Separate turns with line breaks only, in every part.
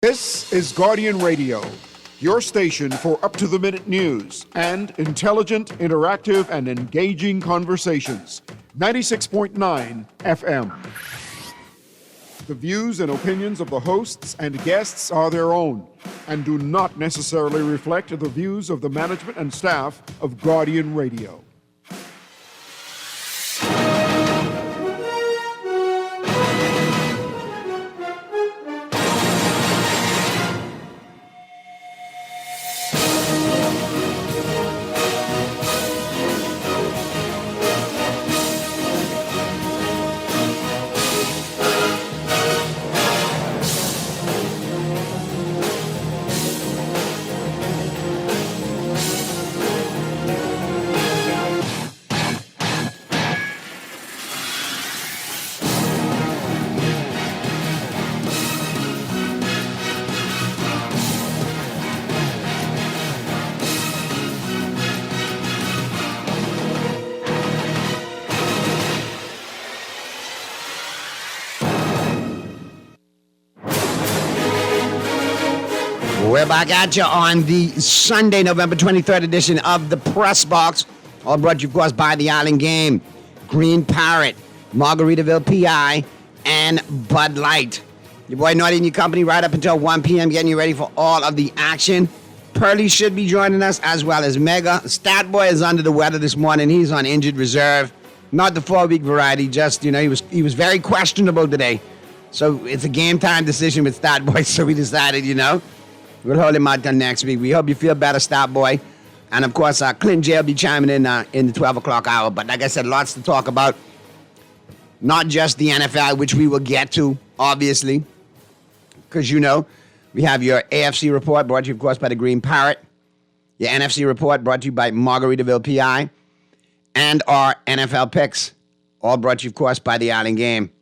This is Guardian Radio, your station for up-to-the-minute news and intelligent, interactive, and engaging conversations. 96.9 FM. The views and opinions of the hosts and guests are their own and do not necessarily reflect the views of the management and staff of Guardian Radio.
We're back at you on the Sunday, November 23rd edition of the Press Box. All brought to you, of course, by the Island Game, Green Parrot, Margaritaville PI, and Bud Light. Your boy Naughty and your company right up until 1 p.m. getting you ready for all of the action. Pearly should be joining us, as well as Mega. Stat Boy is under the weather this morning. He's on injured reserve. Not the 4-week variety, just, he was very questionable today. So it's a game time decision with Stat Boy, so we decided, we'll hold him out till next week. We hope you feel better, Stat Boy. And, of course, Clint J will be chiming in the 12 o'clock hour. But like I said, lots to talk about. Not just the NFL, which we will get to, obviously. Because, we have your AFC report brought to you, of course, by the Green Parrot. Your NFC report brought to you by Margaritaville PI. And our NFL picks, all brought to you, of course, by the Island Game.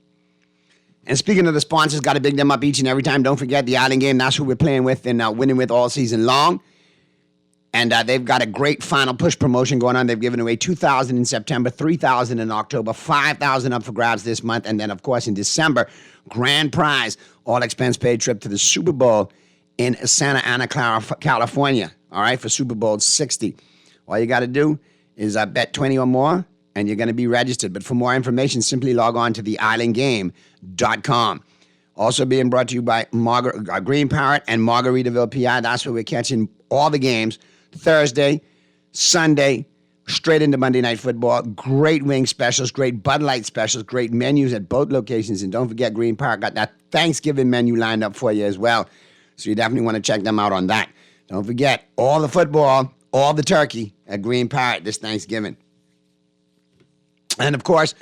And speaking of the sponsors, got to big them up each and every time. Don't forget the Island Game. That's who we're playing with and winning with all season long. And they've got a great final push promotion going on. They've given away $2,000 in September, $3,000 in October, $5,000 up for grabs this month. And then, of course, in December, grand prize, all expense paid trip to the Super Bowl in Santa Ana, California. All right, for Super Bowl 60. All you got to do is bet 20 or more, and you're going to be registered. But for more information, simply log on to theislandgame.com. Also being brought to you by Green Parrot and Margaritaville PI. That's where we're catching all the games. Thursday, Sunday, straight into Monday Night Football. Great wing specials, great Bud Light specials, great menus at both locations. And don't forget, Green Parrot got that Thanksgiving menu lined up for you as well. So you definitely want to check them out on that. Don't forget, all the football, all the turkey at Green Parrot this Thanksgiving. And, of course,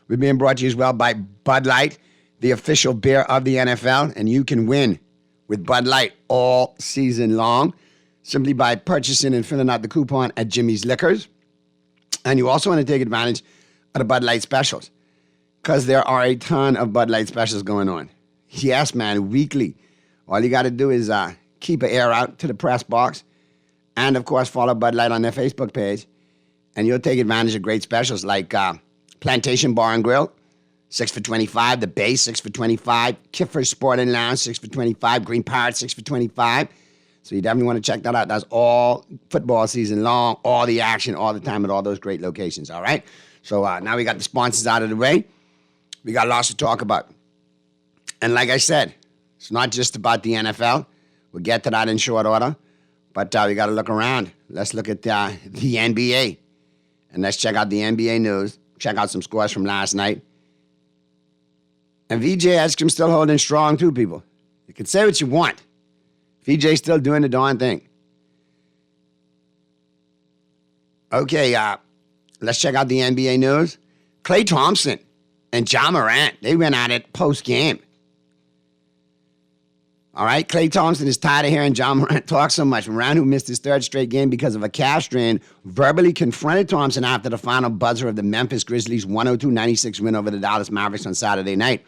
we're being brought to you as well by Bud Light, the official beer of the NFL. And you can win with Bud Light all season long simply by purchasing and filling out the coupon at Jimmy's Liquors. And you also want to take advantage of the Bud Light specials because there are a ton of Bud Light specials going on. Yes, man, weekly. All you got to do is keep an ear out to the Press Box and, of course, follow Bud Light on their Facebook page. And you'll take advantage of great specials like Plantation Bar and Grill, 6 for $25. The Bay, 6 for $25. Kiffer Sporting Lounge, 6 for $25. Green Parrot, 6 for $25. So you definitely want to check that out. That's all football season long, all the action, all the time at all those great locations, all right? So now we got the sponsors out of the way. We got lots to talk about. And like I said, it's not just about the NFL. We'll get to that in short order. But we got to look around. Let's look at the NBA. And let's check out the NBA news. Check out some scores from last night. And VJ Edstrom still holding strong too, people. You can say what you want. VJ's still doing the darn thing. Okay, let's check out the NBA news. Klay Thompson and Ja Morant, they went at it post-game. All right, Klay Thompson is tired of hearing Ja Morant talk so much. Morant, who missed his third straight game because of a calf strain, verbally confronted Thompson after the final buzzer of the Memphis Grizzlies' 102-96 win over the Dallas Mavericks on Saturday night.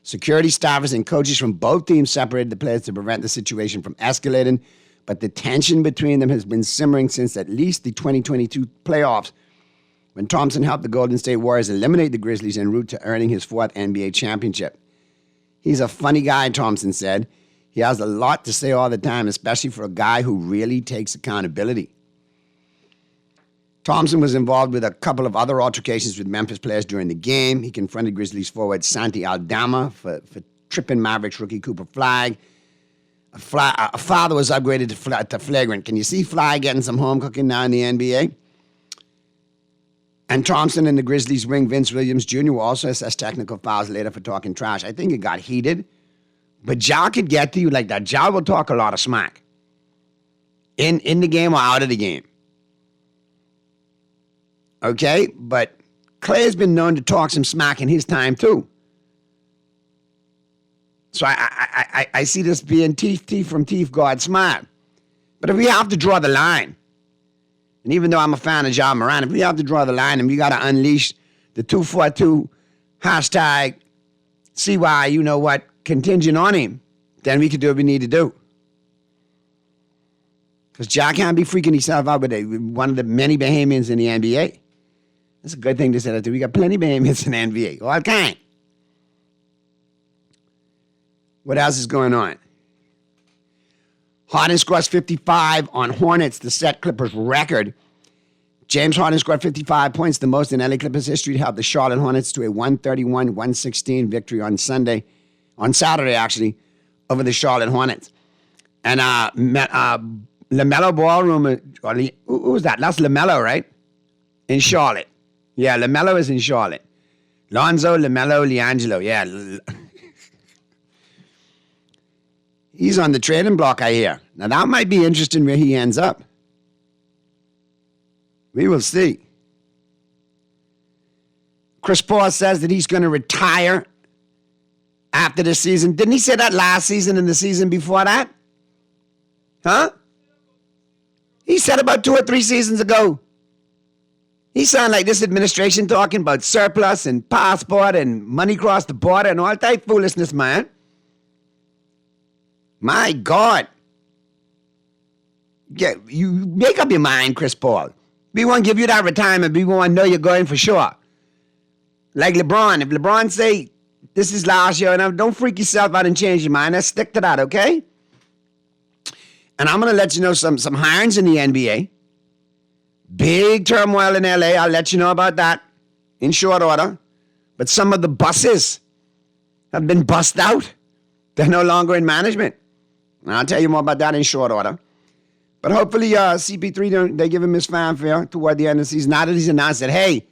Security staffers and coaches from both teams separated the players to prevent the situation from escalating, but the tension between them has been simmering since at least the 2022 playoffs, when Thompson helped the Golden State Warriors eliminate the Grizzlies en route to earning his fourth NBA championship. He's a funny guy, Thompson said. He has a lot to say all the time, especially for a guy who really takes accountability. Thompson was involved with a couple of other altercations with Memphis players during the game. He confronted Grizzlies forward Santi Aldama for tripping Mavericks rookie Cooper Flagg. A father was upgraded to flagrant. Can you see Flagg getting some home cooking now in the NBA? And Thompson and the Grizzlies wing Vince Williams Jr. were also assessed technical fouls later for talking trash. I think it got heated. But Ja could get to you like that. Ja will talk a lot of smack. In the game or out of the game. Okay? But Clay has been known to talk some smack in his time too. So I see this being teeth from teeth, God smart. But if we have to draw the line, and even though I'm a fan of Ja Morant, if we have to draw the line and we got to unleash the 242 hashtag CY, you know what, contingent on him, then we can do what we need to do. Because Ja can't be freaking himself out with one of the many Bahamians in the NBA. That's a good thing to say that too. We got plenty of Bahamians in the NBA. All kind. What else is going on? Harden scores 55 on Hornets to set Clippers record. James Harden scored 55 points, the most in LA Clippers history, to help the Charlotte Hornets to a 131-116 victory on Saturday, actually, over the Charlotte Hornets. And LaMelo Ball rumor, who was that? That's LaMelo, right? In Charlotte. Yeah, LaMelo is in Charlotte. Lonzo, LaMelo, LiAngelo, yeah. He's on the trading block, I hear. Now, that might be interesting where he ends up. We will see. Chris Paul says that he's going to retire after the season. Didn't he say that last season and the season before that? Huh? He said about 2 or 3 seasons ago. He sounded like this administration talking about surplus and passport and money across the border and all type foolishness, man. My God. Yeah, you make up your mind, Chris Paul. We won't give you that retirement. We want to know you're going for sure. Like LeBron. If LeBron say, this is last year, and don't freak yourself out and change your mind. Let's stick to that, okay? And I'm going to let you know some hirings in the NBA. Big turmoil in LA. I'll let you know about that in short order. But some of the buses have been bussed out. They're no longer in management. And I'll tell you more about that in short order. But hopefully CP3, they give him his fanfare toward the end of the season. Now that he's announced that, hey,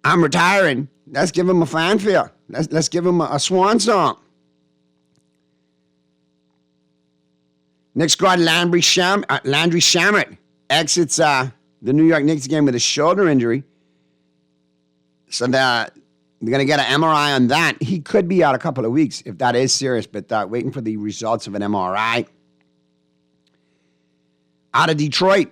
I'm retiring, let's give him a fanfare. Let's give him a swan song. Knicks guard Landry Shamet exits the New York Knicks game with a shoulder injury. So they're going to get an MRI on that. He could be out a couple of weeks if that is serious, but waiting for the results of an MRI. Out of Detroit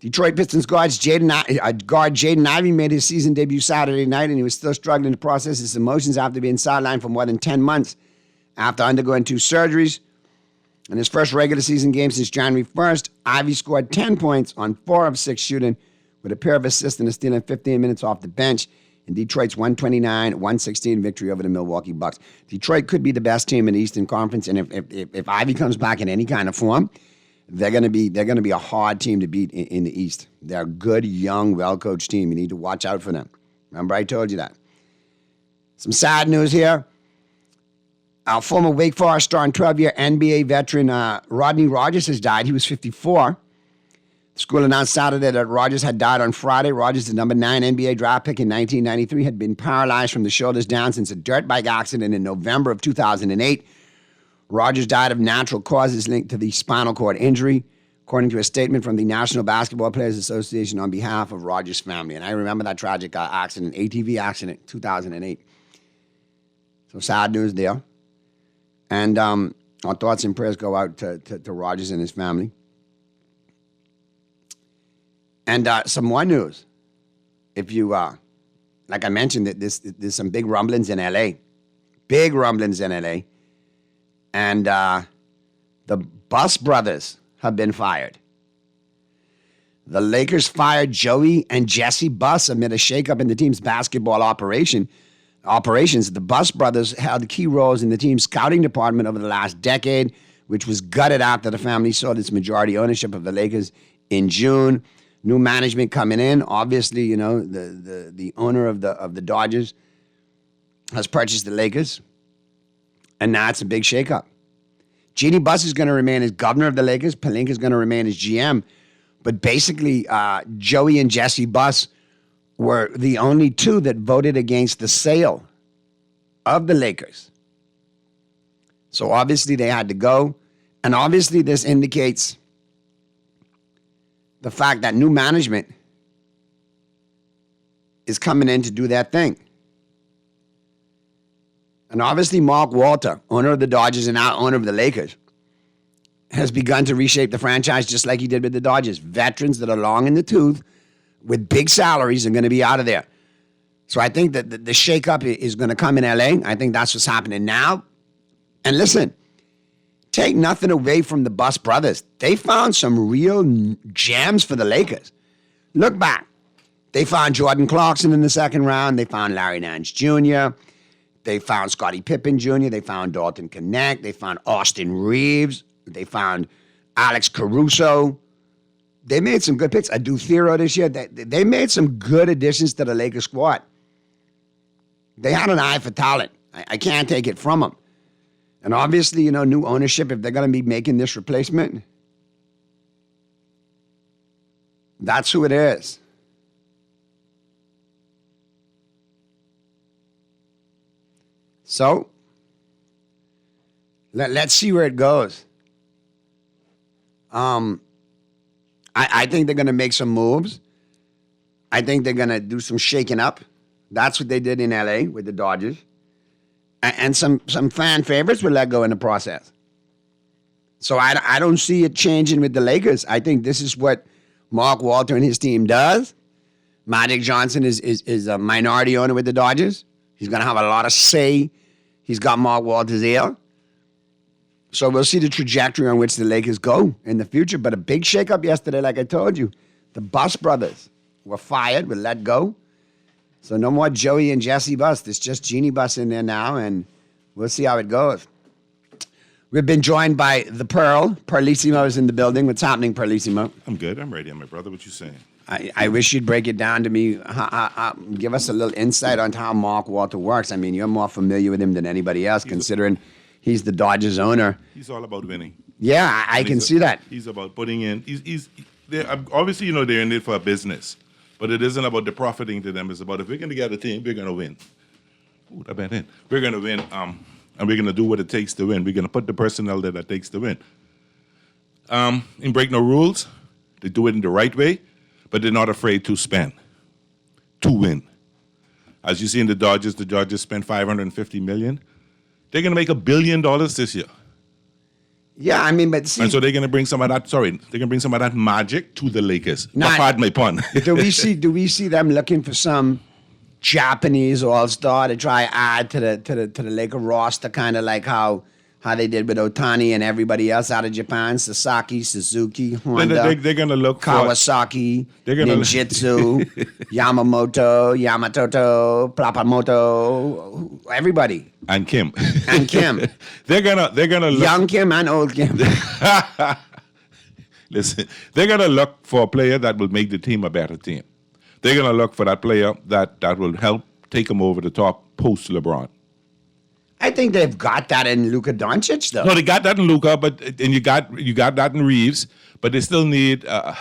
Pistons guard Jaden Ivey made his season debut Saturday night, and he was still struggling to process his emotions after being sidelined for more than 10 months after undergoing 2 surgeries. In his first regular season game since January 1st, Ivey scored 10 points on 4 of 6 shooting with a pair of assists and a steal in 15 minutes off the bench in Detroit's 129-116 victory over the Milwaukee Bucks. Detroit could be the best team in the Eastern Conference, and if Ivey comes back in any kind of form, they're going to be a hard team to beat in the East. They're a good, young, well-coached team. You need to watch out for them. Remember, I told you that. Some sad news here. Our former Wake Forest star and 12-year NBA veteran Rodney Rogers has died. He was 54. The school announced Saturday that Rogers had died on Friday. Rogers, the number 9 NBA draft pick in 1993, had been paralyzed from the shoulders down since a dirt bike accident in November of 2008. Rogers died of natural causes linked to the spinal cord injury, according to a statement from the National Basketball Players Association on behalf of Rogers' family. And I remember that tragic accident, ATV accident, 2008. So sad news there. And our thoughts and prayers go out to Rogers and his family. And some more news. If you, like I mentioned, there's some big rumblings in L.A. Big rumblings in L.A. And the Buss brothers have been fired. The Lakers fired Joey and Jesse Buss amid a shakeup in the team's basketball operation. operations. The Bus brothers held key roles in the team's scouting department over the last decade, which was gutted after the family sold its majority ownership of the Lakers in June. New management coming in. Obviously, you know, the owner of the Dodgers has purchased the Lakers, and now it's a big shakeup. Jeannie Buss is going to remain as governor of the Lakers. Pelinka is going to remain as GM. But basically, Joey and Jesse Buss were the only two that voted against the sale of the Lakers. So obviously they had to go. And obviously this indicates the fact that new management is coming in to do that thing. And obviously Mark Walter, owner of the Dodgers and now owner of the Lakers, has begun to reshape the franchise just like he did with the Dodgers. Veterans that are long in the tooth with big salaries are going to be out of there. So I think that the shakeup is going to come in LA. I think that's what's happening now. And listen, take nothing away from the Buss brothers. They found some real gems for the Lakers. Look back. They found Jordan Clarkson in the second round. They found Larry Nance Jr. They found Scottie Pippen Jr. They found Dalton Knecht. They found Austin Reeves. They found Alex Caruso. They made some good picks. Adu Thero this year. They made some good additions to the Lakers squad. They had an eye for talent. I can't take it from them. And obviously, you know, new ownership, if they're going to be making this replacement, that's who it is. So, let's see where it goes. I think they're going to make some moves. I think they're going to do some shaking up. That's what they did in LA with the Dodgers. And some fan favorites were let go in the process. So I don't see it changing with the Lakers. I think this is what Mark Walter and his team does. Magic Johnson is a minority owner with the Dodgers. He's going to have a lot of say. He's got Mark Walter's ear. So we'll see the trajectory on which the Lakers go in the future. But a big shakeup yesterday, like I told you. The Buss brothers were fired, were let go. So no more Joey and Jesse Buss. There's just Jeannie Buss in there now, and we'll see how it goes. We've been joined by the Pearl. Pearlissimo is in the building. What's happening, Pearlissimo?
I'm good. I'm ready, my brother. What you saying?
I wish you'd break it down to me. Give us a little insight on how Mark Walter works. I mean, you're more familiar with him than anybody else, considering he's the Dodgers owner.
He's all about winning.
Yeah, I can see that.
He's about putting in. Obviously, you know, they're in it for a business, but it isn't about the profiting to them. It's about if we're going to get a team, we're going to win. Ooh, that bad in. We're going to win, and we're going to do what it takes to win. We're going to put the personnel that it takes to win. In Break No Rules, they do it in the right way, but they're not afraid to spend to win. As you see in the Dodgers spent $550 million. They're going to make $1 billion this year.
Yeah, I mean, but see,
and so they're going to bring some of that. They're going to bring some of that magic to the Lakers. Pardon my pun.
do we see them looking for some Japanese all-star to try add to the Laker roster, kind of like how they did with Ohtani and everybody else out of Japan? Sasaki, Suzuki, Honda,
they're going to look
Kawasaki, Ninjitsu, Yamamoto, Plapamoto, everybody.
And Kim. they're gonna look,
young Kim and old Kim.
Listen, they're gonna look for a player that will make the team a better team. They're gonna look for that player that will help take them over the top post LeBron.
I think they've got that in Luka Doncic, though.
No, they got that in Luka, and you got that in Reeves, but they still need a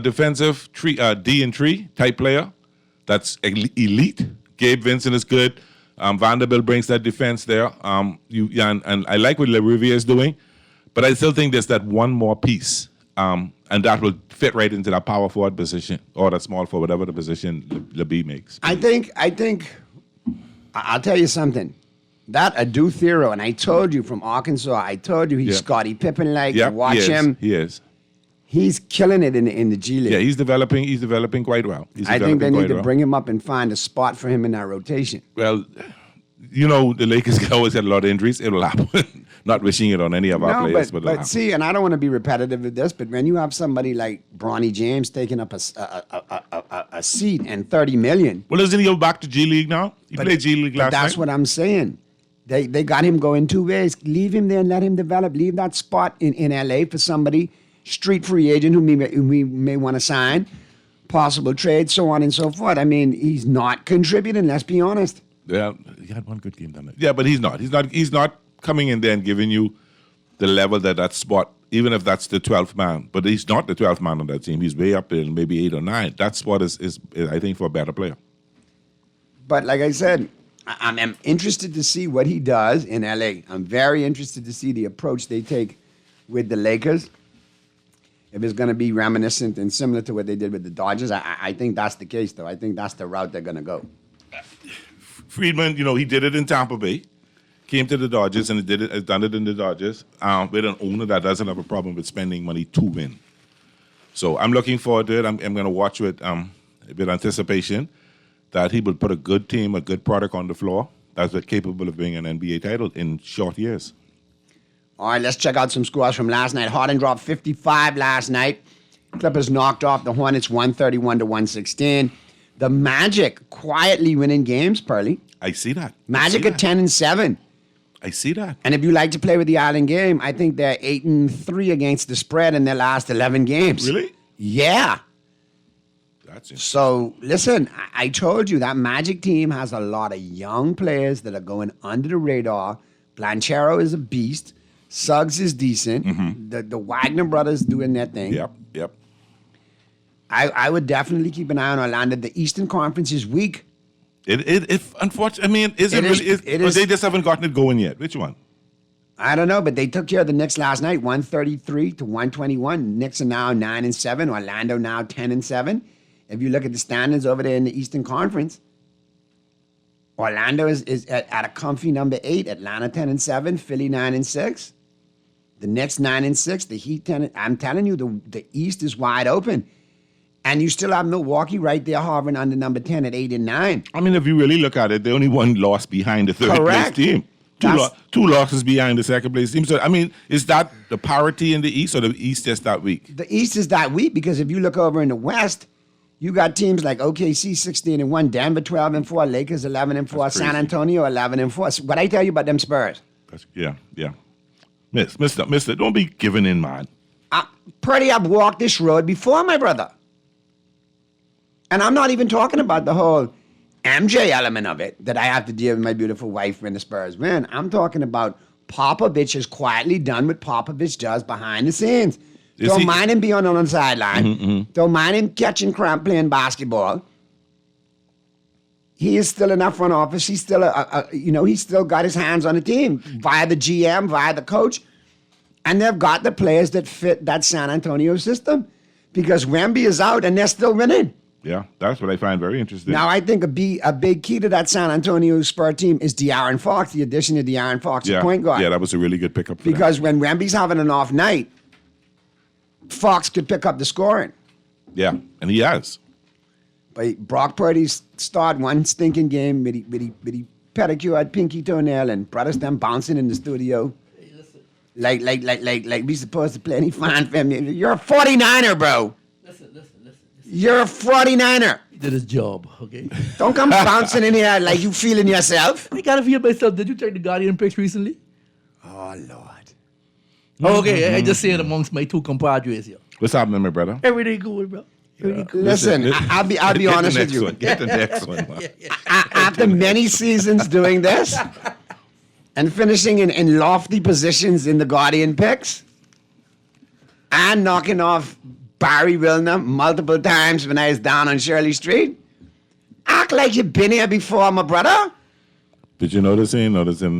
defensive D&3 type player that's elite. Gabe Vincent is good. Vanderbilt brings that defense there. And I like what LaRivia is doing, but I still think there's that one more piece, and that will fit right into that power forward position or that small forward, whatever the position LeB makes.
I think. I'll tell you something. That Adu Thero, and I told you from Arkansas, I told you he's Scottie Pippen-like. Watch him.
He is.
He's killing it in the G League.
Yeah, he's developing quite well.
I think they need to bring him up and find a spot for him in that rotation.
Well, you know, the Lakers always had a lot of injuries. It'll happen. Not wishing it on any of our
No,
players,
but
it'll happen.
see, and I don't want to be repetitive with this, but when you have somebody like Bronny James taking up a seat and $30 million,
Well, doesn't he go back to G League now? He played G League
but
last
that's
night.
what I'm saying. They got him going two ways. Leave him there and let him develop. Leave that spot in LA for somebody, street free agent who we may want to sign, possible trade, so on and so forth. I mean, he's not contributing, let's be honest.
Yeah, he had one good game done. Yeah, but he's not. He's not coming in there and giving you the level that spot, even if that's the 12th man. But he's not the 12th man on that team. He's way up there, maybe 8 or 9. That spot is I think, for a better player.
But like I said, I'm interested to see what he does in LA. I'm very interested to see the approach they take with the Lakers. If it's going to be reminiscent and similar to what they did with the Dodgers, I think that's the case, though. I think that's the route they're going to go.
Friedman, he did it in Tampa Bay, came to the Dodgers and has done it in the Dodgers with an owner that doesn't have a problem with spending money to win. So I'm looking forward to it. I'm going to watch with anticipation that he will put a good team, a good product on the floor that's capable of winning an NBA title in short years.
All right, let's check out some scores from last night. Harden dropped 55 last night. Clippers knocked off the Hornets 131-116. The Magic quietly winning games, Pearly.
I see that.
Magic at 10-7.
I see that.
And if you like to play with the Island game, I think they're 8-3 against the spread in their last 11 games.
Really?
Yeah.
That's it.
So, listen, I told you that Magic team has a lot of young players that are going under the radar. Blanchero is a beast. Suggs is decent.
Mm-hmm.
The Wagner brothers doing their thing.
Yep.
I would definitely keep an eye on Orlando. The Eastern Conference is weak.
It unfortunately, I mean, is it
It is-
really?
it
Or
is-
they just haven't gotten it going yet. Which one?
I don't know, but they took care of the Knicks last night, 133-121. Knicks are now 9-7. Orlando now 10-7. If you look at the standings over there in the Eastern Conference, Orlando is at a comfy number 8. Atlanta 10-7. Philly 9-6. The Knicks 9-6. The Heat 10. I'm telling you, the East is wide open. And you still have Milwaukee right there hovering under number 10 at 8-9.
I mean, if you really look at it, they only one loss behind the third
Correct.
place team. Two losses behind the second place team. So, I mean, is that the parity in the East or the East just that weak?
The East is that weak because if you look over in the West, you got teams like OKC 16-1, Denver 12-4, Lakers 11-4,
That's
San
crazy.
Antonio 11-4. So what I tell you about them Spurs?
Yeah. Mister, don't be giving in, man.
Pretty, I've walked this road before, my brother. And I'm not even talking about the whole MJ element of it that I have to deal with my beautiful wife when the Spurs win. I'm talking about Popovich has quietly done what Popovich does behind the scenes. Don't mind him being on the sideline. Don't mind him catching cramp playing basketball. He is still in that front office. He's still he's still got his hands on the team via the GM, via the coach. And they've got the players that fit that San Antonio system because Wemby is out and they're still winning.
Yeah, that's what I find very interesting.
Now, I think a big key to that San Antonio Spurs team is De'Aaron Fox, the addition of De'Aaron Fox,
yeah,
a point guard.
Yeah, that was a really good pickup. For
because when Wemby's having an off night, Fox could pick up the scoring.
them. Yeah, and he has.
But Brock Purdy started one stinking game with he pedicured pinky toenail and brought us them bouncing in the studio.
Hey, listen,
Like we supposed to play any fine for him. You're a 49er, bro.
listen.
You're a 49er.
He did his job, okay?
Don't come bouncing in here like you feeling yourself.
I gotta feel myself. Did you check the Guardian picks recently?
Oh, Lord.
Oh, okay, I just saying amongst my two compadres here.
What's happening, my brother?
Everything good, bro. Everything good.
Listen, I'll be
Get the
honest with
next
you.
one. Get the next one. Man.
After many seasons doing this and finishing in lofty positions in the Guardian picks and knocking off Barry Wilner multiple times when I was down on Shirley Street, act like you've been here before, my brother.
Did you notice him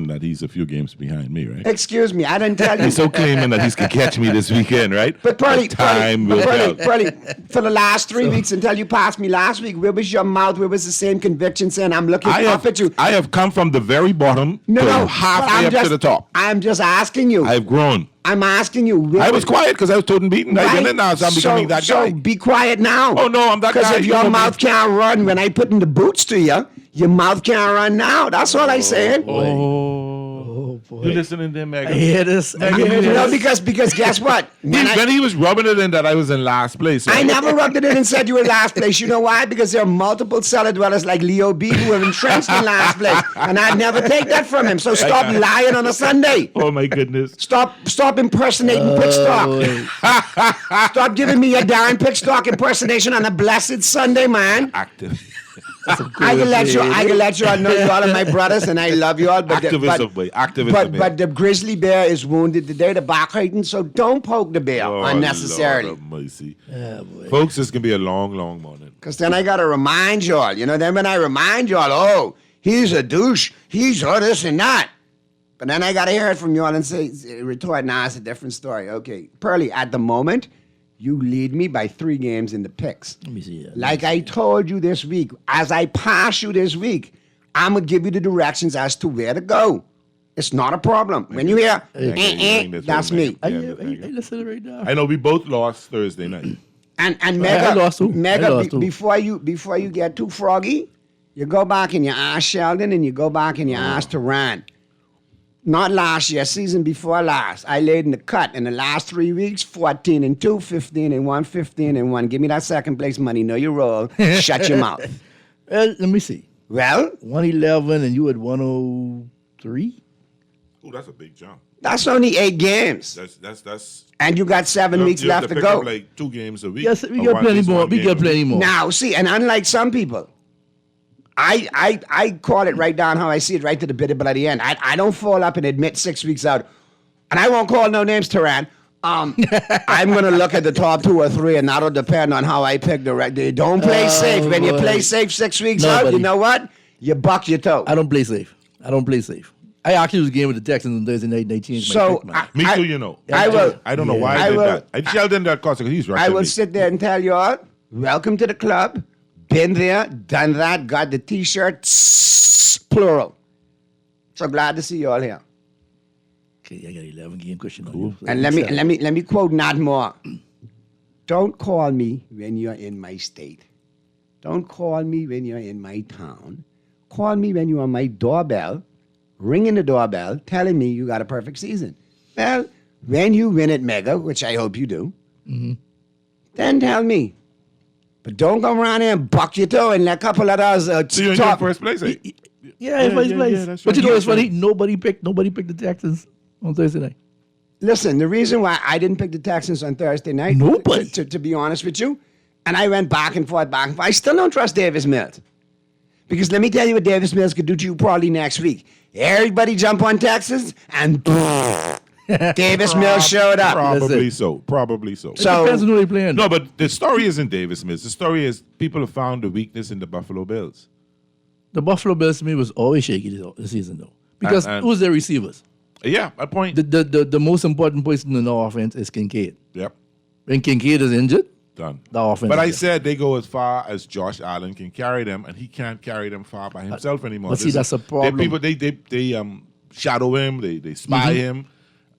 that he's a few games behind me, right?
Excuse me, I didn't tell you.
He's so claiming that he can catch me this weekend, right?
But Pearly,
time will tell.
for the last 3 weeks until you passed me last week, where was your mouth? Where was the same conviction saying I'm looking up at you?
I have come from the very bottom to halfway up to the top.
I'm just asking you.
I've grown.
I'm asking you.
I was quiet because I was told and beaten. I didn't now, so I'm becoming that guy.
So be quiet now.
Oh, no, I'm that guy.
Because if
You
your
know me.
mouth can't run when I put in the boots to you, your mouth can't run now. That's all I'm saying.
Oh boy.
You listening to him,
I
Megan?
hear this. I hear
You know,
this.
because guess what?
When he was rubbing it in that I was in last place.
I never rubbed it in and said you were last place. You know why? Because there are multiple cellar dwellers like Leo B who are entrenched in last place. And I'd never take that from him. So stop lying on a Sunday.
Oh my goodness.
Stop impersonating Pickstock. Stop giving me your Darren Pickstock impersonation on a blessed Sunday, man.
Active.
I can let you all know you all are my brothers and I love you all. But
Activism, boy. Activism.
but the grizzly bear is wounded today, the back hurting, so don't poke the bear
Oh,
unnecessarily.
Lord have mercy.
Yeah, boy.
Folks, this can be a long, long morning.
Because then I got to remind y'all, then when I remind y'all, oh, he's a douche, he's all this and that. But then I got to hear it from y'all and retort, nah, it's a different story. Okay, Pearly, at the moment, you lead me by 3 games in the picks.
Let me see that.
Like I told you this week, as I pass you this week, I'm going to give you the directions as to where to go. It's not a problem. When you hear, that's me.
I listen right now.
I know we both lost Thursday night.
And
I
Mega,
lost too. I
Mega
lost too.
before you get too froggy, you go back and you ask Sheldon and you go back and you ask Teran. Not last year, season before last. I laid in the cut in the last 3 weeks, 14-2, 15-1, 15-1. Give me that second place money. Know your role. Shut your mouth.
Well, let me see.
Well,
111 and you at 103?
Oh, that's a big jump.
that's only 8 games.
That's.
And you got 7 weeks
you have
left to
pick
go.
up like 2 games a week.
Yes, we
or
get
one-
plenty
just
more.
one
We
game
get
a week.
plenty more.
Now, see, and unlike some people, I call it right down how I see it, right to the bitter bloody end. I don't fall up and admit 6 weeks out. And I won't call no names, Teran. I'm going to look at the top 2 or 3, and that'll depend on how I pick the right. Don't play safe. When you
boy.
play safe 6 weeks
No,
out, you
buddy.
know what? You buck your toe.
I don't play safe. I actually was game with the Texans on Thursday night and they changed my
So,
pick, man.
Me
I-
too, you know.
I will.
I don't know why
I
I did
will-
that. I Sheldon that cost because he's
I
rushing
will
me.
sit there and tell you all, welcome to the club. Been there, done that, got the T-shirt, plural. So glad to see you all here.
Okay, I got 11 game question on you.
And let me quote Nat Moore. Don't call me when you're in my state. Don't call me when you're in my town. Call me when you're on my doorbell, ringing the doorbell, telling me you got a perfect season. Well, when you win at Mega, which I hope you do, then tell me. But don't come around here and buck your toe and let a couple of others
So you're in
talk.
first place, eh?
Yeah, in first place.
that's
But you
right.
know what's funny? Nobody picked the Texans on Thursday night.
Listen, the reason why I didn't pick the Texans on Thursday night,
Nobody.
to be honest with you, and I went back and forth, I still don't trust Davis Mills. Because let me tell you what Davis Mills could do to you probably next week. Everybody jump on Texas, and Davis Mills showed up.
Probably
it.
so. Probably so.
So-
Depends on who they playing.
No, but the story isn't Davis Mills. The story is people have found the weakness in the Buffalo Bills.
The Buffalo Bills to me was always shaky this season though. Because
And-
who's their receivers?
Yeah, a point.
The most important person in the offense is Kincaid.
Yep,
When Kincaid is injured,
done.
the offense.
But
is
I
there.
said they go as far as Josh Allen can carry them, and he can't carry them far by himself anymore.
but see, that's a problem.
They shadow him, they spy him,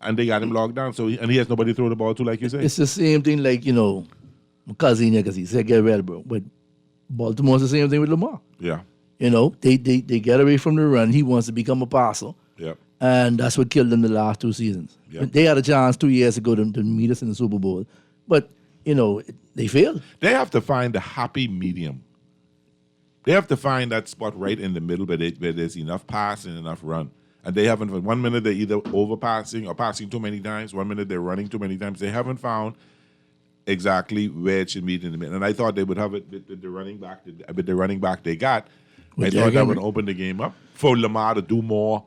and they got him locked down. So he has nobody to throw the ball to, like you say.
It's the same thing like, my cousin here, because he said get well, bro. But Baltimore's the same thing with Lamar.
Yeah,
They get away from the run. He wants to become a passer.
yeah.
And that's what killed them the last 2 seasons.
Yep.
They had a chance 2 years ago to meet us in the Super Bowl. But, they failed.
They have to find the happy medium. They have to find that spot right in the middle where there's enough pass and enough run. And they haven't. 1 minute they're either overpassing or passing too many times. 1 minute they're running too many times. They haven't found exactly where it should meet in the middle. And I thought they would have it with the running back. With the running back they got,
With
I thought
Derrick
that
Henry.
would open the game up for Lamar to do more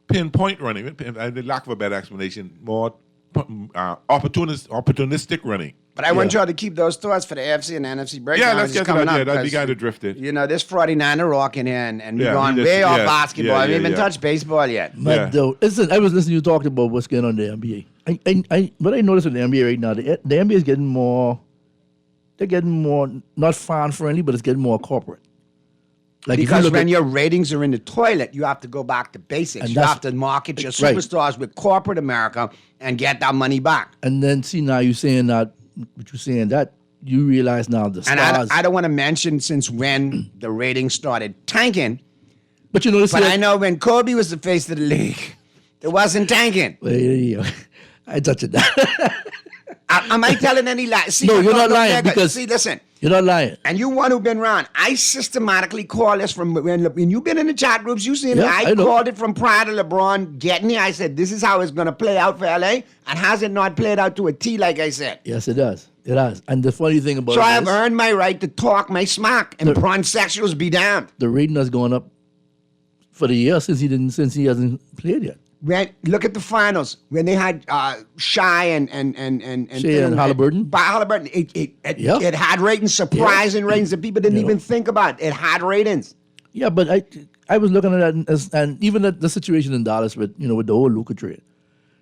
pinpoint running. The lack of a better explanation, more opportunistic running.
But I want y'all to keep those thoughts for the AFC and NFC breakdown.
Yeah, let's
which is
get to
coming
that. Yeah,
up,
that'd be
'cause,
kind of drifted.
this 49er rocking in, and we've
Yeah,
gone
he just-
way off
yeah,
basketball.
yeah,
I haven't even
yeah.
touched baseball yet.
But
Yeah.
though, listen, I was listening to you talk about what's going on in the NBA. What I noticed with the NBA right now, the NBA is getting more, they're getting more, not fan friendly, but it's getting more corporate. Like if you
Because
look
when
at-
your ratings are in the toilet, you have to go back to basics.
And
You
that's-
have to market your
right.
superstars with corporate America and get that money back.
and then see now you're saying that, what you're saying that, you realize now the
And
stars.
I don't want to mention since when the ratings started tanking,
But you know,
But I know when Kobe was the face of the league, it wasn't tanking.
Well, yeah, I touch it.
Am I telling any lie? See,
No,
I
you're
thought
not lying
nigga-
because-
see, listen.
You're not lying.
And you one who been around, I systematically call this from when you've been in the chat groups, you seen it.
Yeah,
I
I know.
called it from prior to LeBron getting here. I said, this is how it's going to play out for LA. And has it not played out to a T like I said?
Yes, it does. It does. And the funny thing about
So
it
I have
is,
earned my right to talk my smack and pansexuals be damned.
the rating has gone up for the year since he hasn't played yet.
Look at the finals when they had Shai and
Shai and Halliburton?
By Halliburton,
Yeah.
it had ratings, surprising ratings that people didn't
Yeah.
even think about. It had ratings.
Yeah, but I was looking at that and even at the situation in Dallas with with the whole Luka trade.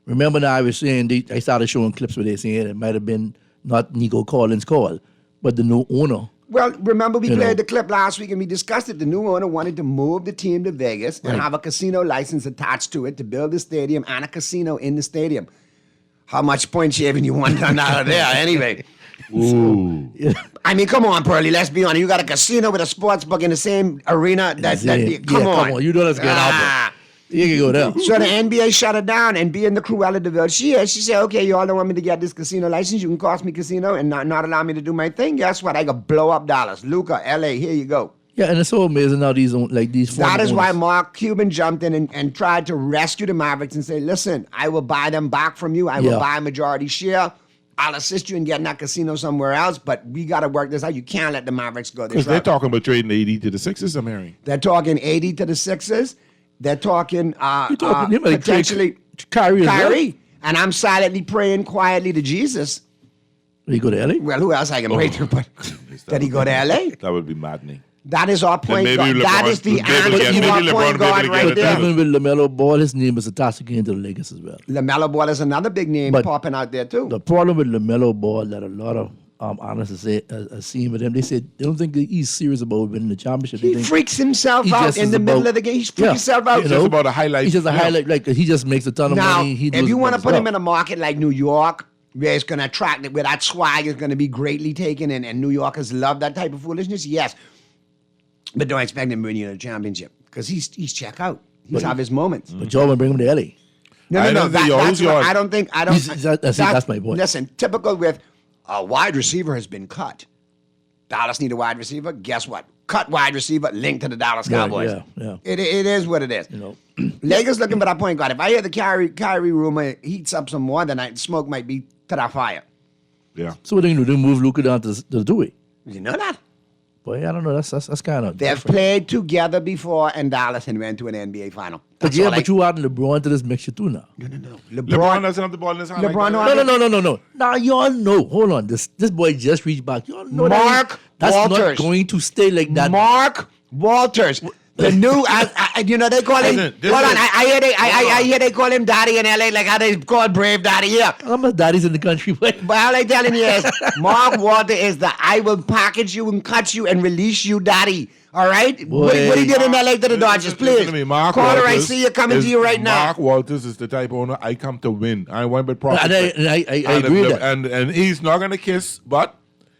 Remember now I was saying I started showing clips where they saying it might have been not Nico Collins' call, but the new owner.
Well, remember we
You
played
know.
the clip last week and we discussed it. The new owner wanted to move the team to Vegas and
Right.
have a casino license attached to it to build a stadium and a casino in the stadium. How much point shaving you want done out of there anyway?
Ooh.
I mean, come on, Pearly, let's be honest. You got a casino with a sports book in the same arena. Come on.
You know that's getting out there. You can go there.
So the NBA shut it down, and being the Cruella de Vil she said, okay, you all don't want me to get this casino license. You can cost me casino and not allow me to do my thing. Guess what? I could blow up Dallas. Luca, LA, here you go.
Yeah, and it's so amazing how these
That
former
is why
owners-
Mark Cuban jumped in and tried to rescue the Mavericks and say, listen, I will buy them back from you. I will
Yeah.
buy a majority share. I'll assist you in getting that casino somewhere else, but we got to work this out. You can't let the Mavericks go this
Because they're
route.
talking about trading 80 to the Sixers, I'm hearing.
They're talking 80 to the Sixers. They're talking,
You talking him like
potentially
Kyrie as well?
Kyrie. And I'm silently praying quietly to Jesus.
He go to LA?
Well, who else I can pray to? But did he go to LA?
That would be maddening.
That is our point
maybe
guard. That
LeBron-
is the
maybe
answer
get-
to
maybe
our
LeBron
point
be
guard
able to get
right
it
there.
done.
Even with LaMelo Ball, his name is attached again to the Lakers as well.
LaMelo Ball is another big name
But
popping out there too.
The problem with LaMelo Ball that a lot of analysts are seeing with him, they said they don't think that he's serious about winning the championship. They
He
think
freaks himself
he
out
just
in
is
the middle
about-
of the game. He freaks
Yeah.
himself out.
You
It's
know?
just about a highlight.
He's just a
Yeah.
highlight, like he just makes a ton of
Now,
money. He
if
does
you want to
his
put him
stuff.
in a market like New York, where it's going to attract it, where that swag is going to be greatly taken, and New Yorkers love that type of foolishness, yes. But don't expect him to win you a championship because he's check out. He's have his moments.
But y'all want to bring him to LA.
No,
I
no,
don't think
that's
yours-
what
yours-
I don't think. I don't.
That's my point.
Listen, typical with a wide receiver has been cut. Dallas need a wide receiver. Guess what? Cut wide receiver linked to the Dallas
Yeah,
Cowboys.
yeah.
It is what it is.
You know,
Lakers looking for that point guard. If I hear the Kyrie rumor heats up some more, then smoke might be to that fire.
Yeah.
so what they do? They move Luka down to the two-way.
You know that?
Boy, I don't know. That's kind of.
They've played together before in Dallas and went to an NBA final.
But
That's
yeah,
all
but you adding LeBron to this mixture too now.
No.
LeBron doesn't have the ball in his hand.
LeBron
like that.
don't-
No. Now y'all know. Hold on. This boy just reached back. Y'all know
Mark
that's
Walters.
not going to stay like that.
Mark Walters. The new, they call him.
Listen,
Hold on,
is-
I hear they call him Daddy in LA, like how they call Brave Daddy here.
How much daddies in the country? But
But all I'm telling you is, Mark Walter is the I will package you and cut you and release you, Daddy. All right? What he did in LA to the Dodgers,
Listen
please.
to me, Mark
Caller, I
Walters
see you coming
is-
to you right now.
Mark Walters is the type of owner I come to win. I want but profit.
and I agree with that.
And he's not going to kiss, but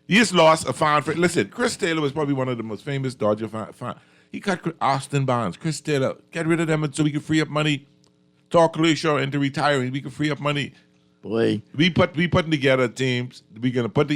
he's lost a fan. Listen, Chris Taylor was probably one of the most famous Dodger fan. He cut Austin Barnes, Chris Taylor, get rid of them so we can free up money. Talk Shaw into retiring, we can free up money.
Boy,
We putting together teams. He's gonna put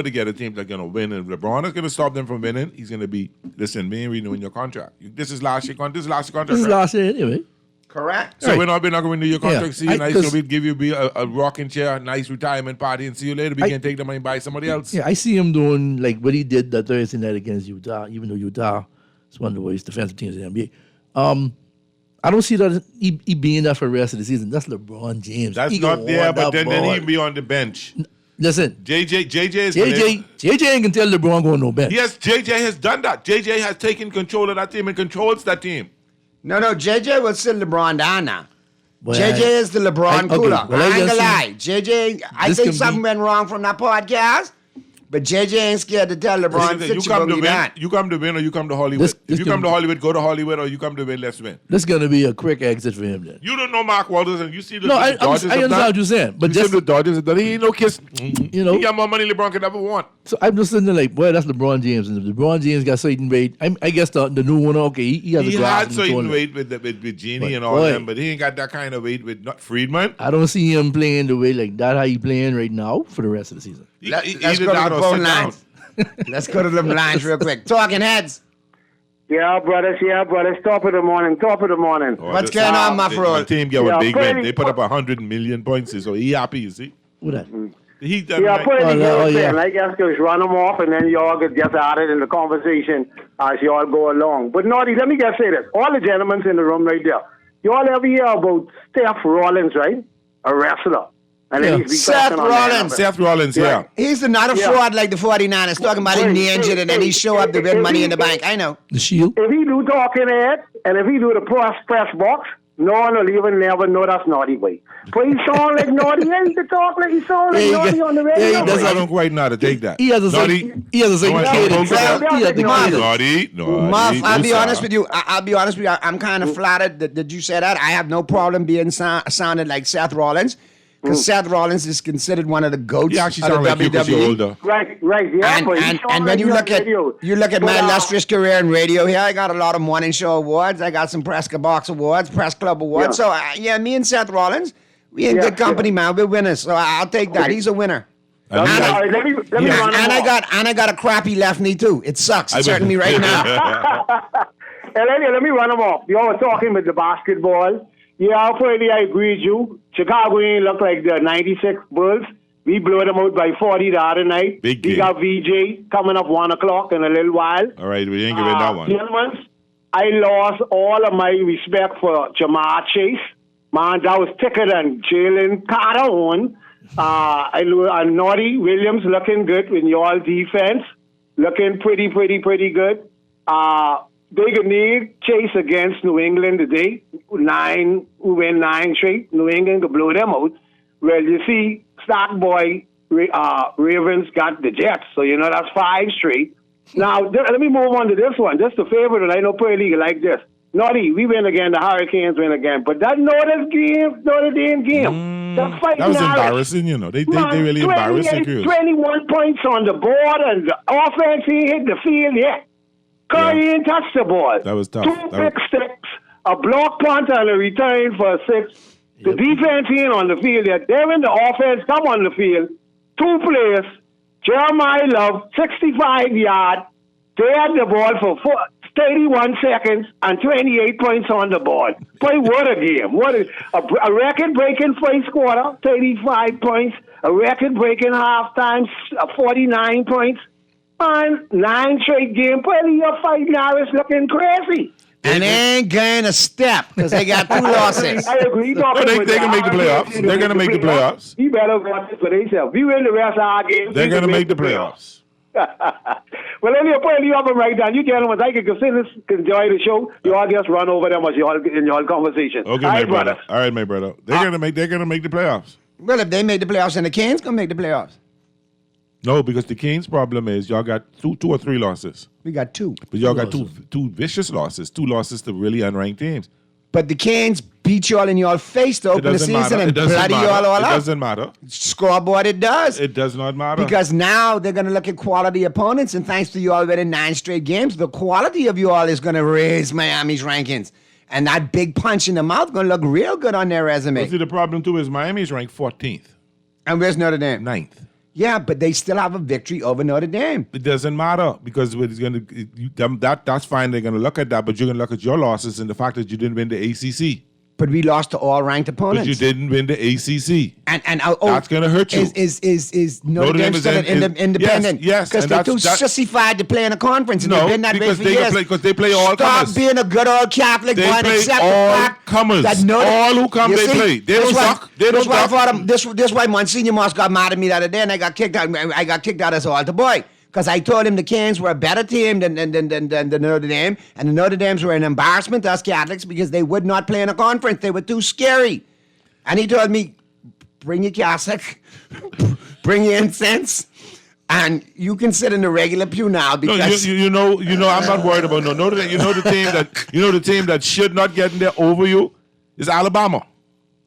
together teams that are gonna win, and LeBron is gonna stop them from winning. He's gonna be listen. We ain't renewing your contract. This is last year contract. This is last year contract.
this is
right?
last year anyway.
Correct.
So
Right.
we're not gonna renew your contract.
Yeah,
See you nice.
'cause-
So we'll give you a rocking chair, a nice retirement party, and see you later. We can take the money and buy somebody else.
Yeah, I see him doing like what he did that Thursday night against Utah, even though Utah is one of the worst defensive teams in the NBA. I don't see that he being there for the rest of the season. That's LeBron James.
That's
He
not
gonna
there,
want
but
that
then
ball.
he'll be on the bench.
Listen,
JJ is
JJ ain't can tell LeBron going no bench.
Yes, JJ has done that. JJ has taken control of that team and controls that team.
No, JJ will sit LeBron down now.
Boy,
JJ is the LeBron
okay,
cooler.
well,
I ain't
guess
gonna lie. JJ, I
this
think
can
something
be-
went wrong from that podcast. But JJ ain't scared to tell LeBron,
You
sit your
come to
boogie
win.
down.
You come to win, or you come to Hollywood.
This
If you come to
can-
Hollywood, go to Hollywood, or you come to win, let's win.
This is going to be a quick exit for him then.
You don't know Mark Walters, and you see the
No, I
Dodgers.
understand what you're saying, but
you see
just
the Dodgers have done. He ain't no kiss.
you know,
He got more money LeBron could ever want.
so I'm just sitting there like, boy, that's LeBron James, and if LeBron James got certain weight, I guess the new one, okay, he has
He
a glass
had
in the
certain
toilet.
weight with Genie
But
and all
boy.
them, but he ain't got that kind of weight with not Friedman.
I don't see him playing the way like that. How he playing right now for the rest of the season?
Let's
Either
go to
that
the
or
phone
sit down.
lines. Let's go to the lines real quick. Talking heads.
Yeah, brothers. Top of the morning.
Oh,
What's
the-
going on, my
the-
bro?
The team get a
Yeah,
big win.
pretty-
They put up 100 million points, so he happy, you see.
What that?
The Heat done
Yeah,
right.
put it
Oh,
together,
yeah.
man. I guess just run them off, and then y'all could get added in the conversation as y'all go along. But Naughty, let me just say this: all the gentlemen in the room right there, y'all ever hear about Steph Rollins, right? A wrestler, and
Yeah.
then he's
Seth Rollins.
Seth Rollins, yeah.
He's not a
Yeah.
fraud like the 49ers, talking about he knee injured and then he show up to win money in the bank. I know.
The Shield?
If he do talking head, and if he do the press box, no one will even never know that's Naughty way. But he sound like Naughty, and he can talk like he sound like
Yeah, he
Naughty
get-
on the
yeah,
radio.
he does
I don't quite know how to take that.
He has a
Naughty.
certain, he has a certain
No, I
kid.
don't
in
go
front.
there.
He has the
Naughty.
kid.
Naughty.
Muff, I'll be
Musa.
honest with you. I'll be honest with you. I'm kind of flattered that you said that. I have no problem being sounded like Seth Rollins, because Seth Rollins is considered one of the goats
You actually
of
sound
the
like you 'cause you're
WWE.
older.
Right, yeah.
And,
but he
and,
sound
and
like
when you
he
look
on
at
radio.
my
But,
illustrious career in radio here, I got a lot of morning show awards. I got some Press Box awards, Press Club awards.
Yeah.
So yeah, me and Seth Rollins, we in
Yeah,
good company, man. We're winners. So I'll take that.
Okay.
He's a winner.
And
all
he
right,
like-
let me
Yeah.
run
And
them off.
I got a crappy left knee too. It sucks. It's hurting me right now.
Hey, let me run them off. Y'all were talking with the basketball. Yeah, apparently I agree with you. Chicago ain't look like the 96 Bulls. We blew them out by 40 the other night.
Big
We
game.
got VJ coming up 1 o'clock in a little while.
All right, we ain't giving that one.
Gentlemen, I lost all of my respect for Jamar Chase. Man, that was thicker than Jalen Carter on. Naughty Williams looking good in your defense. Looking pretty good. They could need Chase against New England today. We win 9 straight. New England could blow them out. Well, you see, Stockboy Ravens got the Jets, so you know that's 5 straight. Now, let me move on to this one. Just a favorite, and I know Prairie League like this. Naughty, we win again. The Hurricanes win again. But that Notre Dame game, that's fighting
That was
Irish.
embarrassing, you know. They
Man,
really embarrassed the
28,
Crews.
21 points on the board, and the offense ain't hit the field yet. Curry
Yeah.
ain't touched the ball.
That was tough.
2
That
big sticks, a block punt, and a return for a 6. The defense ain't on the field yet. They're in the offense, come on the field. 2 players, Jeremiah Love, 65 yards. They had the ball for 31 seconds and 28 points on the board. Boy, what a game. What a record-breaking first quarter, 35 points. A record-breaking halftime, 49 points. And 9 straight game. Boy, you're fighting Irish looking crazy.
And they ain't gonna step because they got 2 losses.
I agree.
No, they can make the playoffs. They're gonna make the playoffs.
You better watch it for themselves. We win the rest of our games.
They're
we
going to
can
make the playoffs.
Well, let me put you up and right down. You gentlemen, I can enjoy the show. You all just run over them as you all in your conversation.
Okay,
All
my
right,
brother.
brothers.
All right, my brother. They're gonna make the playoffs.
Well, if they made the playoffs, and the Canes gonna make the playoffs.
No, because the Kings' problem is y'all got two or three losses.
We got 2.
But y'all got two vicious losses. 2 losses to really unranked teams.
But the Canes beat y'all in your face to
It
open the
doesn't
season
matter.
and
It doesn't
bloody
matter.
y'all all
It
up.
doesn't matter.
Scoreboard, it does.
It does not matter.
Because now they're going to look at quality opponents, and thanks to you all winning 9 straight games, the quality of you all is going to raise Miami's rankings. And that big punch in the mouth going to look real good on their resume.
But see, the problem too is Miami's ranked 14th,
And where's Notre Dame?
9th.
Yeah, but they still have a victory over Notre Dame.
It doesn't matter because it's going to that's fine. They're going to look at that, but you're going to look at your losses and the fact that you didn't win the ACC,
But we lost to all ranked opponents.
but you didn't win the ACC.
And
That's gonna hurt you.
Is Notre Dame
is
still an independent?
yes,
because
and
they're too
that's-
sussified to play in a conference. And
No,
they've been that way
because
for
they
years.
play- 'cause they play all
Stop
comers.
being a good old Catholic
They
boy and
play
accept
all
the fact
comers.
that Notre
All who come,
You
they
see,
play. They
this
don't
why-
suck. They don't
this why
suck.
for them- this why Monsignor Moss got mad at me the other day, and I got kicked out. I got kicked out as an altar boy. Because I told him the Canes were a better team than the Notre Dame, and the Notre Dames were an embarrassment to us Catholics because they would not play in a conference. They were too scary. And he told me, bring your cassock, bring your incense, And you can sit in the regular pew now
No,
because
you know, I'm not worried about no. Know that the team that should not get in there over you is Alabama.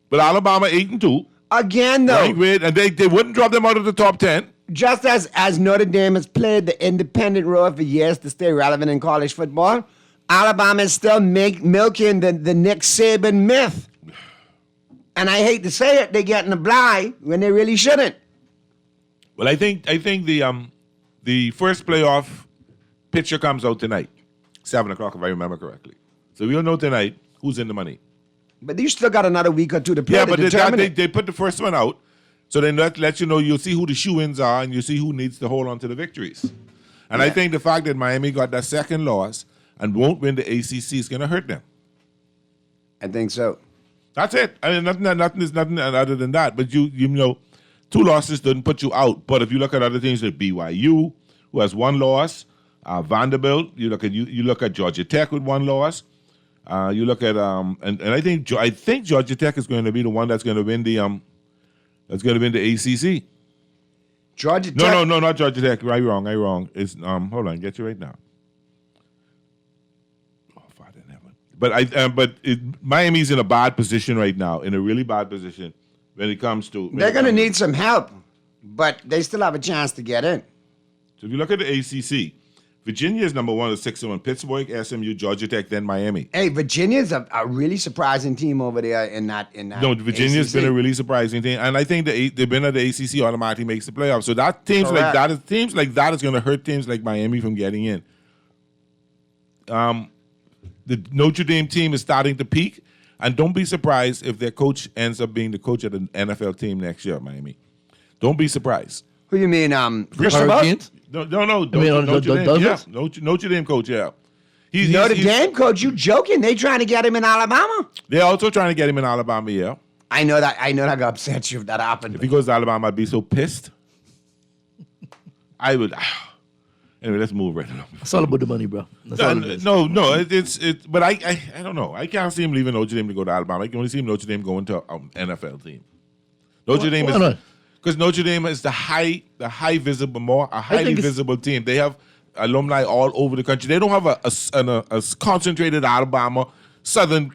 But Alabama 8-2.
again though,
Right, great, and they wouldn't drop them out of the top 10.
just as Notre Dame has played the independent role for years to stay relevant in college football, Alabama is still milking the Nick Saban myth. And I hate to say it, they're getting a bly when they really shouldn't.
Well, I think the first playoff picture comes out tonight, 7:00 if I remember correctly. So we'll know tonight who's in the money.
But you still got another week or two to play
Yeah,
to
but
determine it.
they put the first one out, so then that lets you know. You'll see who the shoe-ins are, and you see who needs to hold on to the victories. And I think the fact that Miami got that second loss and won't win the ACC is going to hurt them.
I think so.
That's it. I mean, nothing other than that. But you know, 2 losses doesn't put you out. But if you look at other teams like BYU, who has 1 loss, Vanderbilt, you look at Georgia Tech with 1 loss. You look at and I think Georgia Tech is going to be the one that's going to win the ACC.
Georgia Tech.
No, not Georgia Tech. I wrong. It's hold on, get you right now. Oh, Father in heaven. But Miami's in a bad position right now, in a really bad position when it comes to.
They're going to need some help, but they still have a chance to get in.
So if you look at the ACC, Virginia is number 1 at 6-1. Pittsburgh, SMU, Georgia Tech, then Miami.
Hey, Virginia's a really surprising team over there in that.
No, Virginia's
ACC.
been a really surprising team, and I think the winner of the ACC automatically makes the playoffs. So that teams like that is going to hurt teams like Miami from getting in. The Notre Dame team is starting to peak, and don't be surprised if their coach ends up being the coach of the NFL team next year, Miami. Don't be surprised.
Who you mean?
Hurricanes?
No.
the Douglas?
Notre Dame coach, yeah.
Notre Dame coach, you joking? They trying to get him in Alabama?
They're also trying to get him in Alabama, yeah.
I know that got upset you if that happened.
If he goes to Alabama, I'd be so pissed. I would. Anyway, let's move right along.
It's all about the money, bro. That's all it is.
No, it's. But I don't know. I can't see him leaving Notre Dame to go to Alabama. I can only see him Notre Dame going to an NFL team. Notre Dame
why
is
not?
because Notre Dame is a highly
think
visible team. They have alumni all over the country. They don't have a concentrated Alabama Southern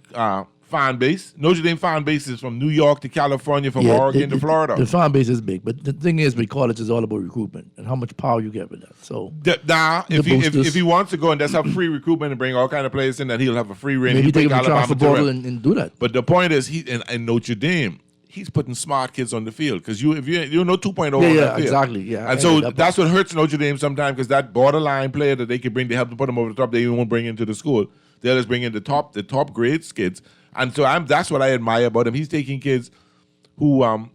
fan base. Notre Dame fan base is from New York to California, from Oregon to Florida.
The fan base is big, but the thing is, with college, is all about recruitment and how much power you get with that. So
If he wants to go and just have free recruitment and bring all kind of players in, then he'll have a free reign.
maybe
He'll
take
bring
him to transfer
Alabama to
portal
rep.
and do that.
But the point is, in Notre Dame, he's putting smart kids on the field because if you know 2.0 on that field.
exactly. Yeah,
And so that's what hurts Notre Dame sometimes because that borderline player that they can bring to help to put them over the top, they won't bring into the school. They'll just bring in the top grades kids. And so that's what I admire about him. He's taking kids who are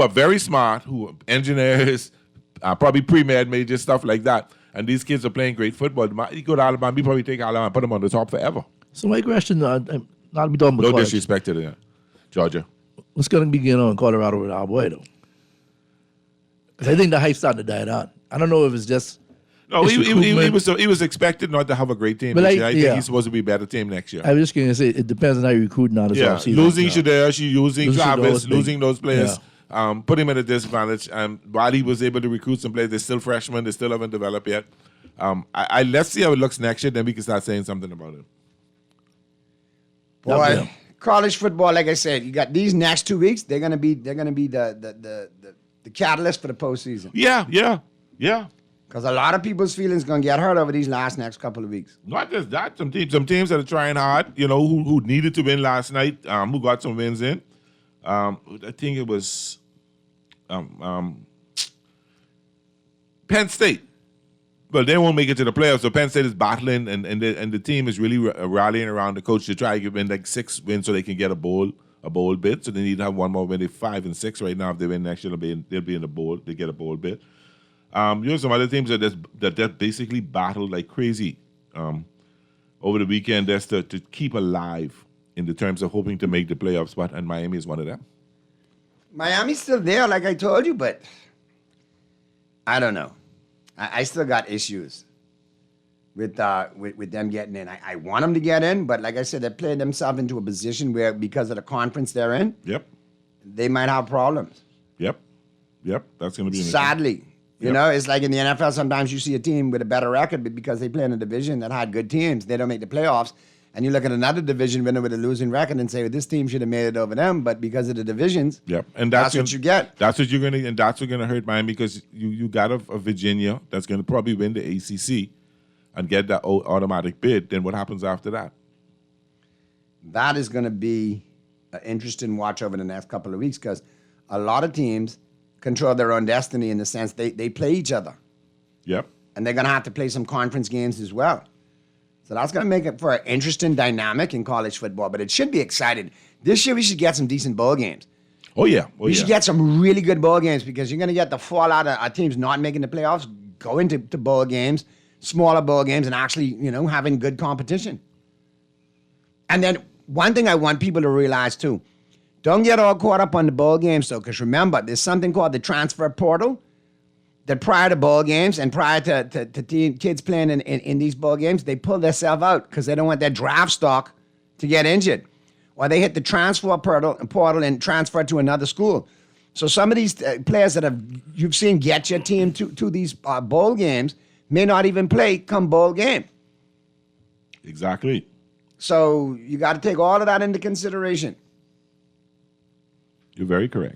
very smart, who are engineers, probably pre-med major, stuff like that. And these kids are playing great football. You go to Alabama, you probably take Alabama and put them on the top forever.
So my question, not to be done with
No
college.
disrespect to the Georgia.
What's going to be going on in Colorado with our boy, though? Because I think the hype's starting to die down. I don't know if it's just
No,
it's
he
recruitment.
was expected not to have a great team
But
this year. I think
yeah.
he's supposed to be a better team next year.
I was just going to say it depends on how you recruit now this
Yeah,
offseason.
losing
Yeah.
Shadera, losing
Losing
Travis,
Shadera was big.
losing those players, put him at a disadvantage. And while he was able to recruit some players, they're still freshmen, they still haven't developed yet. Let's see how it looks next year, then we can start saying something about it.
Boy, college football, like I said, you got these next 2 weeks. They're gonna be the catalyst for the postseason.
Yeah.
Because a lot of people's feelings gonna get hurt over these next couple of weeks.
Not just that, some teams that are trying hard, who needed to win last night, who got some wins in. I think it was Penn State. Well, they won't make it to the playoffs, so Penn State is battling, and the team is really rallying around the coach to try to win like 6 wins so they can get a bowl bid. So they need to have one more win. They're 5-6 right now. If they win next year, they'll be in the bowl. They get a bowl bid. Some other teams that basically battled like crazy over the weekend just to keep alive in the terms of hoping to make the playoff spot, and Miami is one of them.
Miami's still there, like I told you, but I don't know. I still got issues with them getting in. I want them to get in, but like I said, they're playing themselves into a position where, because of the conference they're in,
Yep.
they might have problems.
That's going to be an issue.
Sadly. You know, it's like in the NFL, sometimes you see a team with a better record, but because they play in a division that had good teams, they don't make the playoffs. And you look at another division winner with a losing record and say, well, this team should have made it over them, but because of the divisions,
Yep, and
that's what you get.
That's what you're gonna, and that's what's gonna hurt Miami because you got a Virginia that's gonna probably win the ACC and get that automatic bid. Then what happens after that?
That is going to be an interesting watch over the next couple of weeks because a lot of teams control their own destiny in the sense they play each other.
Yep.
And they're going to have to play some conference games as well. So that's going to make it for an interesting dynamic in college football, but it should be exciting. This year we should get some decent bowl games.
Oh, yeah.
We should get some really good bowl games because you're going to get the fallout of teams not making the playoffs, going to bowl games, smaller bowl games, and actually, having good competition. And then one thing I want people to realize too, don't get all caught up on the bowl games though, because remember, there's something called the transfer portal that prior to bowl games and prior to kids playing in these bowl games, they pull themselves out because they don't want their draft stock to get injured. Or they hit the transfer portal and transfer to another school. So some of these players that you've seen get your team to these bowl games may not even play come bowl game.
Exactly.
So you got to take all of that into consideration.
You're very correct.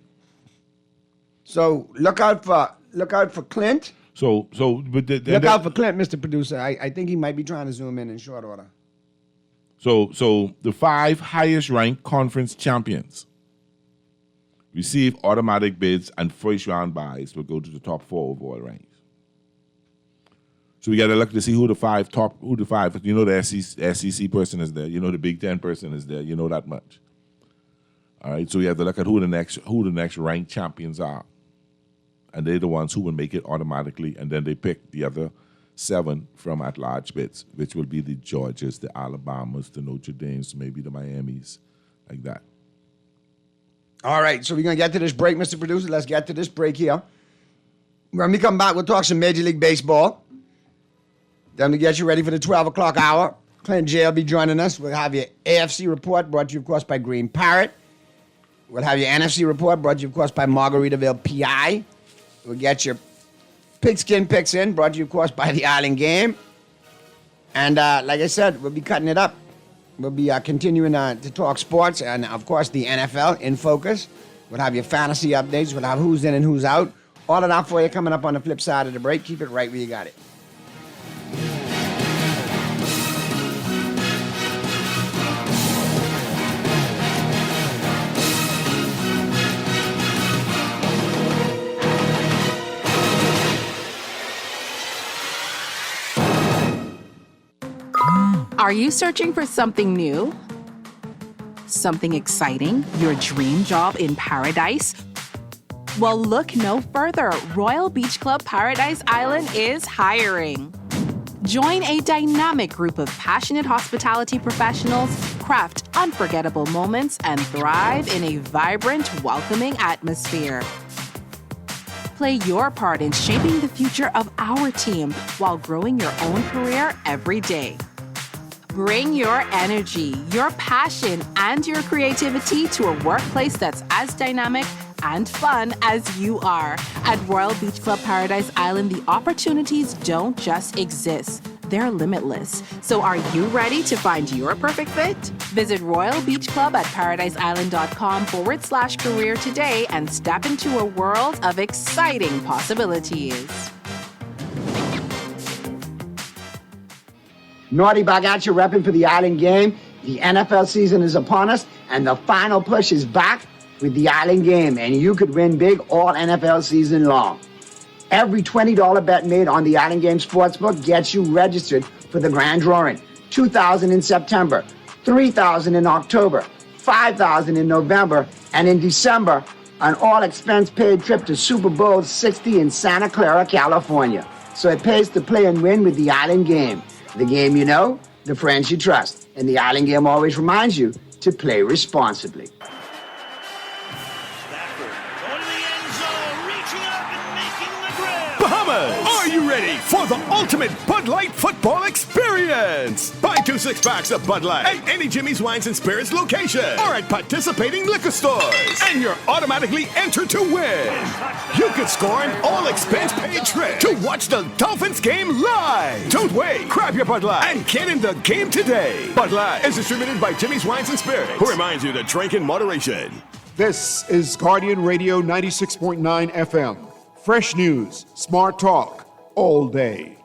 So look out for Clint.
Look
out for Clint, Mr. Producer. I think he might be trying to zoom in short order.
So the 5 highest ranked conference champions receive automatic bids and first round buys will go to the top 4 overall ranks. So we got to look to see who the five. You know, the SEC person is there. You know, the Big Ten person is there. You know that much. All right. So we have to look at who the next ranked champions are, and they're the ones who will make it automatically. And then they pick the other 7 from at-large bids, which will be the Georgias, the Alabamas, the Notre Dames, maybe the Miamis, like that.
All right. So we're gonna get to this break, Mr. Producer. Let's get to this break here. When we come back, we'll talk some Major League Baseball. Then we get you ready for the 12 o'clock hour. Clint J will be joining us. We'll have your AFC report brought to you, of course, by Green Parrot. We'll have your NFC report brought to you, of course, by Margaritaville PI. We'll get your pigskin picks in, brought to you, of course, by the Island Game. And like I said, we'll be cutting it up. We'll be continuing to talk sports and, of course, the NFL in focus. We'll have your fantasy updates. We'll have who's in and who's out. All of that for you coming up on the flip side of the break. Keep it right where you got it.
Are you searching for something new? Something exciting? Your dream job in paradise? Well, look no further. Royal Beach Club Paradise Island is hiring. Join a dynamic group of passionate hospitality professionals, craft unforgettable moments, and thrive in a vibrant, welcoming atmosphere. Play your part in shaping the future of our team while growing your own career every day. Bring your energy, your passion, and your creativity to a workplace that's as dynamic and fun as you are. At Royal Beach Club Paradise Island, the opportunities don't just exist. They're limitless. So are you ready to find your perfect fit? Visit Royal Beach Club at paradiseisland.com/career today and step into a world of exciting possibilities.
Naughty back at you, repping for the Island Game. The NFL season is upon us, and the final push is back with the Island Game, and you could win big all NFL season long. Every $20 bet made on the Island Game Sportsbook gets you registered for the grand drawing. $2,000 in September, $3,000 in October, $5,000 in November, and in December, an all-expense-paid trip to Super Bowl 60 in Santa Clara, California. So it pays to play and win with the Island Game. The game you know, the friends you trust. And the Island Game always reminds you to play responsibly.
Stafford going to the end zone, reaching up and making the grab.
Bahamas, are you ready for the ultimate Bud Light football experience? Buy 2 6-packs of Bud Light at any Jimmy's Wines and Spirits location or at participating liquor stores, and you're automatically entered to win. You could score an all-expense-paid trip to watch the Dolphins game live. Don't wait. Grab your Bud Light and get in the game today. Bud Light is distributed by Jimmy's Wines and Spirits, who reminds you to drink in moderation.
This is Guardian Radio 96.9 FM. Fresh news, smart talk, all day.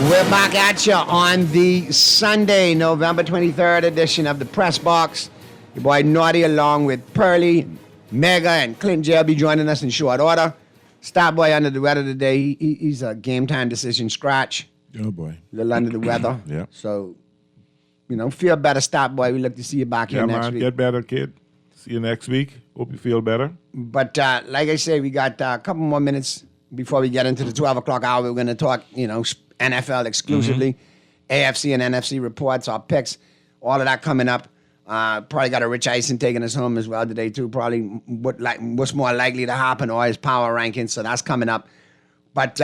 We're back at you on the Sunday, November 23rd edition of the Press Box. Your boy Naughty along with Pearly, Mega, and Clint J will be joining us in short order. Starboy under the weather today. He's a game time decision scratch.
Oh, boy.
A little under the weather.
Yeah.
So, feel better, Starboy. We look to see you back here next week.
Get better, kid. See you next week. Hope you feel better.
But like I say, we got a couple more minutes before we get into the 12 o'clock hour. We're going to talk, NFL exclusively, AFC and NFC reports, our picks, all of that coming up. Probably got a Rich Eisen taking us home as well today, too. Probably what's more likely to happen or his power rankings, so that's coming up. But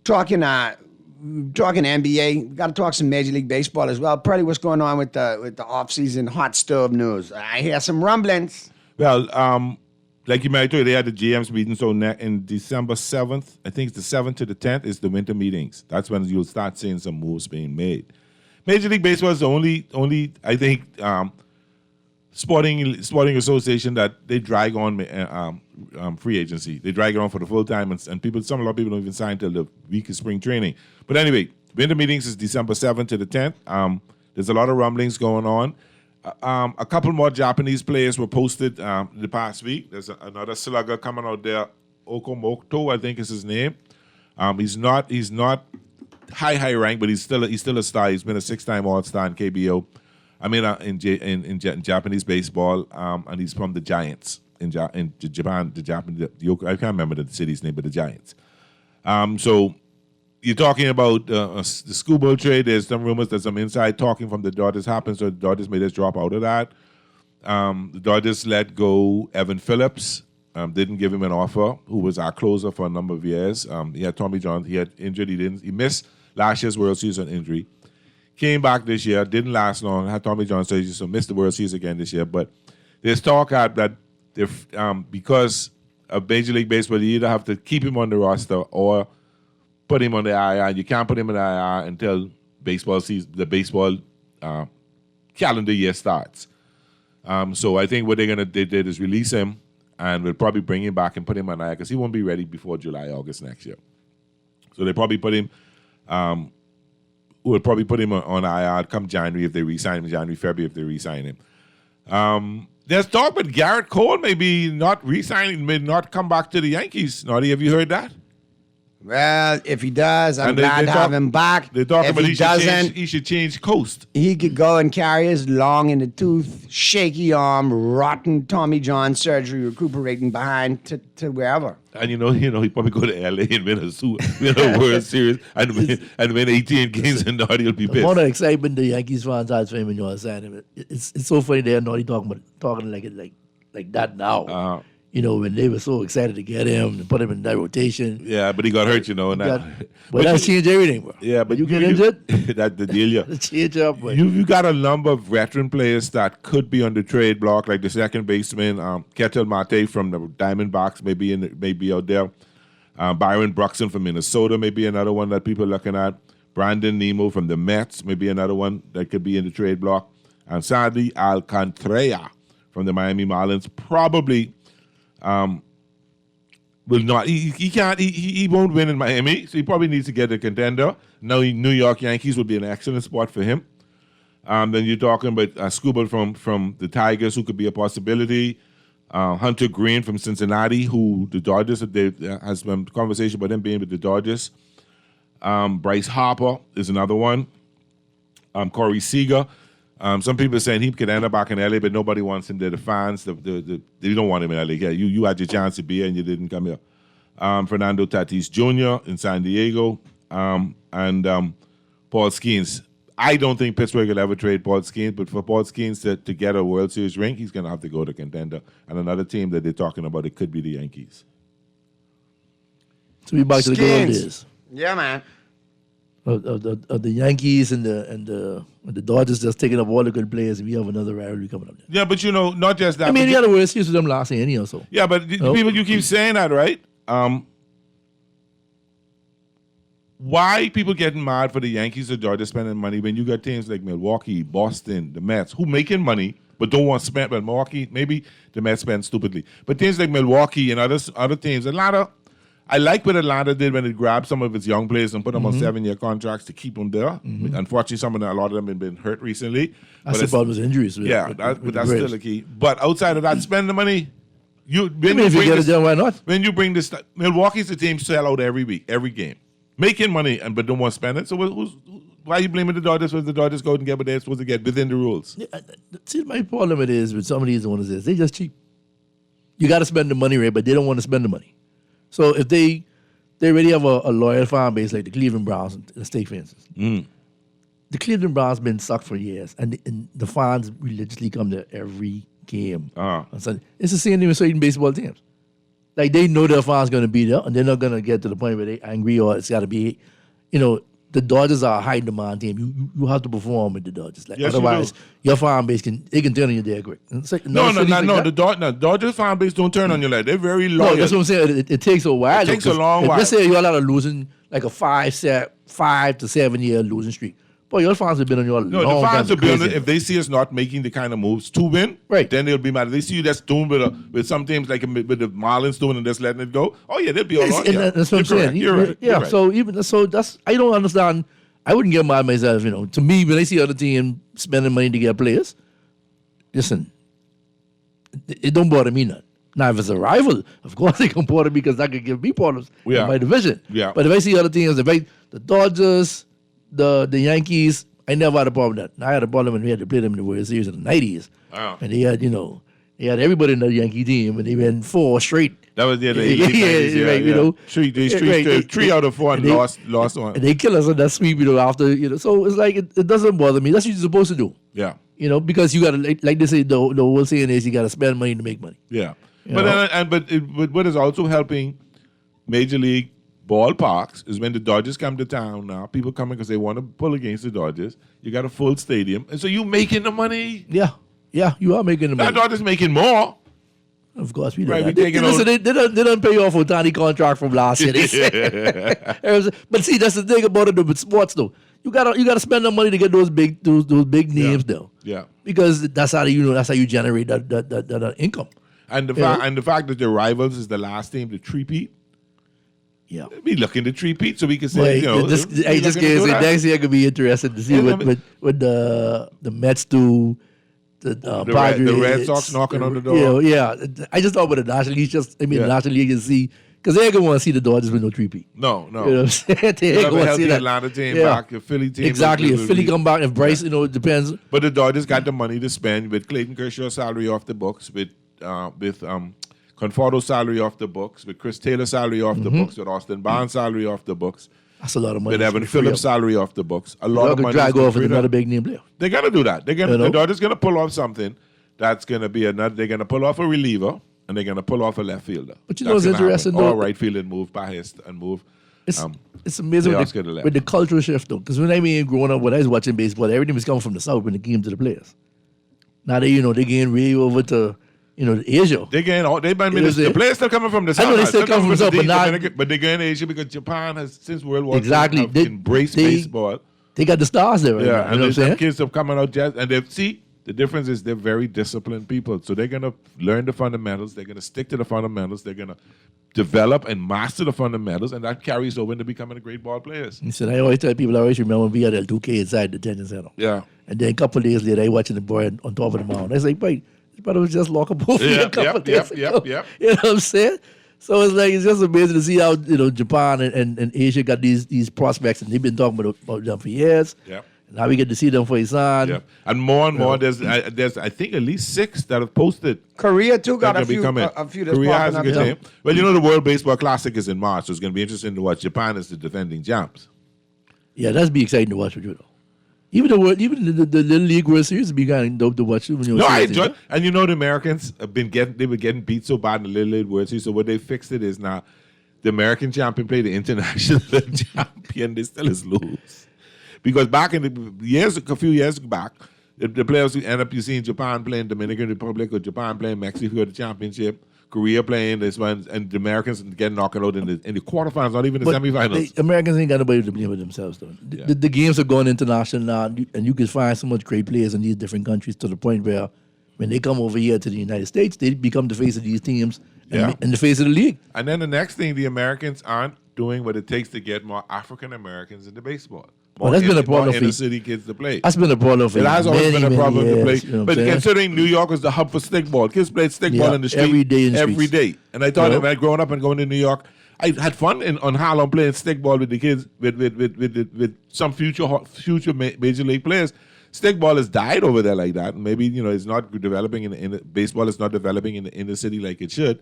talking NBA, we got to talk some Major League Baseball as well. Probably what's going on with the off-season hot stove news. I hear some rumblings.
Well, like you might tell you, they had the GM's meeting. So in December 7th, I think it's the 7th to the 10th, is the winter meetings. That's when you'll start seeing some moves being made. Major League Baseball is the only I think, sporting association that they drag on free agency. They drag it on for the full time, and a lot of people don't even sign till the week of spring training. But anyway, winter meetings is December 7th to the 10th. There's a lot of rumblings going on. A couple more Japanese players were posted the past week. There's another slugger coming out there, Okamoto, I think is his name. He's not high rank, but he's still a star. He's been a 6-time All-Star in KBO. I mean, in Japanese baseball, and he's from the Giants in Japan. I can't remember the city's name, but the Giants. So you're talking about the schoolboy trade. There's some rumors, there's some inside talking from the Dodgers happened, so the Dodgers made us drop out of that. The Dodgers let go Evan Phillips. Didn't give him an offer, who was our closer for a number of years. He had Tommy John. He had injured. He missed last year's World Series on injury. Came back this year. Didn't last long. Had Tommy John surgery, so missed the World Series again this year. But there's talk out that because of Major League Baseball, you either have to keep him on the roster or put him on the IR. You can't put him on the IR until the baseball calendar year starts. So I think what they did is release him, and we'll probably bring him back and put him on IR because he won't be ready before July, August next year. So they probably put him. We'll probably put him on IR come January if they re-sign him. January, February if they re-sign him. There's talk with Garrett Cole maybe not re-signing, may not come back to the Yankees. Naughty, have you heard that?
Well, if he does, I'm glad to have him back.
They're talking
if
about he should change coast.
He could go and carry his long in the tooth, shaky arm, rotten Tommy John surgery, recuperating behind to wherever.
And he probably go to LA and win a World Series and win 18 games, and Naughty will be
The
pissed.
more the excitement the Yankees fans had for him, it's so funny they're Naughty talking like that now. when they were so excited to get him and put him in that rotation.
Yeah, but he got hurt, and
But that's changed everything, bro.
Yeah, but
you get injured,
that's the deal. Yeah,
change up. But
you got a number of veteran players that could be on the trade block, like the second baseman, Ketel Marte from the Diamondbacks, maybe out there. Byron Buxton from Minnesota may be another one that people are looking at. Brandon Nemo from the Mets may be another one that could be in the trade block. And sadly, Alcantara from the Miami Marlins probably will not. He can't. He won't win in Miami, so he probably needs to get a contender. Now, New York Yankees would be an excellent spot for him. Then you're talking about Skubal from the Tigers, who could be a possibility. Hunter Green from Cincinnati, who the Dodgers has been conversation about him being with the Dodgers. Bryce Harper is another one. Corey Seager. Some people are saying he could end up back in LA, but nobody wants him there. The fans, they don't want him in LA. Yeah, you had your chance to be here and you didn't come here. Fernando Tatis Jr. in San Diego, and Paul Skeens. I don't think Pittsburgh will ever trade Paul Skeens, but for Paul Skeens to get a World Series ring, he's going to have to go to contender. And another team that they're talking about, it could be the Yankees.
So we back to the good old days.
Yeah, man.
Of the Yankees and the Dodgers just taking up all the good players, and we have another rivalry coming up there.
Yeah, but not just that.
I mean, we had a World Series with them last year anyhow, so.
Yeah, but people, you keep saying that, right? Why people getting mad for the Yankees or Dodgers spending money when you got teams like Milwaukee, Boston, the Mets, who making money but don't want to spend? But Milwaukee, maybe the Mets spend stupidly. But teams like Milwaukee and other teams, Atlanta, I like what Atlanta did when it grabbed some of its young players and put them on 7-year contracts to keep them there. Unfortunately, a lot of them have been hurt recently.
That's the problem with injuries.
Yeah, but that's still the key. But outside of that, spend the money.
If you get it done, why not?
When you bring this, Milwaukee's the team sell out every week, every game. Making money, but don't want to spend it. So why are you blaming the Dodgers when the Dodgers go and get what they're supposed to get within the rules?
Yeah, see, my problem with some of these ones is they just cheap. You got to spend the money, right? But they don't want to spend the money. So if they already have a loyal fan base like the Cleveland Browns and the State Fences. The Cleveland Browns been sucked for years, and the fans religiously come to every game. On Sunday. It's the same thing with certain baseball teams. Like, they know their fans going to be there, and they're not going to get to the point where they're angry or it's got to be, the Dodgers are a high demand team. You have to perform with the Dodgers. Like,
yes,
otherwise, your fan base can turn on you there quick. Like,
no. The Dodgers fan base don't turn on you like they're very loyal.
No, that's what I'm saying. It takes a while.
It takes a long while.
Let's say you're a losing, like a 5 to 7 year losing streak. Boy, your fans have been on you a long time.
No, the fans will be on it. If they see us not making the kind of moves to win,
right,
then they'll be mad. If they see you just doing with some teams like with the Marlins doing and just letting it go, oh yeah, they'll be all on.
That's what I'm saying.
You're right.
Yeah. So that's I don't understand. I wouldn't get mad myself. To me, when I see other team spending money to get players, listen, it don't bother me none. Now, if it's a rival, of course it can bother me because that could give me problems in my division.
Yeah.
But if I see other teams, the Dodgers, the Yankees, I never had a problem with that. I had a problem when we had to play them in the World Series in the 90s.
Wow.
And they had, they had everybody in the Yankee team, and they went 4 straight.
That was the 90s, 3 out of 4 and lost one.
And they kill us on that sweep, after, so it's like, it doesn't bother me. That's what you're supposed to do.
Yeah.
Because you got to, like they say, the whole saying is you got to spend money to make money.
Yeah. But what is also helping Major League ballparks is when the Dodgers come to town now, people coming because they want to pull against the Dodgers. You got a full stadium. And so you making the money.
Yeah. Yeah, you are making the money.
The Dodgers making more.
Of course, we know
right,
that.
They
don't pay off Ohtani contract from last year. But see, that's the thing about it with sports, though. You gotta spend the money to get those big names, though.
Yeah.
Because that's how you generate that income.
And the fact that your rivals is the last team to three-peat.
Yeah.
Be looking to three-peat so we can say,
I just can't say next year could be interesting to see what the Mets do. The Padres,
Red Sox knocking on the door.
Yeah. I just thought about the National League. The National League can see, because they ain't going to want to see the Dodgers with no three-peat.
No.
You know what I'm saying? They ain't going to see that.
Atlanta team back, a Philly team.
Exactly. If Philly come back, if Bryce, it depends.
But the Dodgers got the money to spend with Clayton Kershaw's salary off the books, with Conforto's salary off the books, with Chris Taylor's salary off the books, with Austin Barnes' salary off the books.
That's a lot of money.
With Evan Phillips' salary off the books. A lot of money.
Drag off with another big name player.
They're going to do that. The Dodgers going to pull off something that's going to be they're going to pull off a reliever, and they're going to pull off a left fielder.
But you know what's interesting,
Or
though?
right field and move past and move.
It's amazing
the
with
Oscar to left.
with the cultural shift, though. Because when I mean growing up, when I was watching baseball, everything was coming from the South when it came to the players. Now they getting way over to, Asia.
They getting all the players still coming from the
I
south.
know they still come from the south, but not.
But they going to Asia because Japan has since World War II
Exactly.
have embraced baseball.
They got the stars there, right now,
Yeah,
you know
and
what I'm saying?
kids have coming out and they see the difference is they're very disciplined people. So they're gonna learn the fundamentals. They're gonna stick to the fundamentals. They're gonna develop and master the fundamentals, and that carries over into becoming a great ball players.
He said, I always tell people, I always remember when we had L2K inside the detention center.
Yeah.
And then a couple of days later, I watching the boy on top of the mound. I was like, wait, this brother was just lockable for me a couple of days ago.
Yep.
You know what I'm saying? So it's just amazing to see how, Japan and Asia got these prospects, and they've been talking about them for years.
Yep.
Now we get to see them for his son.
Yeah, and more, there's I think at least 6 that have posted.
Korea too got
that
a few. A few that's
Korea has
popping
a good
up.
team. Well, the World Baseball Classic is in March, so it's going to be interesting to watch. Japan is the defending champs.
Yeah, that's be exciting to watch for you though. Even the Little League World Series would be kind of dope to watch.
No, I enjoy. And the Americans have been getting beat so bad in the Little League World Series. So what they fixed it is now the American champion play the international champion. They still is lose. Because back in a few years back, the players who end up you seeing Japan playing Dominican Republic or Japan playing Mexico at the championship, Korea playing this one, and the Americans getting knocked out in the quarterfinals, not even the semifinals.
The Americans ain't got nobody to blame with themselves though. The games are going international now, and you can find so much great players in these different countries to the point where when they come over here to the United States, they become the face of these teams and the face of the league.
And then the next thing, the Americans aren't doing what it takes to get more African Americans into baseball.
Well, that's been a problem for
inner city kids to play.
That's been a problem for
It has always been a problem to play.
You know
but considering New York was the hub for stickball, kids played stickball in the street
every day.
every day. And I thought that when I growing up and going to New York, I had fun on Harlem playing stickball with the kids, with some future major league players. Stickball has died over there like that. Maybe it's not developing in baseball is not developing in the inner city like it should.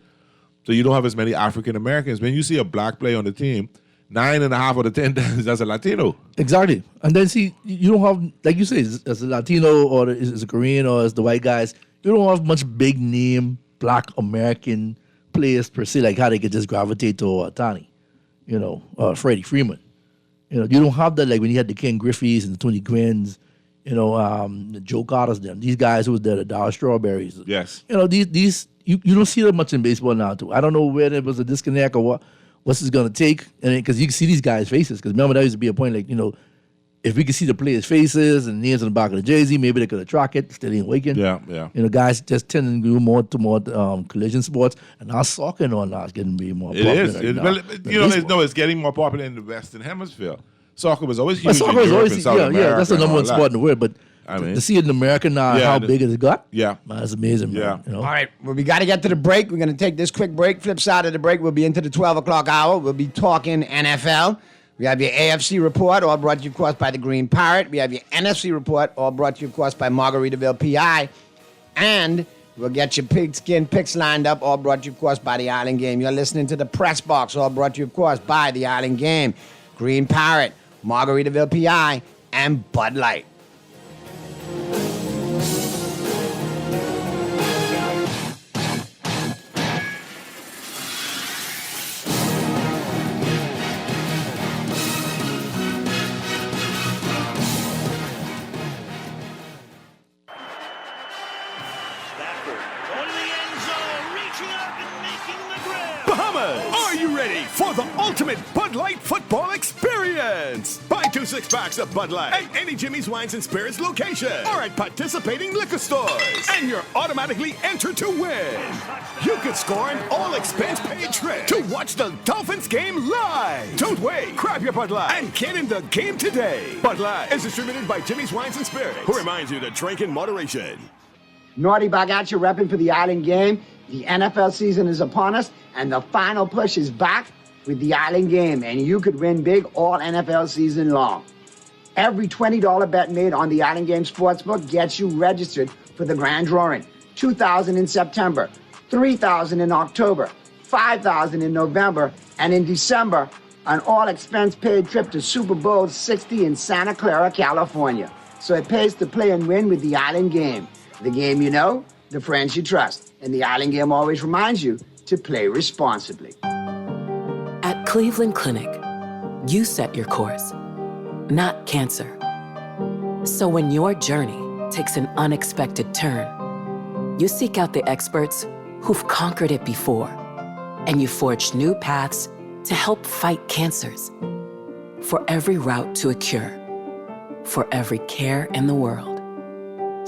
So you don't have as many African Americans. When you see a black player on the team, 9.5 out of 10 times that's a Latino.
Exactly. And then see, you don't have, like you say, as a Latino or as a Korean or as the white guys, you don't have much big name black American players per se, like how they could just gravitate to Ohtani, Freddie Freeman. You don't have that like when you had the Ken Griffey's and the Tony Gwynns, the Joe Carter's them. These guys who was there, the Darryl Strawberries.
Yes.
These you don't see that much in baseball now too. I don't know where there was a disconnect or what's this going to take, and because you can see these guys' faces. Because remember, there used to be a point like, if we could see the players' faces and names on the back of the jersey, maybe they could have tracked it, still ain't waking.
Yeah.
Guys just tend to do more collision sports, and now soccer and all now is getting more popular.
It is.
Right
it's getting more popular in the Western Hemisphere. Soccer was always huge.
Soccer
in
is
Europe
always,
and South America
that's the number one sport in the world. But to see it in America now, how big it got, man, that's amazing, man.
Yeah.
All right, well, we got to get to the break. We're going to take this quick break. Flip side of the break, we'll be into the 12 o'clock hour. We'll be talking NFL. We have your AFC report, all brought to you, of course, by the Green Parrot. We have your NFC report, all brought to you, of course, by Margaritaville PI. And we'll get your pigskin picks lined up, all brought to you, of course, by the Island Game. You're listening to the Press Box, all brought to you, of course, by the Island Game, Green Parrot, Margaritaville PI, and Bud Light.
Bahamas, are you ready for the ultimate Bud Light football experience? Buy 2 6-packs of Bud Light at any Jimmy's Wines and Spirits location or at participating liquor stores, and you're automatically entered to win. You could score an all-expense-paid trip to watch the Dolphins game live. Don't wait. Grab your Bud Light and get in the game today. Bud Light is distributed by Jimmy's Wines and Spirits, who reminds you to drink in moderation.
Naughty Bagacha repping for the Island Game. The NFL season is upon us, and the final push is back with the Island Game, and you could win big all NFL season long. Every $20 bet made on the Island Game Sportsbook gets you registered for the grand drawing. $2,000 in September, $3,000 in October, $5,000 in November, and in December, an all-expense-paid trip to Super Bowl 60 in Santa Clara, California. So it pays to play and win with the Island Game. The game you know, the friends you trust. And the Island Game always reminds you to play responsibly.
At Cleveland Clinic, you set your course, not cancer. So when your journey takes an unexpected turn, you seek out the experts who've conquered it before, and you forge new paths to help fight cancers. For every route to a cure, for every care in the world.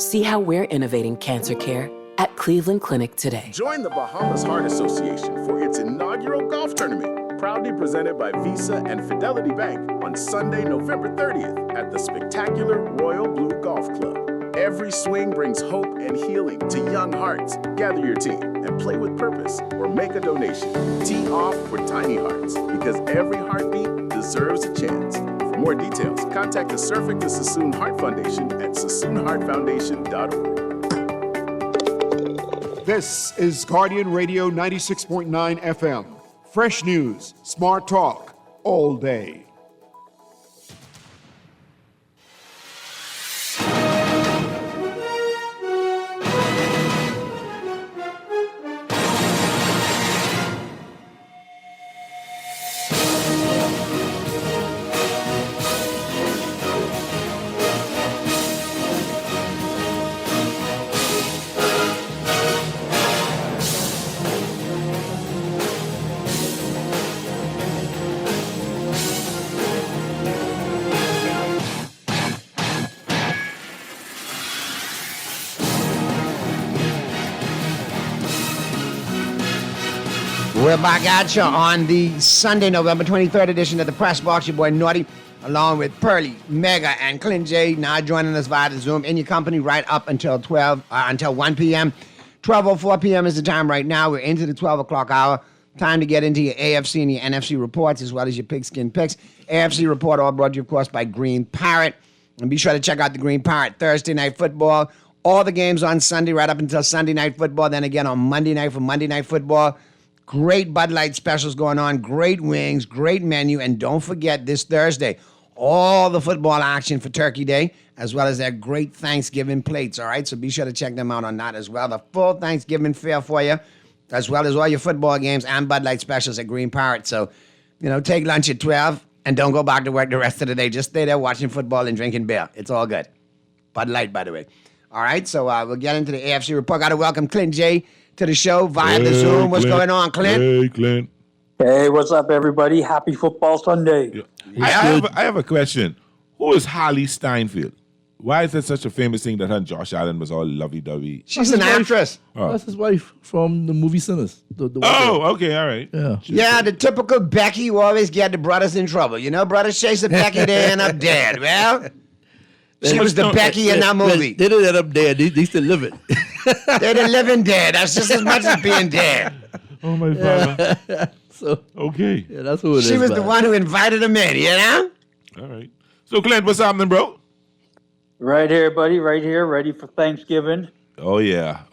See how we're innovating cancer care at Cleveland Clinic today.
Join the Bahamas Heart Association for its inaugural golf tournament, proudly presented by Visa and Fidelity Bank on Sunday, November 30th at the spectacular Royal Blue Golf Club. Every swing brings hope and healing to young hearts. Gather your team and play with purpose or make a donation. Tee off for Tiny Hearts, because every heartbeat deserves a chance. For more details, contact the Surfing the Sassoon Heart Foundation at sassoonheartfoundation.org.
This is Guardian Radio 96.9 FM. Fresh news, smart talk, all day.
We're back at you on the Sunday, November 23rd edition of the Press Box. Your boy Naughty, along with Pearly, Mega, and Clint J, now joining us via the Zoom in your company right up until 1 p.m. 12:04 p.m. is the time right now. We're into the 12 o'clock hour. Time to get into your AFC and your NFC reports, as well as your pigskin picks. AFC report all brought to you, of course, by Green Parrot. And be sure to check out the Green Parrot Thursday Night Football. All the games on Sunday right up until Sunday Night Football. Then again on Monday night for Monday Night Football. Great Bud Light specials going on, great wings, great menu, and don't forget this Thursday, all the football action for Turkey Day, as well as their great Thanksgiving plates, all right? So be sure to check them out on that as well. The full Thanksgiving fare for you, as well as all your football games and Bud Light specials at Green Parrot. So, take lunch at 12 and don't go back to work the rest of the day. Just stay there watching football and drinking beer. It's all good. Bud Light, by the way. All right, so we'll get into the AFC report. Got to welcome Clint J to the show via the Zoom. What's going on, Clint?
Hey, Clint.
Hey, what's up, everybody? Happy Football Sunday.
Yeah. I have a question. Who is Holly Steinfeld? Why is that such a famous thing that her and Josh Allen was all lovey-dovey?
She's an actress.
Oh.
That's his wife from the movie Sinners. The
Okay, all right.
Yeah.
The typical Becky who always get the brothers in trouble. Brothers chasing Becky, they end up dead. Well, she was the Becky in that movie.
They didn't end up dead. They still live it.
They're the living dead. That's just as much as being dead.
Oh, my father.
So
Okay.
yeah, that's who it is.
She was the one who invited him in,
All right. So, Clint, what's happening, bro?
Right here, buddy. Right here. Ready for Thanksgiving.
Oh, yeah.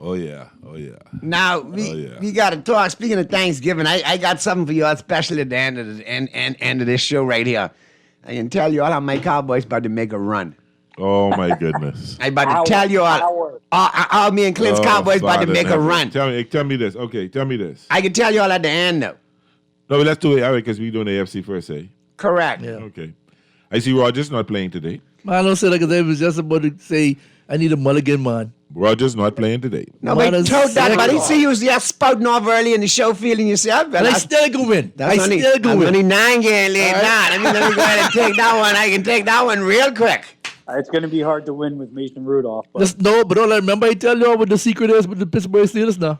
Now, we got to talk. Speaking of Thanksgiving, I got something for you, especially at the end of this show right here. I can tell you all how my Cowboys about to make a run.
Oh, my goodness.
I about to tell you all me and Clint's Cowboys about to make a run.
Tell me this. Okay, tell me this.
I can tell you all at the end, though.
No, but let's do it, all right, because we're doing the AFC first, eh?
Correct.
Yeah.
Okay. I see Rogers not playing today.
Man, I don't say that because they was just about to say, I need a mulligan, man.
Rogers not playing today.
Nobody
Man,
told that,
sick.
but he see you was just spouting off early in the show, feeling yourself.
And I still go win. I still go win.
only 9 games late now. Let me go ahead and take that one. I can take that one real quick.
It's going to be hard to win with Mason Rudolph. But
But don't I remember I tell you all what the secret is with the Pittsburgh Steelers now.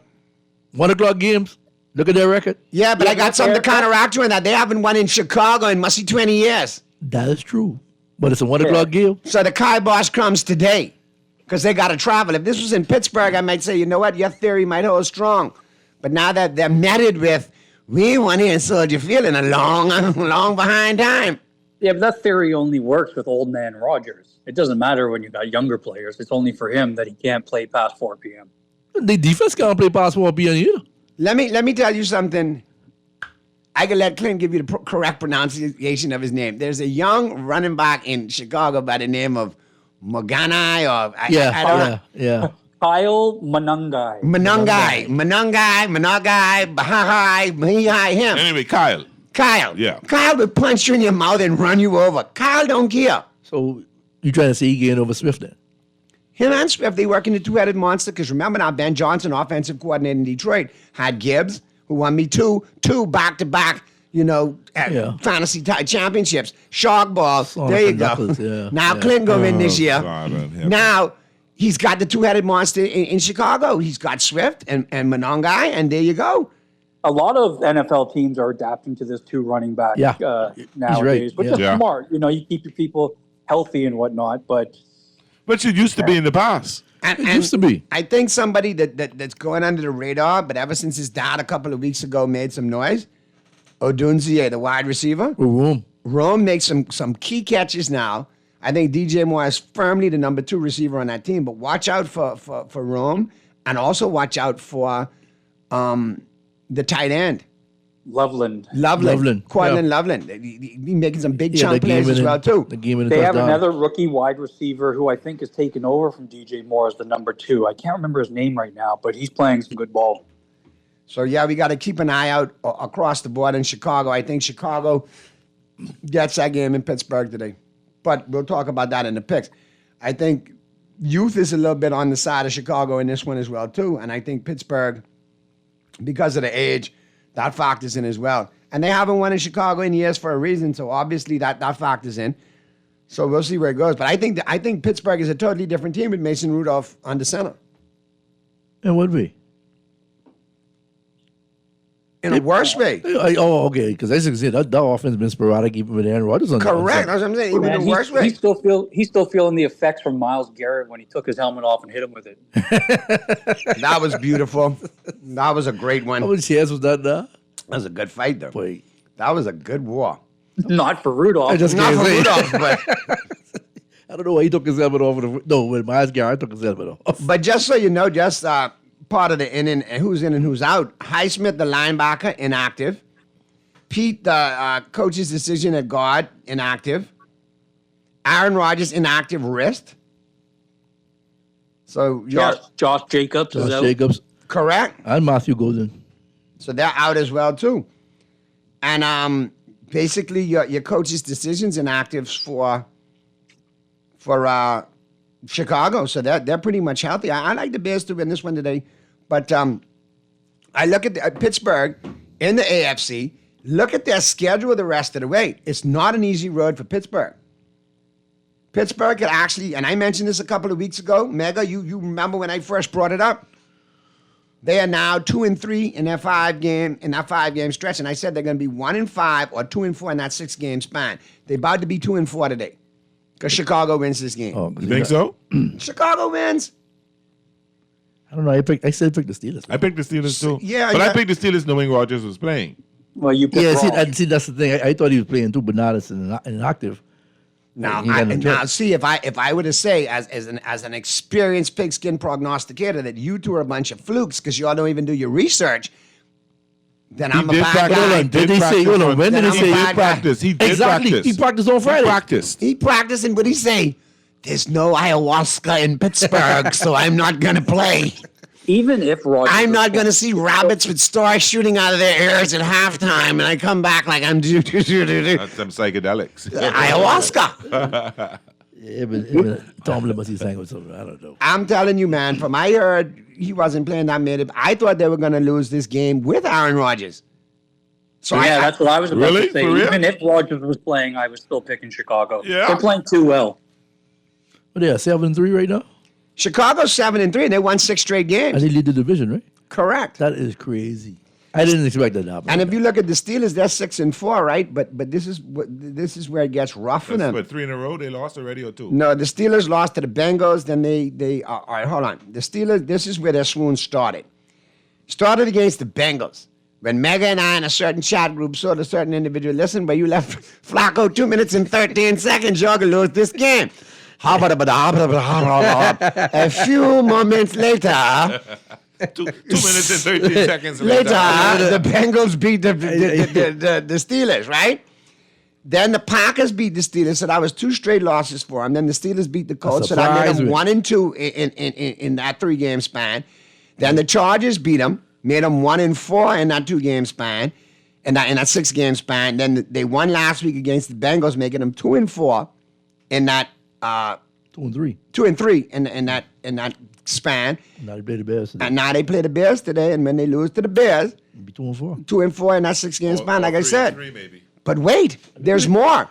1 o'clock games. Look at their record.
Yeah, but I got something to counteract you in that. They haven't won in Chicago in must be 20 years.
That is true. But it's a 1 o'clock game.
So the kibosh comes today because they got to travel. If this was in Pittsburgh, I might say, you know what, your theory might hold strong. But now that they're netted with, we won here in Soldier Field in a long, long behind time.
yeah, but that theory only works with old man Rodgers. It doesn't matter when you got younger players. It's only for him that he can't play past 4 p.m.
The defense can't play past 4 p.m. either.
Let me tell you something. I can let Clint give you the correct pronunciation of his name. There's a young running back in Chicago by the name of Mogana, or I don't know.
Yeah.
Kyle Manungai.
Manungai, Bahai, him.
Anyway, Kyle.
Kyle.
Yeah.
Kyle would punch you in your mouth and run you over. Kyle don't care.
So you trying to say he gained over Swift then?
Him and Swift, they work in the two-headed monster because remember now, Ben Johnson, offensive coordinator in Detroit, had Gibbs, who won me two back-to-back, fantasy championships. Shark ball. There you go.
Knuckles, yeah.
Now Clinton go in this year.
God,
Now he's got the two-headed monster in Chicago. He's got Swift and Monongai, and there you go.
A lot of NFL teams are adapting to this two running back nowadays, which is smart. You keep your people healthy and whatnot, but
it used to be in the past.
It used to be.
I think somebody that's going under the radar, but ever since his dad a couple of weeks ago made some noise, Odunzie, the wide receiver. Rome makes some key catches now. I think DJ Moore is firmly the number 2 receiver on that team, but watch out for Rome, and also watch out for the tight end.
Loveland.
Cortland Loveland. He's making some big chunk plays as well, too.
They have another rookie wide receiver who I think has taken over from DJ Moore as the number 2. I can't remember his name right now, but he's playing some good ball.
So, yeah, we got to keep an eye out across the board in Chicago. I think Chicago gets that game in Pittsburgh today. But we'll talk about that in the picks. I think youth is a little bit on the side of Chicago in this one as well, too. And I think Pittsburgh, because of the age, that factors in as well. And they haven't won in Chicago in years for a reason, so obviously that factors in. So we'll see where it goes. But I think Pittsburgh is a totally different team with Mason Rudolph on the center.
It would be.
In a worse way.
Okay. Because as you can see, that offense has been sporadic even with Aaron Rodgers on
Correct. That's what I'm saying. Even in a worse way.
He's still feeling the effects from Myles Garrett when he took his helmet off and hit him with it.
That was beautiful. That was a great one.
How many chance was that now?
That was a good fight, though.
Boy.
That was a good war.
Not for Rudolph.
Not for Rudolph, but
I don't know why he took his helmet off. When Myles Garrett took his helmet off.
But just so you know, part of the who's in and who's out. Highsmith, the linebacker, inactive. Pete, the coach's decision at guard, inactive. Aaron Rodgers, inactive wrist. So
Josh Jacobs is out.
Jacobs.
Correct.
And Matthew Golden.
So they're out as well too. And basically your coach's decisions inactive for Chicago. So they're pretty much healthy. I like the Bears to win this one today. But I look at Pittsburgh in the AFC. Look at their schedule the rest of the way. It's not an easy road for Pittsburgh. Pittsburgh could actually, and I mentioned this a couple of weeks ago, Mega, you remember when I first brought it up? They are now 2-3 in that 5-game stretch, and I said they're going to be 1-5 or 2-4 in that 6-game span. They're about to be 2-4 today because Chicago wins this game.
Oh, you think so?
Chicago wins.
I don't know. I still picked the Steelers.
I picked the Steelers too.
Yeah,
I picked the Steelers knowing Rodgers was playing.
Well, you picked wrong.
See, that's the thing. I thought he was playing too, but now it's inactive.
Now, see, if I were to say as an experienced pigskin prognosticator that you two are a bunch of flukes because y'all don't even do your research, then I'm a bad guy.
Did he say? When did he say
he practiced? He did practice.
He practiced on Friday.
He practiced, and what did he say? There's no ayahuasca in Pittsburgh, so I'm not going to play.
Even if Rodgers,
I'm not going to see rabbits with stars shooting out of their ears at halftime, and I come back like I'm
That's them psychedelics.
Ayahuasca.
Yeah, but Tomlin must be saying something. I don't know.
I'm telling you, man, from I heard he wasn't playing that minute. I thought they were going to lose this game with Aaron Rodgers.
So that's what I was about to say.
For real?
Even if Rodgers was playing, I was still picking Chicago.
Yeah.
They're playing too well.
But they are 7-3 right now.
Chicago's 7-3, and they won 6 straight games.
And they lead the division, right?
Correct.
That is crazy. I didn't expect that to happen.
And if you look at the Steelers, they're 6-4, right? But this is where it gets rough for them.
But 3 in a row they lost already or 2?
No, the Steelers lost to the Bengals. Then they all right. Hold on. The Steelers. This is where their swoon started. Started against the Bengals. When Mega and I in a certain chat group saw a certain individual, listen, but you left Flacco 2 minutes and 13 seconds, you're going to lose this game. A few moments later,
2 minutes and 13 seconds
later, the Bengals beat the Steelers, right? Then the Packers beat the Steelers, so that was 2 straight losses for them. Then the Steelers beat the Colts, so that made them 1-2 in that 3-game span. Then the Chargers beat them, made them 1-4 in that 2-game span, in that 6-game span. Then they won last week against the Bengals, making them 2-4 in that
2-3.
2-3 in that span.
Now they play the Bears today.
And now they play the Bears today, and when they lose to the Bears,
It'll be 2-4.
2-4 in that 6-game span, like I said.
3 maybe.
But wait, there's more.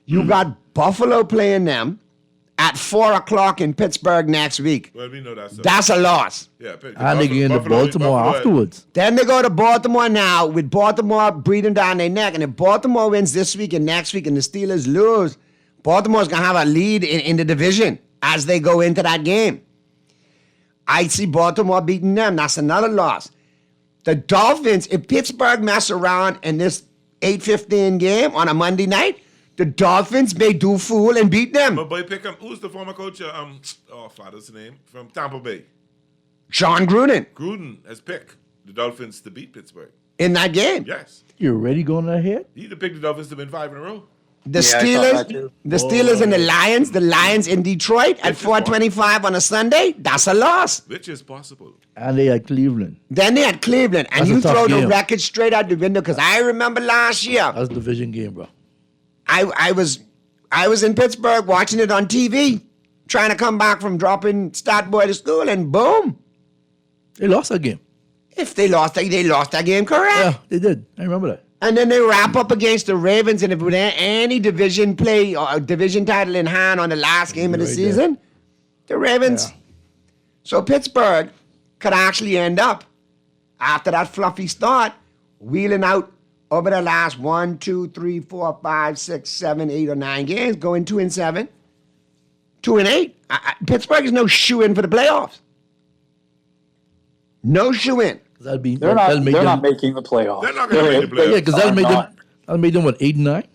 You got Buffalo playing them at 4 o'clock in Pittsburgh next week.
Well, we know that's
That's a loss.
Yeah,
And they get into Baltimore afterwards.
Then they go to Baltimore now with Baltimore breathing down their neck. And if Baltimore wins this week and next week and the Steelers lose, Baltimore's going to have a lead in the division as they go into that game. I see Baltimore beating them. That's another loss. The Dolphins, if Pittsburgh mess around in this 8:15 game on a Monday night, the Dolphins may do fool and beat them.
But boy, pick him. Who's the former coach? Father's name from Tampa Bay.
John Gruden.
Gruden has picked the Dolphins to beat Pittsburgh.
In that game.
Yes.
You already going ahead?
He picked the Dolphins to win 5 in a row.
The Steelers and the Lions in Detroit at 4:25 on a Sunday, that's a loss.
Which is possible.
And they had Cleveland.
Then they had Cleveland, and
That's
you
a tough
throw the
game.
record straight out the window because I remember last year.
That's a division game, bro.
I was in Pittsburgh watching it on TV, trying to come back from dropping Stat Boy to school, and boom.
They lost that game.
If they lost that game, correct.
Yeah, they did. I remember that.
And then they wrap up against the Ravens, and if with any division play or division title in hand on the last game of the season, the Ravens.
Yeah.
So Pittsburgh could actually end up, after that fluffy start, wheeling out over the last 1, 2, 3, 4, 5, 6, 7, 8, or 9 games, going 2-7, 2-8. Pittsburgh is no shoe-in for the playoffs. No shoe-in.
They're not making the playoffs.
They're not going to make the playoffs.
Yeah, because that'll make them what, 8-9?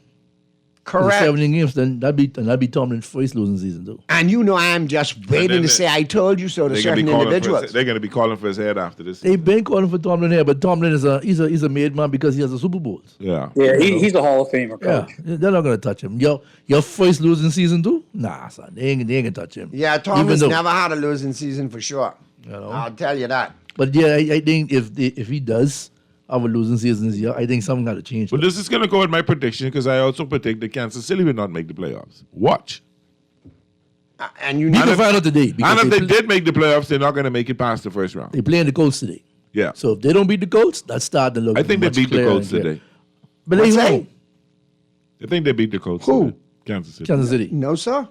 Correct.
17 games, then that'd be Tomlin's first losing season too.
And you know I'm just waiting to say I told you so to certain individuals.
They're going to be calling for his head after this.
They've been calling for Tomlin here, but Tomlin is a made man because he has a Super Bowls.
Yeah.
Yeah, he's a Hall of Famer coach.
Yeah, they're not gonna touch him. Your first losing season too? Nah, son, they ain't gonna touch him.
Yeah, Tomlin's never had a losing season for sure.
You know?
I'll tell you that.
But yeah, I think if he does have a losing season this year, I think something got to change.
But this is going to go with my prediction because I also predict that Kansas City will not make the playoffs. Watch.
And you
need to find out today.
And if they did make the playoffs, they're not going to make it past the first round.
They're playing the Colts today.
Yeah.
So if they don't beat the Colts, that's starting to look.
I think they beat the Colts today.
But they home.
I think they beat the Colts.
Who?
Today. Kansas City.
Kansas City.
No, sir.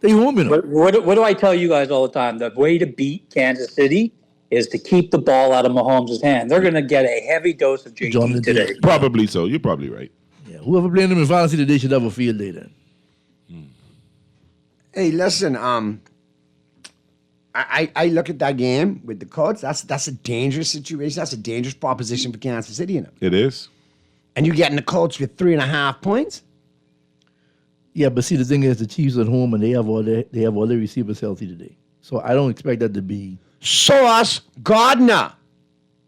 They home, you know.
What do I tell you guys all the time? The way to beat Kansas City is to keep the ball out of Mahomes' hand. They're going to get a heavy dose of JT today.
Probably so. You're probably right.
Yeah. Whoever playing them in fantasy today should have a field day then.
Hey, listen. I look at that game with the Colts. That's a dangerous situation. That's a dangerous proposition for Kansas City. You know?
It is.
And you're getting the Colts with 3.5 points.
Yeah, but see, the thing is, the Chiefs at home and they have all their receivers healthy today. So I don't expect that to be.
Sauce Gardner.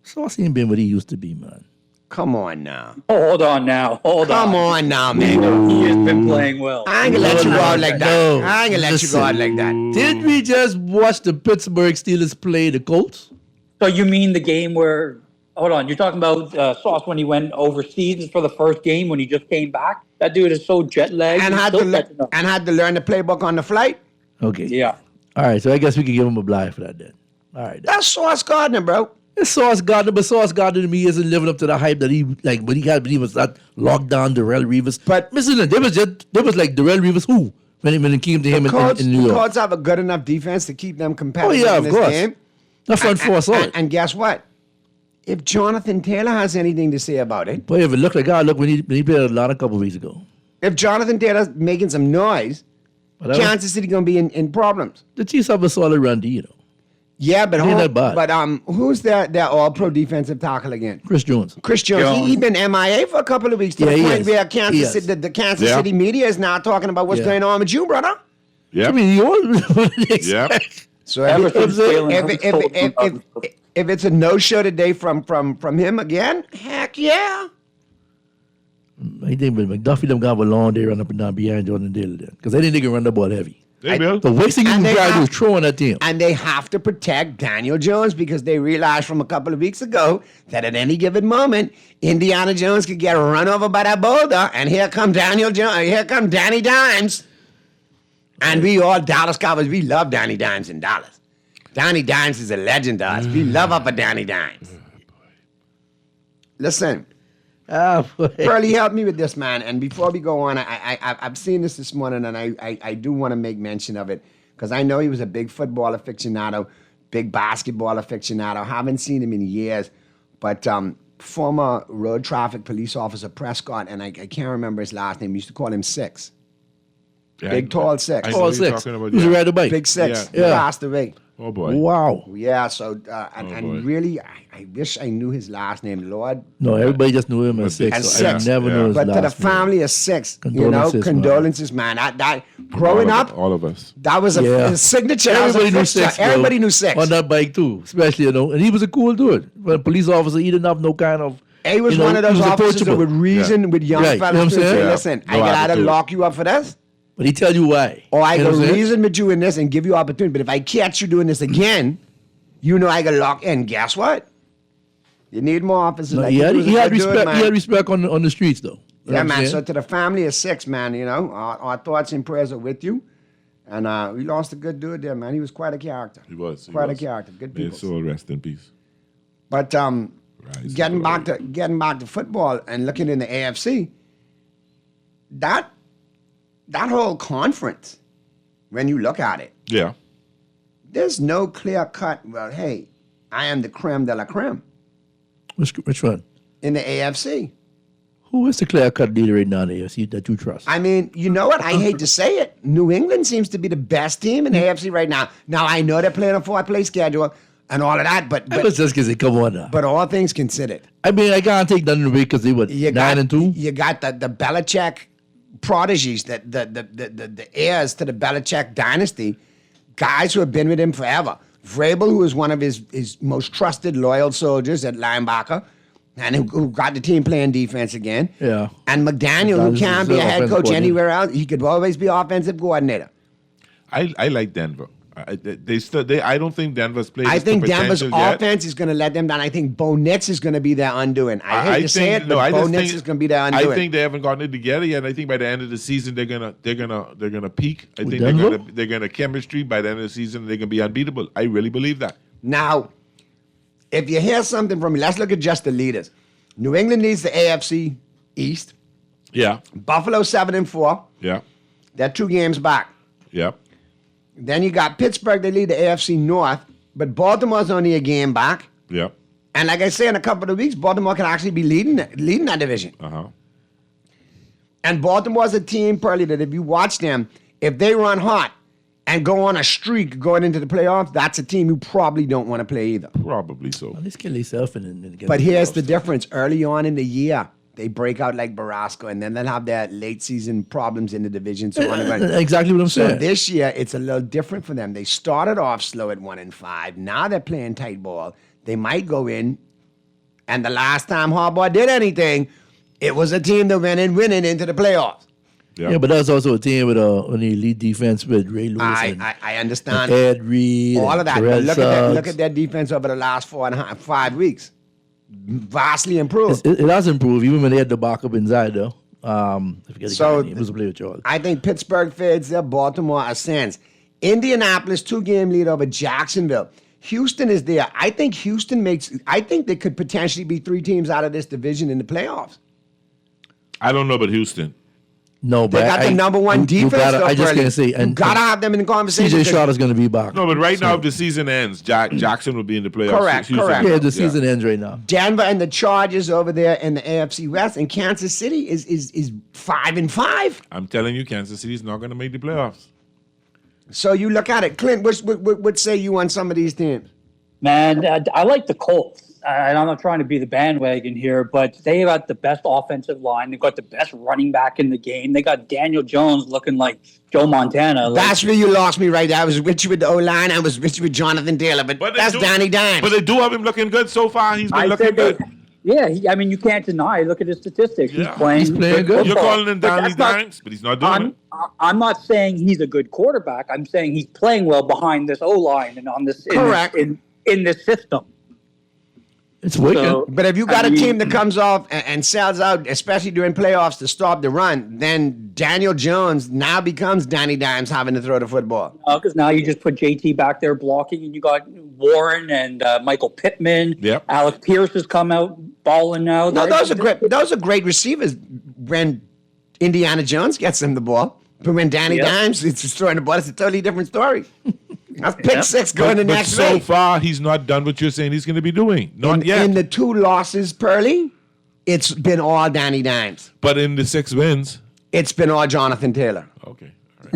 Sauce ain't been what he used to be, man.
Come on now.
Hold on now.
Come on now, man.
He has been playing well.
I ain't gonna let you go out like that.
No.
I ain't gonna let you go out like that.
Did we just watch the Pittsburgh Steelers play the Colts?
So you mean the game where? Hold on, you're talking about Sauce when he went overseas for the first game when he just came back? That dude is so jet lagged
and had to learn the playbook on the flight.
Okay.
Yeah.
All right, so I guess we can give him a blind for that then. All right.
That's Sauce Gardner, bro.
It's Sauce Gardner, but Sauce Gardner to me isn't living up to the hype that he like when he was that locked down Darrelle Revis. But listen, there was like Darrelle Revis who when it came to him in New York.
The Colts have a good enough defense to keep them competitive in this game.
The front four solid.
And guess what? If Jonathan Taylor has anything to say about it.
Boy, if it looked like look when he played Atlanta a couple weeks ago.
If Jonathan Taylor's making some noise, Kansas City gonna be in problems.
The Chiefs have a solid run D, you know.
Yeah, but
not bad.
Who's their all-pro defensive tackle again?
Chris Jones.
He been MIA for a couple of weeks to the point where the Kansas City media is now talking about what's going on with you, brother.
Yeah.
I mean, you would expect.
So if it's a no-show today from him again, heck yeah.
I think with McDuffie them got a long day run up and down behind Jordan Taylor then. Because I think they can run the ball heavy.
They will.
The worst thing you can try to do is throw on that team.
And they have to protect Daniel Jones because they realized from a couple of weeks ago that at any given moment, Indiana Jones could get run over by that boulder, and here come Daniel Jones, here come Danny Dimes. And we all Dallas Cowboys, we love Danny Dimes in Dallas. Danny Dimes is a legend to us. We love up a Danny Dimes. Listen. Pearlie, help me with this, man. And before we go on, I've seen this morning, and I do want to make mention of it because I know he was a big football aficionado, big basketball aficionado. Haven't seen him in years, but former road traffic police officer Prescott, and I can't remember his last name. We used to call him Six.
Yeah,
Big, tall Six.
Tall Six. Who's ride the bike?
Big Six.
Yeah.
Passed away.
Oh, boy.
Wow.
Yeah, so, and really, I wish I knew his last name, Lord.
No, everybody just knew him as Six.
And
So I
Six.
never know his
But
last
to the
name.
family of Six,
Condolences,
man. That growing up,
All of us.
that was a signature. That was a
Everybody knew
fixture.
Six. bro.
Everybody knew Six.
On that bike too, especially, and he was a cool dude. But a police officer, he didn't have no kind of.
He was
you know,
one of
he
those
was
officers that
approachable.
would reason with young
Right, you know what I'm
fellas to say,
saying?
listen,
No
I got to
attitude.
lock you up for this,
But he tell you why.
or I
You know
can
what I'm saying?
reason with you in this and give you opportunity. But if I catch you doing this again, you know I got to lock in. Guess what? You need more officers
No,
like
he
you.
had,
was a
he had
good dude,
respect.
man.
He had respect on the streets, though. You know
Yeah,
what I'm
man.
saying?
So to the family of Six, man, our thoughts and prayers are with you. And we lost a good dude there, man. He was quite a character.
He was.
Quite a character. Good
May
people.
his soul rest in peace.
But
Rise
getting
to
back to football and looking in the AFC, that whole conference, when you look at it,
Yeah.
there's no clear cut. Well, hey, I am the creme de la creme
Which one?
in the AFC.
Who is the clear-cut leader right now in the AFC that you trust?
I mean, you know what? I hate to say it. New England seems to be the best team in the AFC right now. Now, I know they're playing a 4-play schedule and all of that, but
Let's just say, come on now.
but all things considered,
I mean, I can't take nothing away because they were 9-2.
You got the Belichick prodigies, the heirs to the Belichick dynasty, guys who have been with him forever. Vrabel, who is one of his most trusted, loyal soldiers at linebacker, and who got the team playing defense again.
Yeah.
And McDaniel, who
McDaniel's
can't be a
the
head
offensive
coach
coordinator.
anywhere else. He could always be offensive coordinator.
I like Denver. I don't think Denver's played.
I think Denver's
potential yet.
offense is going to let them down. I think Bo Nix is going to be their undoing. I hate to say it, but Bo Nix is going to be their undoing.
I think they haven't gotten it together yet. I think by the end of the season they're gonna peak. I think
Denver?
they're gonna chemistry. By the end of the season they're gonna be unbeatable. I really believe that.
Now, if you hear something from me, let's look at just the leaders. New England leads the AFC East.
Yeah.
Buffalo 7-4.
Yeah.
They're 2 games back.
Yeah.
Then you got Pittsburgh. They lead the AFC North, but Baltimore's only a game back.
Yeah.
And like I say, in a couple of weeks, Baltimore can actually be leading that division.
Uh-huh.
And Baltimore's a team, Pearlie, that if you watch them, if they run hot and go on a streak going into the playoffs, that's a team you probably don't want to play either.
Probably so.
Well, let's kill themselves and get
But
the
here's
playoffs.
the difference. Early on in the year, they break out like Barasco, and then they'll have their late season problems in the division. So on and on.
Exactly what I'm
So
saying.
this year, it's a little different for them. They started off slow at 1-5. Now they're playing tight ball. They might go in, and the last time Harbaugh did anything, it was a team that went in winning into the playoffs.
Yeah, but that's also a team with an elite defense with Ray Lewis and
I understand
Ed Reed.
all
and
of that.
Terrell
But look
Suggs.
at their defense over the last 5 weeks. Vastly improved.
It has improved, even when they had the backup inside, though. I forget the
So
guy's name. It was a player with Charles.
I think Pittsburgh fades there. Baltimore ascends. Indianapolis 2-game lead over Jacksonville. Houston is there. I think I think there could potentially be 3 teams out of this division in the playoffs.
I don't know about Houston.
No,
They
but
got the number one
you
defense.
gotta-
though,
I just
Pearlie.
can't say.
You gotta have them in the conversation.
CJ Stroud is going to be back.
No, but right now if the season ends, Jackson will be in the playoffs.
Correct,
Houston-
correct.
Yeah, the season ends right now.
Denver and the Chargers over there in the AFC West, and Kansas City is 5-5.
I'm telling you, Kansas City's not going to make the playoffs.
So you look at it, Clint. What say you on some of these teams?
Man, I like the Colts. And I'm not trying to be the bandwagon here, but they got the best offensive line. They've got the best running back in the game. They got Daniel Jones looking like Joe Montana.
That's where you lost me right there. I was with you with the O-line. I was with you with Jonathan Taylor, but
they
that's
do-
Danny Dimes.
But they do have him looking good so far. He's been
I
looking
said
good.
Yeah, I mean, you can't deny. Look at his statistics.
Yeah.
He's playing
playing good.
You're
football.
calling him
But
Danny
that's not-
Dimes, but he's not doing it.
I'm not saying he's a good quarterback. I'm saying he's playing well behind this O-line and on this
Correct.
in this system.
It's working.
So,
But if you got
I
a
mean-
team that comes off and sells out, especially during playoffs, to stop the run, then Daniel Jones now becomes Danny Dimes having to throw the football.
Because now you just put JT back there blocking, and you got Warren and Michael Pittman.
Yep.
Alec Pierce has come out balling now.
No, those are great. Those are great receivers when Indiana Jones gets them the ball. But when Danny
Yep.
Dimes is just throwing the ball, it's a totally different story. That's pick six going the
But
next
so
week.
far, he's not done what you're saying he's going to be doing. Not yet.
In the 2 losses, Pearly, it's been all Danny Dimes.
But in the 6 wins,
It's been all Jonathan Taylor.
okay. All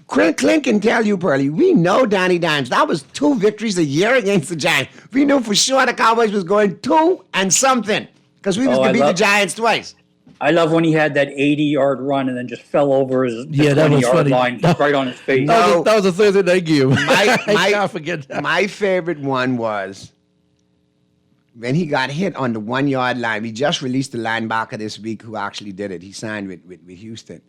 right.
Clint can tell you, Pearly, we know Danny Dimes. That was 2 victories a year against the Giants. We knew for sure the Cowboys was going 2 and something because we was going
I
to beat the
love-
Giants twice.
I love when he had that 80-yard run and then just fell over his
Yeah, that was
20-yard
funny.
line right on his face.
No.
That was a Thursday night game. I
My,
can't forget that.
my favorite one was when he got hit on the 1-yard line. We just released the linebacker this week who actually did it. He signed with Houston.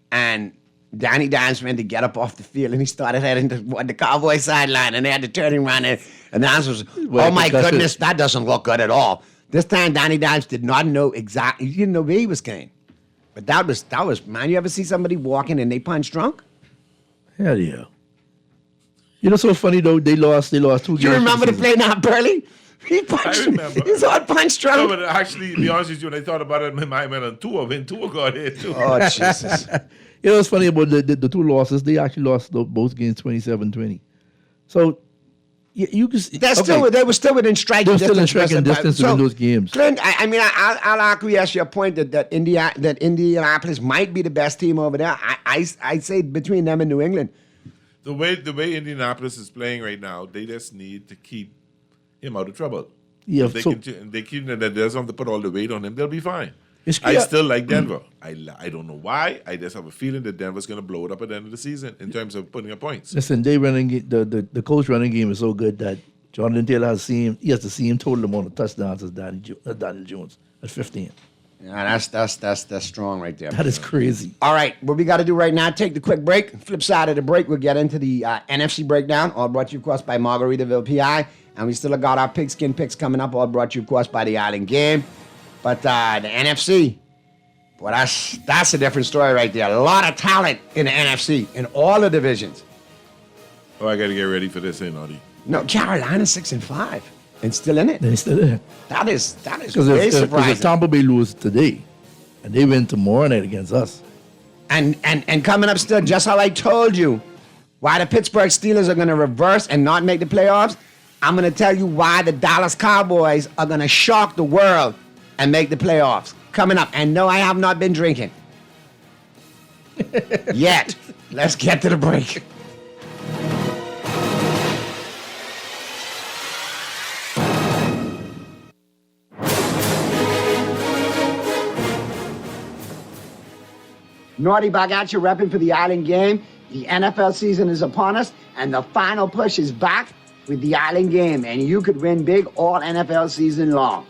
And Danny Dimes went to get up off the field and he started heading to the Cowboy sideline and they had to turn him around and the answer was,
Well,
oh my
because
goodness, that doesn't look good at all. This time Danny Dimes did not know exactly, he didn't know where he was going. But that was, man, you ever see somebody walking and they punch drunk?
Hell yeah. You know, so funny though. They lost 2 games.
You remember the
this
play now, Burley? He punched.
I remember.
He's on punch
No,
drunk.
but actually, to be honest with you, when I thought about it, my mind went on Tua. When Tua got hit, too.
Oh Jesus!
season. You know what's funny about the 2 losses? They actually lost both games 27-20. So you can see,
They were still within striking
They were still in
distance.
striking distance within those games.
Clint, I mean, I'll acquiesce your point that Indianapolis might be the best team over there. I say between them and New England.
The way Indianapolis is playing right now, they just need to keep him out of trouble.
Yeah,
If they
so-
they keep that they doesn't have to put all the weight on him, they'll be fine.
It's
I
clear-
still like Denver. I don't know why. I just have a feeling that Denver's going to blow it up at the end of the season in terms of putting up points.
Listen, the coach running game is so good that Jonathan Taylor has the same total amount of touchdowns as Daniel Jones at 15.
Yeah, that's strong right there.
That is crazy.
All right, what we got to do right now, take the quick break. Flip side of the break, we'll get into the NFC breakdown, all brought to you, of course, by Margaritaville PI. And we still got our pigskin picks coming up, all brought to you, of course, by the Island Game. But the NFC, boy, that's a different story right there. A lot of talent in the NFC, in all the divisions.
Oh, I got to get ready for this, Audie.
No, Carolina 6-5 and still in it.
They're still there.
That is
Because
very
if
surprising.
Tampa Bay lose today and they win tomorrow night against us,
And coming up still, just how I told you, why the Pittsburgh Steelers are going to reverse and not make the playoffs, I'm going to tell you why the Dallas Cowboys are going to shock the world and make the playoffs. Coming up. And no, I have not been drinking. Yet. Let's get to the break. Naughty back at you, repping for the Island Game. The NFL season is upon us, and the final push is back with the Island Game, and you could win big all NFL season long.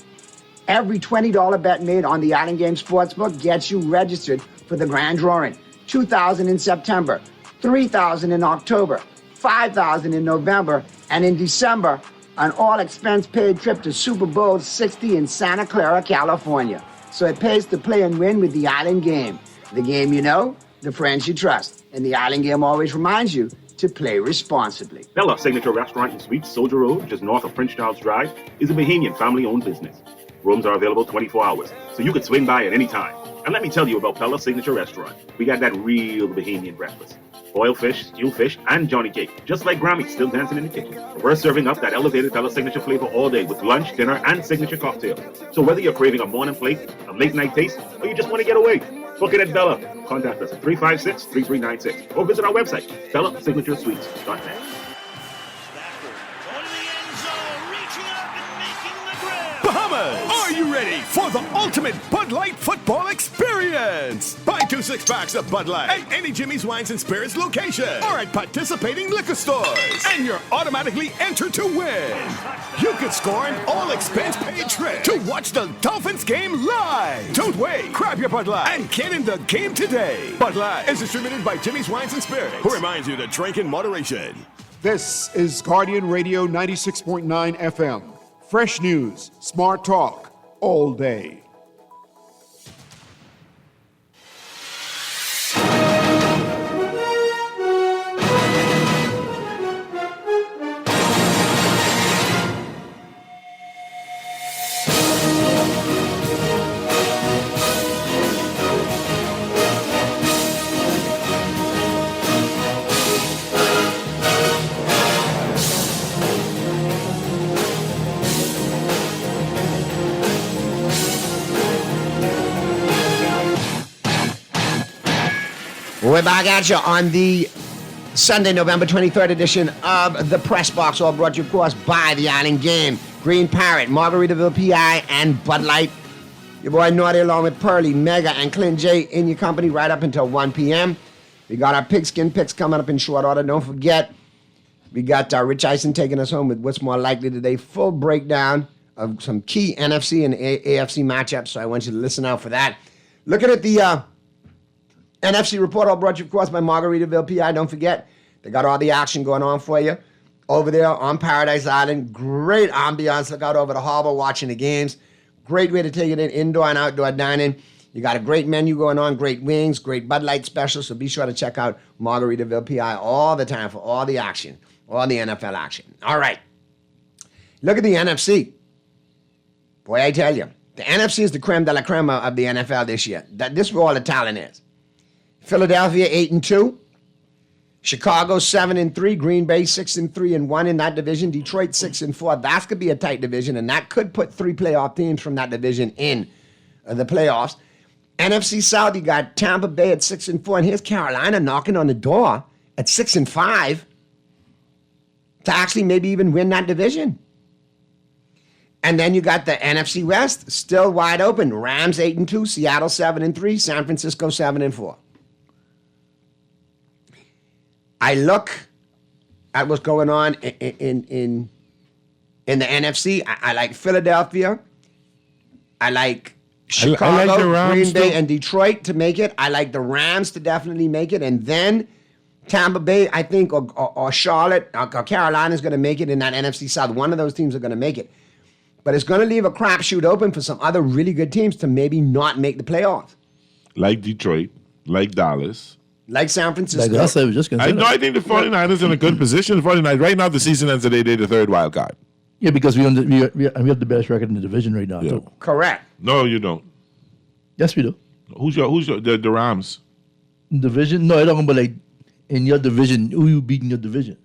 Every $20 bet made on the Island Game Sportsbook gets you registered for the grand drawing. $2,000 in September, $3,000 in October, $5,000 in November, and in December, an all-expense-paid trip to Super Bowl 60 in Santa Clara, California. So it pays to play and win with the Island Game. The game you know, the friends you trust. And the Island Game always reminds you to play responsibly.
Bella Signature Restaurant and Suites, Soldier Road, just north of Prince Charles Drive, is a Bahamian family-owned business. Rooms are available 24 hours, so you could swing by at any time. And let me tell you about Bella Signature Restaurant. We got that real Bahamian breakfast. Boiled fish, stewed fish, and Johnny cake. Just like Grammy, still dancing in the kitchen. We're serving up that elevated Bella Signature flavor all day with lunch, dinner, and signature cocktails. So whether you're craving a morning plate, a late-night taste, or you just want to get away, book it at Bella. Contact us at 356-3396 or visit our website, BellaSignatureSuites.net.
Going to the end zone, reaching up and making the grab.
Bahamas, are you ready for the ultimate Bud Light football experience? Buy 2 6-packs of Bud Light at any Jimmy's Wines and Spirits location or at participating liquor stores, and you're automatically entered to win. You could score an all-expense-paid trip to watch the Dolphins game live. Don't wait. Grab your Bud Light and get in the game today. Bud Light is distributed by Jimmy's Wines and Spirits, who reminds you to drink in moderation.
This is Guardian Radio 96.9 FM. Fresh news, smart talk, all day.
We're back at you on the Sunday, November 23rd edition of the Press Box, all brought to you, of course, by the Island Game, Green Parrot, Margaritaville PI, and Bud Light. Your boy Naughty along with Pearly, Mega, and Clint J in your company right up until 1 p.m. We got our pigskin picks coming up in short order. Don't forget, we got Rich Eisen taking us home with what's more likely today. Full breakdown of some key NFC and AFC matchups, so I want you to listen out for that. Looking at the NFC report, all brought to you, of course, by Margaritaville PI. Don't forget, they got all the action going on for you over there on Paradise Island. Great ambiance. Look out over the harbor watching the games. Great way to take it in, indoor and outdoor dining. You got a great menu going on, great wings, great Bud Light specials. So be sure to check out Margaritaville PI all the time for all the action, all the NFL action. All right. Look at the NFC. Boy, I tell you, the NFC is the creme de la creme of the NFL this year. This is where all the talent is. Philadelphia 8-2, Chicago 7-3, Green Bay 6-3-1 in that division, Detroit 6-4. That's gonna be a tight division, and that could put 3 playoff teams from that division in the playoffs. NFC South, you got Tampa Bay at 6-4, and here's Carolina knocking on the door at 6-5 to actually maybe even win that division. And then you got the NFC West still wide open. Rams 8-2, Seattle 7-3, San Francisco 7-4. I look at what's going on in the NFC. I like Philadelphia. I like Chicago,
I like the Rams
Green Bay,
too.
and Detroit to make it. I like the Rams to definitely make it. And then Tampa Bay, I think, or Charlotte, or Carolina is going to make it in that NFC South. One of those teams are going to make it. But it's going to leave a crapshoot open for some other really good teams to maybe not make the playoffs.
Like Detroit, like Dallas.
Like San Francisco.
Like us, I was just going to say
I think the 49ers in a good position. 49ers, right now, the season ends today. They're the 3rd wild card.
Yeah, because we have the best record in the division right now,
Yeah.
too.
Correct.
No, you don't.
Yes, we do.
Who's the Rams?
Division? No, I'm talking about like in your division, who you beat in your division.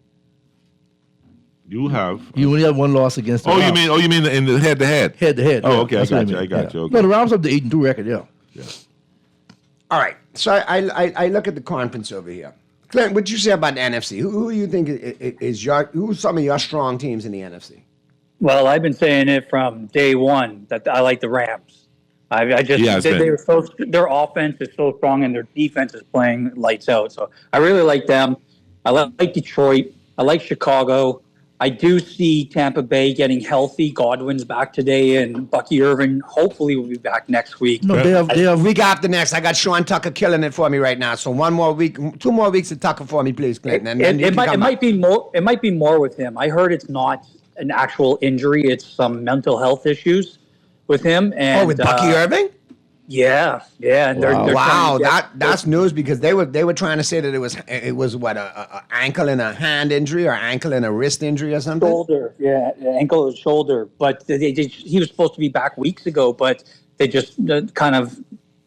You have.
You only have one loss against the
Oh,
Rams.
you mean in the head-to-head?
Head-to-head.
Oh,
yeah.
okay,
That's what
I got you. Okay.
No, the Rams have the 8-2 record, yeah.
All right. So I look at the conference over here. Clint, what'd you say about the NFC? Who do you think who's some of your strong teams in the NFC?
Well, I've been saying it from day one that I like the Rams. I just their offense is so strong and their defense is playing lights out. So I really like them. I like Detroit. I like Chicago. I do see Tampa Bay getting healthy. Godwin's back today, and Bucky Irvin hopefully will be back next week.
No, they have
Week after next. I got Sean Tucker killing it for me right now. So 2 more weeks of Tucker for me, please, Clinton. And then
It might be more. It might be more with him. I heard it's not an actual injury; it's some mental health issues with him. And
with Bucky Irving?
Yeah. And they're
Wow,
trying to get-
that's news because they were trying to say that it was what a ankle and a hand injury or ankle and a wrist injury or something.
shoulder, ankle or shoulder. But he was supposed to be back weeks ago, but they just kind of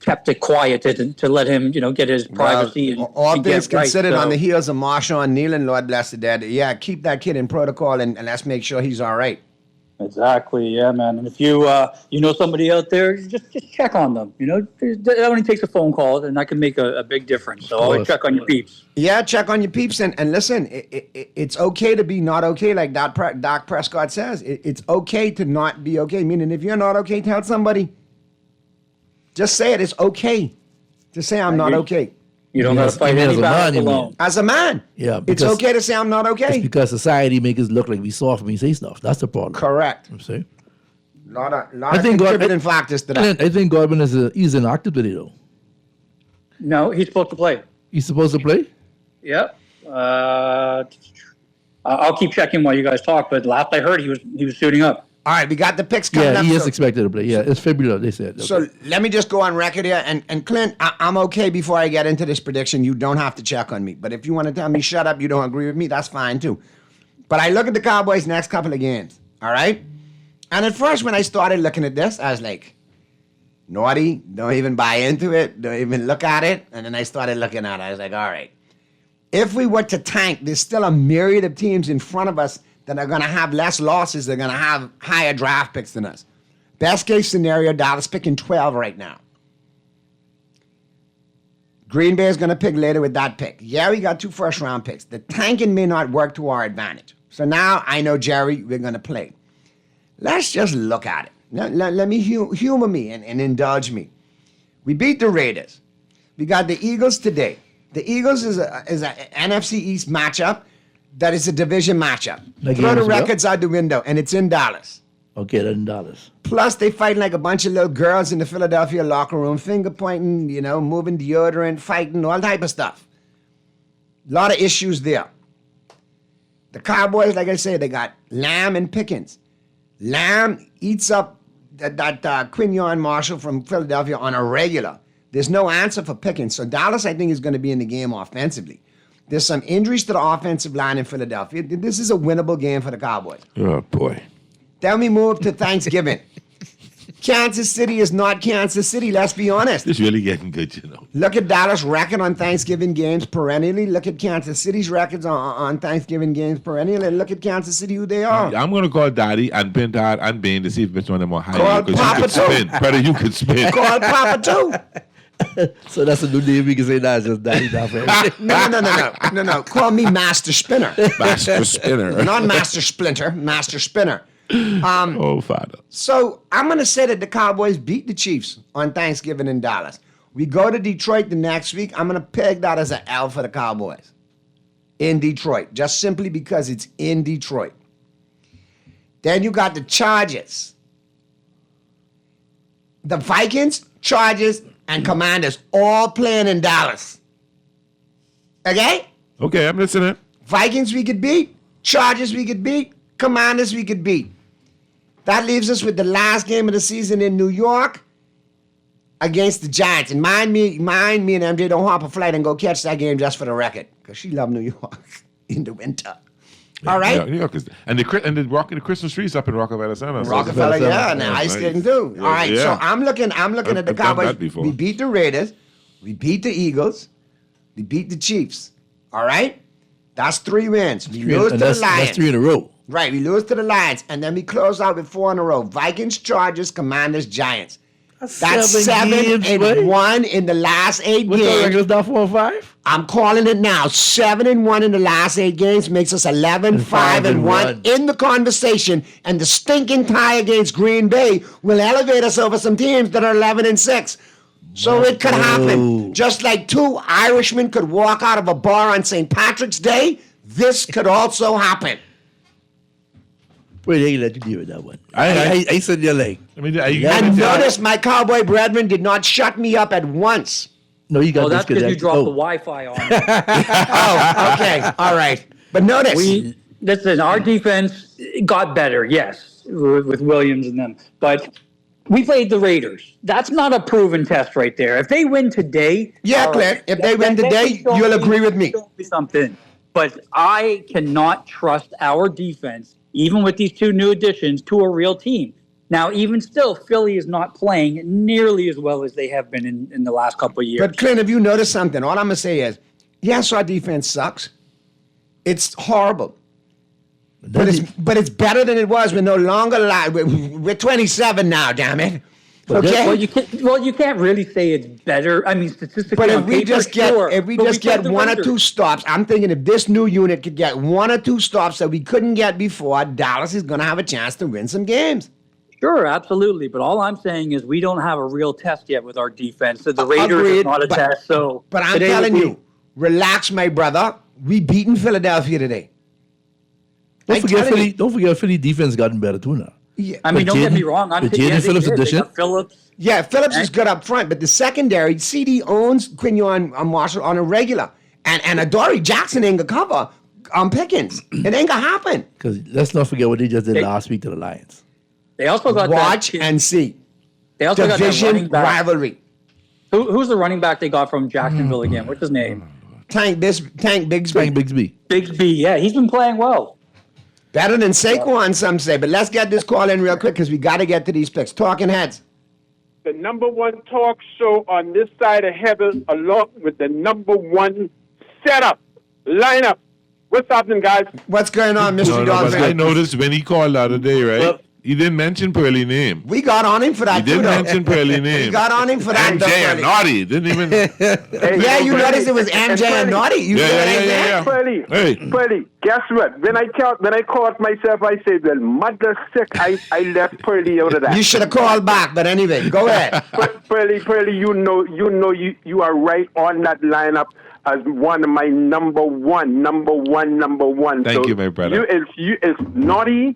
kept it quiet to let him, get his privacy.
Well, all
and
things
get right.
considered, on
So-
the heels of Marshawn Nealon, Lord bless the dead, keep that kid in protocol and let's make sure he's all right.
Exactly, yeah, man. And if you you know somebody out there, just check on them. You know, that only takes a phone call, and that can make a big difference. So always check on your peeps.
Yeah, check on your peeps. And listen, it's okay to be not okay, like Dak Prescott says. It's okay to not be okay. Meaning, if you're not okay, tell somebody. Just say it. It's okay to say I'm not okay.
You don't got to fight any battles alone.
As a man,
Yeah,
it's
because-
okay to say I'm not
It's
okay.
because society make us look like we soft when we say stuff. That's the problem.
Correct.
You see?
Lot of
I think
contributing factors to that.
Clint, I think Godwin he's inactive today, though.
No, he's supposed to play.
He's supposed to play?
Yep. I'll keep checking while you guys talk. But last I heard, he was suiting up.
All right, we got the picks coming
Yeah,
up.
he is
so-
expected to play. Yeah, it's fibula, they said. Okay.
So let me just go on record here. And Clint, I'm okay before I get into this prediction. You don't have to check on me. But if you want to tell me, shut up, you don't agree with me, that's fine too. But I look at the Cowboys' next couple of games, all right? And at first, when I started looking at this, I was like, naughty, don't even buy into it, don't even look at it. And then I started looking at it. I was like, all right. If we were to tank, there's still a myriad of teams in front of us that are going to have less losses. They're going to have higher draft picks than us. Best case scenario, Dallas picking 12 right now. Green Bay is going to pick later with that pick. Yeah, we got 2 first-round picks. The tanking may not work to our advantage. So now I know, Jerry, we're going to play. Let's just look at it. Let me humor me and indulge me. We beat the Raiders. We got the Eagles today. The Eagles is a NFC East matchup that is a division matchup.
That
Throw
game
the
is what?
records out the window, and it's in Dallas.
Okay, $11.
Plus, they fighting like a bunch of little girls in the Philadelphia locker room, finger pointing, moving deodorant, fighting, all type of stuff. A lot of issues there. The Cowboys, like I said, they got Lamb and Pickens. Lamb eats up that Quinion Marshall from Philadelphia on a regular. There's no answer for Pickens. So Dallas, I think, is going to be in the game offensively. There's some injuries to the offensive line in Philadelphia. This is a winnable game for the Cowboys.
Oh, boy.
Then we move to Thanksgiving. Kansas City is not Kansas City, let's be honest.
It's really getting good, you know.
Look at Dallas' record on Thanksgiving games perennially. Look at Kansas City's records on Thanksgiving games perennially. And look at Kansas City, who they are.
I'm going to call Daddy and Bintard and Bane to see if which one of them are higher.
Call
Because
Papa
you could
too.
spin. Brother, you could spin.
Call Papa too.
So that's a new name we can say now. It's just Daddy now for everything.
No. Call me Master Spinner.
Master Spinner.
Not Master Splinter, Master Spinner.
Oh, Father.
So I'm going to say that the Cowboys beat the Chiefs on Thanksgiving in Dallas. We go to Detroit the next week. I'm going to peg that as an L for the Cowboys in Detroit, just simply because it's in Detroit. Then you got the Chargers. The Vikings, Chargers, and Commanders all playing in Dallas. Okay?
Okay, I'm listening.
Vikings we could beat. Chargers we could beat. Commanders we could beat. That leaves us with the last game of the season in New York against the Giants. And mind me and MJ don't hop a flight and go catch that game just for the record, because she love New York in the winter. All right?
Yeah, New York is, and the Christmas trees up in Rockefeller Center.
Rockefeller, yeah, and the ice skating too. All right, so I'm looking at the
I've done
Cowboys.
that before.
We beat the Raiders. We beat the Eagles. We beat the Chiefs. All right? That's 3 wins. We lose to the Lions.
That's 3 in a row.
Right, we lose to the Lions, and then we close out with 4 in a row. Vikings, Chargers, Commanders, Giants. That's 7
games,
and
boy.
1 in the last 8
What's that
games.
regular down 4 and 5?
I'm calling it now. 7 and 1 in the last 8 games makes us 11, 5 and 1 in the conversation. And the stinking tie against Green Bay will elevate us over some teams that are 11 and 6. So it could happen. Just like 2 Irishmen could walk out of a bar on St. Patrick's Day, this could also happen.
Wait, they let you deal with that one.
I
said your leg.
I mean,
And notice my cowboy brethren did not shut me up at once.
No, you got
Oh, that's because you
disconnected.
dropped
Oh.
the Wi-Fi on.
Oh, okay. All right. But notice.
Listen, our defense got better, yes, with Williams and them. But we played the Raiders. That's not a proven test right there. If they win today...
Yeah,
all
Clint, if they win
then
today,
show
you'll agree with me.
show something. But I cannot trust our defense, even with these 2 new additions, to a real team. Now, even still, Philly is not playing nearly as well as they have been in the last couple of years.
But Clint, if you notice something, all I'm going to say is, yes, our defense sucks. It's horrible. But it's better than it was. We're no longer live. We're 27 now, damn it. Okay.
Well, you can't really say it's better. I mean, statistically,
But if
on
we
paper,
just get
sure,
if we
but
just
played
get
the
one or
Raiders.
two stops, I'm thinking if this new unit could get one or two stops that we couldn't get before, Dallas is going to have a chance to win some games.
Sure, absolutely. But all I'm saying is we don't have a real test yet with our defense. So the Raiders
Agreed,
is not a
but-
test. So,
But I'm
today
telling
we-
you, relax, my brother. We beaten Philadelphia today.
Don't
I'm
forget
telling
Philly.
you.
Don't forget Philly defense gotten better too now.
Yeah,
I mean,
But
don't get
Jaden-
me wrong.
but
they
Jaden Phillips
did. They
addition?
got Phillips.
yeah, Phillips is good up front, but the secondary, CD owns Quinion Marshall on a regular. And Adoree Jackson ain't gonna cover Pickens. It ain't gonna happen.
Because let's not forget what they just did
They-
last week to the Lions.
They also got
Watch
that,
and see.
They also got that
Division
running back.
rivalry.
Who's the running back they got from Jacksonville again? What's his name?
Tank Bigsby.
Frank Bigsby.
Bigsby. Yeah, he's been playing well.
Better than Saquon, some say. But let's get this call in real quick because we got to get to these picks. Talking heads.
The number one talk show on this side of heaven, along with the number one setup, lineup. What's happening, guys?
What's going on, Mr.
No, but
Dolphin?
I noticed when he called the other day, right?
Well-
He didn't mention Pearly name.
We got on him for
He
that, too,
didn't
though.
mention Pearly name.
We got on him for that, though,
MJ and
Pearly.
Naughty. Didn't even.
Yeah, you noticed it was MJ and Naughty. You said it again?
yeah.
Pearly,
Hey.
Pearly, guess what? When I caught myself, I said, well, mother sick, I left Pearly out of that.
You should have called back, but anyway, go ahead.
Pearly, you know, you are right on that lineup as one of my number one.
Thank you, my brother.
It's Naughty,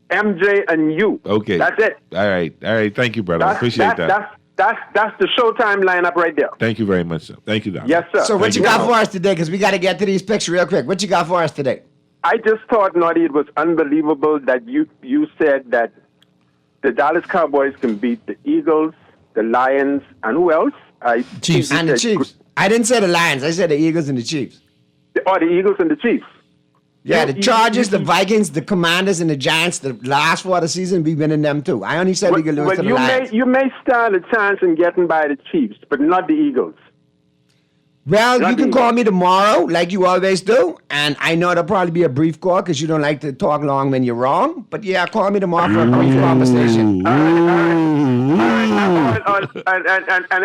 MJ, and you.
Okay.
That's it.
All right. Thank you, brother. Appreciate that.
That's the Showtime lineup right there.
Thank you very much, sir. Thank you, Doc.
Yes, sir.
So what
Thank
you
you.
got for us today? Because we got to get to these picks real quick. What you got for us today?
I just thought, Naughty, it was unbelievable that you said that the Dallas Cowboys can beat the Eagles, the Lions, and who else?
Chiefs.
And the Chiefs. I didn't say the Lions. I said the Eagles and the Chiefs.
The Eagles and the Chiefs.
Yeah, the Chargers, the Vikings, the Commanders, and the Giants, the last part of the season, we winning them too. I only said we could lose to the Lions.
you may stand a chance in getting by the Chiefs, but not the Eagles.
Well, you can
Nothing.
call me tomorrow, like you always do. And I know it'll probably be a brief call because you don't like to talk long when you're wrong. But yeah, call me tomorrow for a brief conversation.
And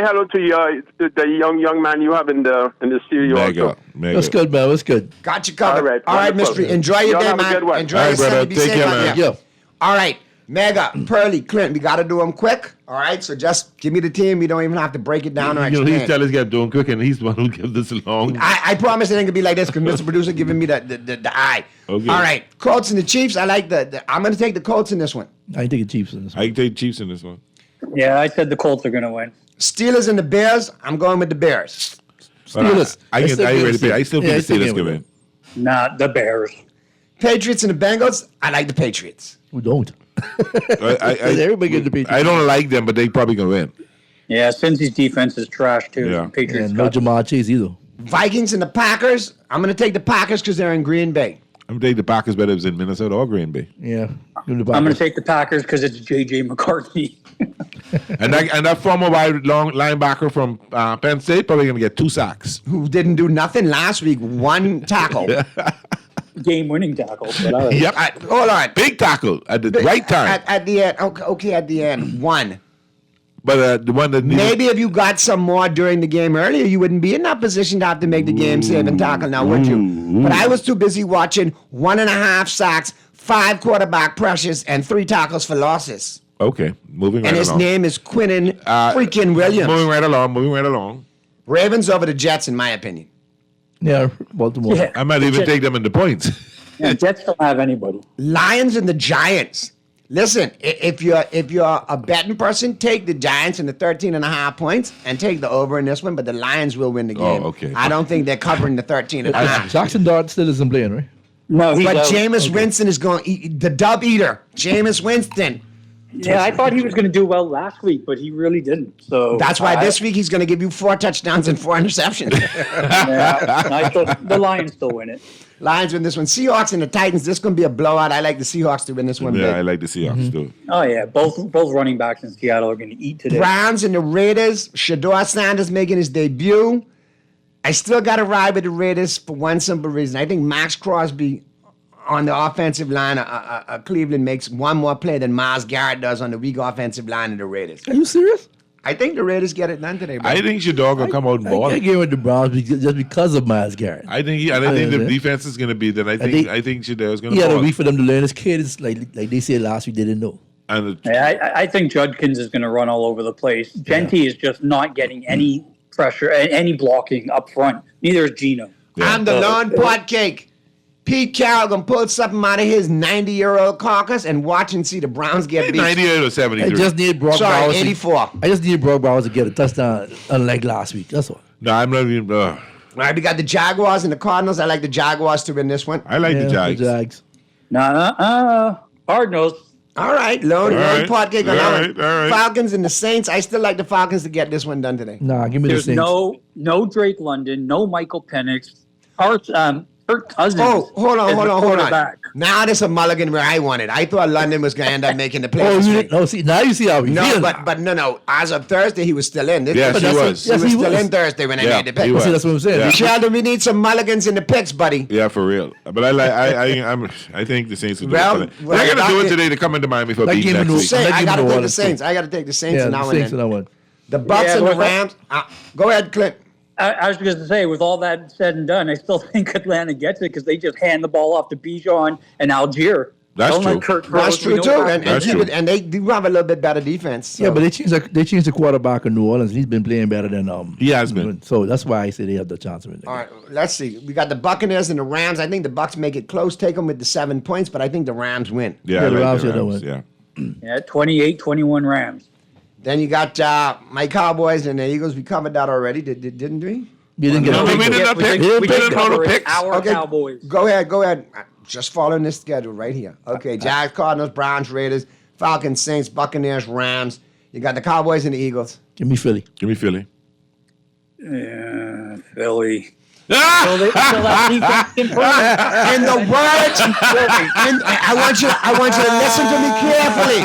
hello to the young man you have in the studio. also.
Mega.
That's good, man. That's good.
Got you covered.
All right,
All right,
wonderful.
mystery. Enjoy your
Y'all
day,
have a
man.
good one.
Enjoy
All right,
your Sunday.
brother.
Be
Take
safe
care,
out
man.
there.
Yeah.
All right. Mega, Pearly, Clint, we got to do them quick. All right, so just give me the team. We don't even have to break it down or
You know,
explain.
he's telling us get doing quick, and he's the one who gives this long.
I promise it ain't gonna be like this because Mr. Producer giving me the eye.
Okay.
All right, Colts and the Chiefs. I like I'm gonna take the Colts in this one.
I think the Chiefs in this one.
I can take Chiefs in this one.
Yeah, I said the Colts are going to win.
Steelers and the Bears. I'm going with the Bears.
But
Steelers.
I
still
can. I
give
ready
the
to pay. I still think
Yeah,
the Steelers
give
can
it.
win.
Not the Bears.
Patriots and the Bengals. I like the Patriots.
Who don't?
I
Everybody get the Patriots.
I don't like them, but they probably gonna win.
Yeah, Cincy's defense is trash, too.
Yeah.
Patriots
And no
got-
Jamar Chase either.
Vikings and the Packers. I'm gonna take the Packers because they're in Green Bay.
I'm gonna take the Packers better if it's in Minnesota or Green Bay.
Yeah. Give the
I'm going
Packers.
to take the Packers because it's J.J. McCarthy.
And that former wide long linebacker from Penn State probably gonna get 2 sacks.
Who didn't do nothing last week? One tackle.
Game-winning tackle. But all right.
Yep.
Hold on.
Big tackle at the right time.
At the end. Okay, at the end. One.
But the one that needed,
Maybe if you got some more during the game earlier, you wouldn't be in that position to have to make the game-saving tackle now, would you? But I was too busy watching 1.5 sacks, 5 quarterback pressures, and 3 tackles for losses.
Okay, moving right
And his
along.
name is Quinnen freaking Williams.
Moving right along.
Ravens over the Jets, in my opinion.
Yeah, Baltimore.
Yeah.
I might even take them in the points.
Yeah, Jets don't have anybody.
Lions and the Giants. Listen, if you're a betting person, take the Giants in the 13.5 points and take the over in this one, but the Lions will win the game.
okay.
I don't think they're covering the 13.5.
Jackson Dart still isn't playing, right?
No, he's
But
out.
Jameis Winston is going the dub eater. Jameis Winston.
Yeah, I thought he was going to do well last week, but he really didn't. So
That's why this week he's going to give you 4 touchdowns and 4 interceptions.
Yeah, I thought the Lions still win it.
Lions win this one. Seahawks and the Titans. This is going to be a blowout. I like the Seahawks to win this one.
Yeah,
big.
I like the Seahawks too.
Oh yeah, both running backs in Seattle are going to eat today.
Browns and the Raiders. Shador Sanders making his debut. I still got to ride with the Raiders for one simple reason. I think Max Crosby on the offensive line, Cleveland makes one more play than Myles Garrett does on the weak offensive line of the Raiders.
Are you serious?
I think the Raiders get it done today, bro.
I think Shador gonna come out and ball.
I can't get with the Browns just because of Myles Garrett.
I think the defense is gonna be that. I think Shador's gonna.
He had a
ball.
week for them to learn. His kids, like they said last week, they didn't know.
And
I think Judkins is going to run all over the place. Genty is just not getting any pressure, any blocking up front. Neither is Gino.
I'm the lone pot cake. Pete Carroll gonna pull something out of his 90-year-old carcass and watch and see the Browns get beat.
98 or 73.
I just need Brock
Sorry,
Bowers.
84.
I just need Brock Bowers to get a touchdown, unlike last week. That's all.
No, I'm not even.
All right, we got the Jaguars and the Cardinals. I like the Jaguars to win this one.
I like the Jags.
Cardinals.
All right, lone pot cake on that one.
All right.
Falcons and the Saints. I still like the Falcons to get this one done today.
Nah, give me
There's
the Saints.
no Drake London, no Michael Penix. Kirk Cousins.
Oh, hold on.
quarterback.
Now there's a mulligan where I wanted. I thought London was going to end up making the
Oh,
playoffs.
you didn't? No, see, now you see how we
No,
feel.
but no. As of Thursday, he was still in.
Yes, he was.
He was
Yes, he
still
was.
in Thursday when I
Yeah,
made the pick.
he was.
See, that's what I'm saying.
Yeah.
Sheldon, we need some mulligans in the picks, buddy.
Yeah, for real. But I think the Saints will do
Well,
it.
well,
They're gonna do it
that-
today to come into Miami for
That
beat
game
next
in
week.
the-
I
give
got to
him the
take
one
the
to
Saints. I got to take the Saints
Yeah,
and
the
now
Saints
and
and
then.
that one.
The Bucks
Yeah,
and the
but-
Rams. Go ahead, Clint.
I was going to say, with all that said and done, I still think Atlanta gets it because they just hand the ball off to Bijan and Algier.
That's
Don't let
true.
Kurt
That's
Rose,
true
we know
too,
that.
and,
That's
and,
true.
and they do have a little bit better defense. So.
Yeah, but they changed the quarterback in New Orleans. He's been playing better than
He has been.
So that's why I say they have the chance of winning.
All right, let's see. We got the Buccaneers and the Rams. I think the Bucks make it close, take them with the 7 points, but I think the Rams win.
Yeah,
Yeah,
I
the
like
Rams
the
should have
Rams.
won.
Yeah.
Yeah, 28-21 Rams.
Then you got my Cowboys and the Eagles. We covered that already, didn't we?
You didn't get
No,
a
we
pick,
did
though.
not
We
pick.
did-
We
we
didn't
did
know the
cover it.
picks.
Our Cowboys.
Go ahead. Just following this schedule right here. Okay, Jags, Cardinals, Browns, Raiders, Falcons, Saints, Buccaneers, Rams. You got the Cowboys and the Eagles.
Give me Philly.
Give me Philly.
Yeah, Philly.
Ah!
So that defense can improve.
In the words, and I want you to listen to me carefully.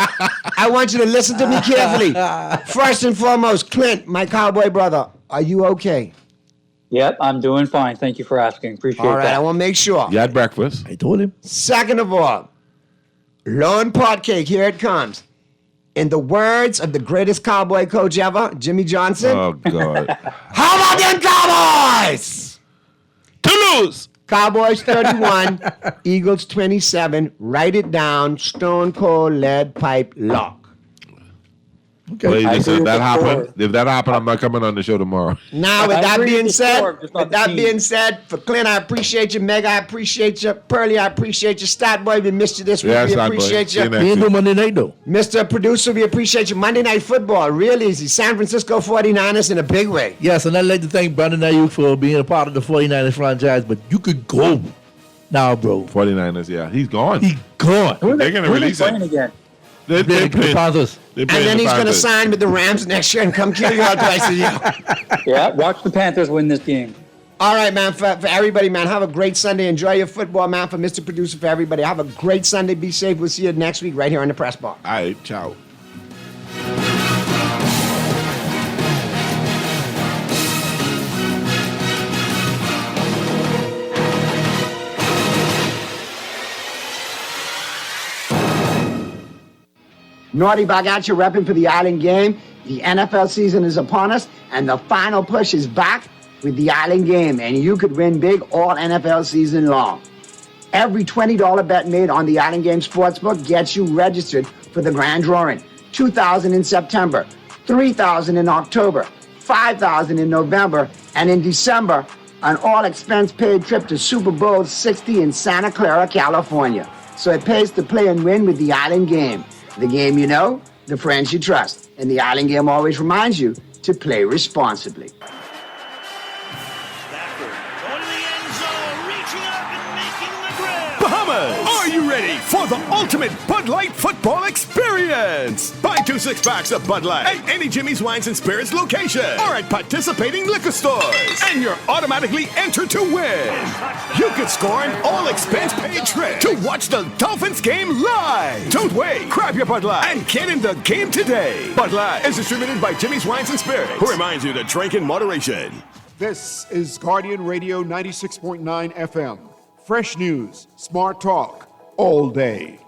I want you to listen to me carefully. First and foremost, Clint, my cowboy brother, are you okay?
Yep, I'm doing fine. Thank you for asking. Appreciate
All right,
that.
I want to make sure.
You had breakfast.
I told him.
Second of all, lone pot cake, here it comes. In the words of the greatest cowboy coach ever, Jimmy Johnson,
Oh God.
how about them Cowboys?
Toulouse.
Cowboys 31, Eagles 27. Write it down. Stone Cold Lead Pipe Lock.
Okay.
Well,
I
listen,
agree
if that
with the
happened,
score.
if that happened, I'm not coming on the show tomorrow.
Now, with
I
that
agree
being
with the
said,
score, just not
with
the
that
team.
being said, for Clint, I appreciate you. Meg, I appreciate you. Pearlie, I appreciate you. Stat Boy, we missed you this week.
Yeah,
we
Stat Boy.
appreciate
See you
you.
next
We ain't
week.
do Monday night, though.
Mr. Producer, we appreciate you. Monday Night Football, real easy. San Francisco 49ers in a big way.
Yes, and I'd like to thank Brandon Ayuk for being a part of the 49ers franchise, but you could go now, bro.
49ers, yeah. He's gone.
He gone.
They're going to
Who are they
release
playing
him.
again?
They
The
play.
Panthers.
They
And
play
then
the
he's going to
Panthers.
sign with the Rams next year and come kill you all twice a year.
Yeah, watch the Panthers win this game.
All right, man. For everybody, man, have a great Sunday. Enjoy your football, man. For Mr. Producer, for everybody, have a great Sunday. Be safe. We'll see you next week right here on the Press Box.
All right, ciao.
Naughty Bagacha repping for the Island Game. The NFL season is upon us, and the final push is back with the Island Game, and you could win big all NFL season long. Every $20 bet made on the Island Game Sportsbook gets you registered for the grand drawing. $2,000 in September, $3,000 in October, $5,000 in November, and in December, an all-expense-paid trip to Super Bowl 60 in Santa Clara, California. So it pays to play and win with the Island Game. The game you know, the friends you trust. And the Island Game always reminds you to play responsibly.
Stafford going to the end zone, reaching up and making the grab.
Bahamas, are you ready for the ultimate Bud Light football experience? Buy 2 6-packs of Bud Light at any Jimmy's Wines and Spirits location or at participating liquor stores, and you're automatically entered to win. You could score an all-expense-paid trip to watch the Dolphins game live. Don't wait. Grab your Bud Light and get in the game today. Bud Light is distributed by Jimmy's Wines and Spirits, who reminds you to drink in moderation.
This is Guardian Radio 96.9 FM, Fresh news, smart talk, all day.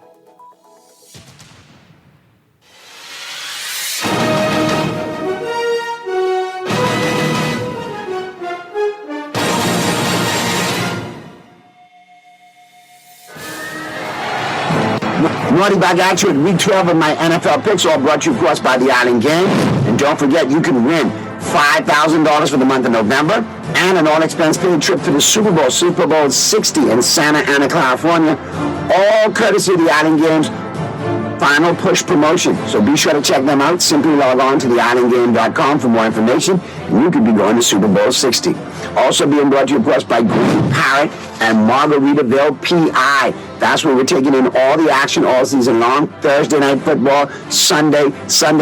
Naughty back at you at week 12 of my NFL picks, all brought to you, of course, by the Island Game. And don't forget, you can win $5,000 for the month of November and an all-expense-paid trip to the Super Bowl 60 in Santa Ana, California, all courtesy of the Island Game's Final Push promotion. So be sure to check them out. Simply log on to theislandgame.com for more information, and you could be going to Super Bowl 60. Also being brought to you, of course, by Green Parrot and Margaritaville PI. That's where we're taking in all the action all season long. Thursday night football, Sunday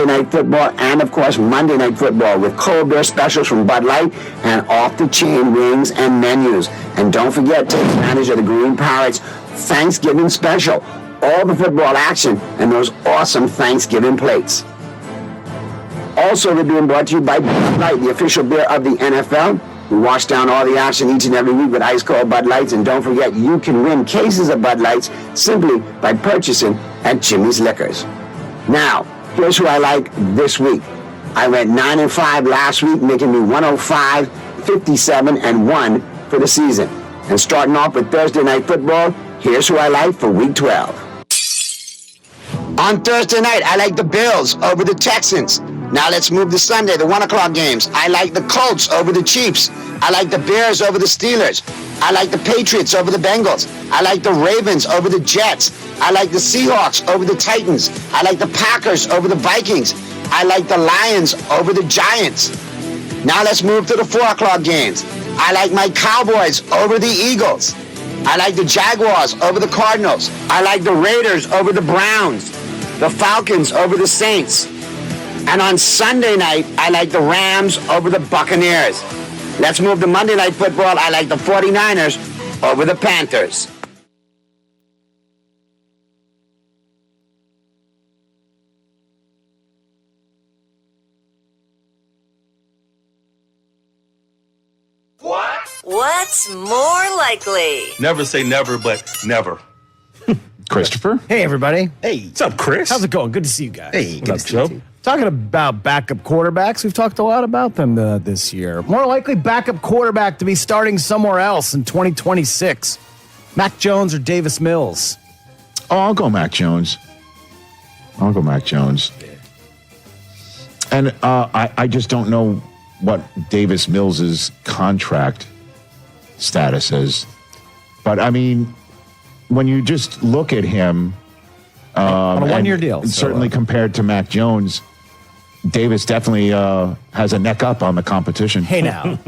night football, and, of course, Monday night football with cold beer specials from Bud Light and off-the-chain wings and menus. And don't forget, take advantage of the Green Parrot's Thanksgiving special. All the football action and those awesome Thanksgiving plates. Also, we're being brought to you by Bud Light, the official beer of the NFL. We wash down all the action each and every week with ice-cold Bud Lights. And don't forget, you can win cases of Bud Lights simply by purchasing at Jimmy's Liquors. Now, here's who I like this week. I went 9-5 last week, making me 105, 57, and 1 for the season. And starting off with Thursday night football, here's who I like for week 12. On Thursday night, I like the Bills over the Texans. Now let's move to Sunday, the 1 o'clock games. I like the Colts over the Chiefs. I like the Bears over the Steelers. I like the Patriots over the Bengals. I like the Ravens over the Jets. I like the Seahawks over the Titans. I like the Packers over the Vikings. I like the Lions over the Giants. Now let's move to the 4 o'clock games. I like my Cowboys over the Eagles. I like the Jaguars over the Cardinals. I like the Raiders over the Browns. The Falcons over the Saints. And on Sunday night, I like the Rams over the Buccaneers. Let's move to Monday Night Football. I like the 49ers over the Panthers.
What's more likely?
Never say never, but never.
Christopher?
Hey, everybody.
Hey. What's up, Chris?
How's it going? Good to see you guys.
Hey, good to see you.
Talking about backup quarterbacks, we've talked a lot about them this year. More likely backup quarterback to be starting somewhere else in 2026. Mac Jones or Davis Mills?
Oh, I'll go Mac Jones. And I just don't know what Davis Mills' contract status is. But, I mean, when you just look at him...
on a one-year deal.
Certainly compared to Mac Jones, Davis definitely has a neck up on the competition.
Hey, now.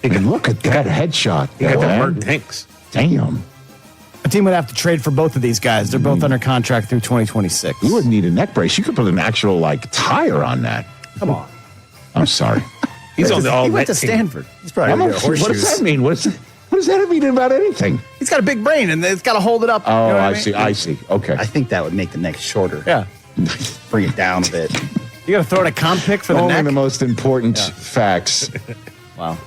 And look at that headshot.
He got that Merton Hanks.
Damn.
A team would have to trade for both of these guys. They're both under contract through 2026.
You wouldn't need a neck brace. You could put an actual, tire on that.
Come on.
I'm sorry.
He's on the all
He went to Stanford. He's probably
What does that mean? What does that mean about anything?
He's got a big brain, and it's got to hold it up.
Oh,
you know
I see. Okay.
I think that would make the neck shorter.
Yeah.
Bring it down a bit.
You got to throw in a comp pick for the
Only
neck?
the most important facts
Wow.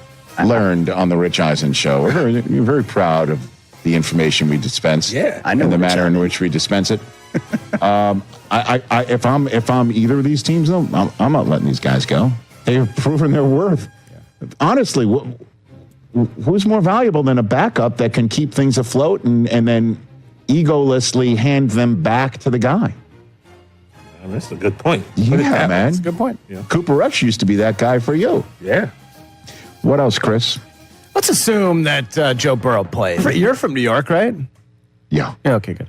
learned on the Rich Eisen Show. We're very proud of the information we dispense.
Yeah,
I know
and the
Rich
manner in
Eisen.
which we dispense it. If I'm either of these teams, though, I'm not letting these guys go. They have proven their worth. Yeah. Honestly, who's more valuable than a backup that can keep things afloat and then egolessly hand them back to the guy?
That's a good point.
Yeah, man.
That's a good point.
Yeah.
Cooper Rush used to be that guy for you.
Yeah.
What else, Chris?
Let's assume that Joe Burrow plays. You're from New York, right?
Yeah.
Yeah, okay, good.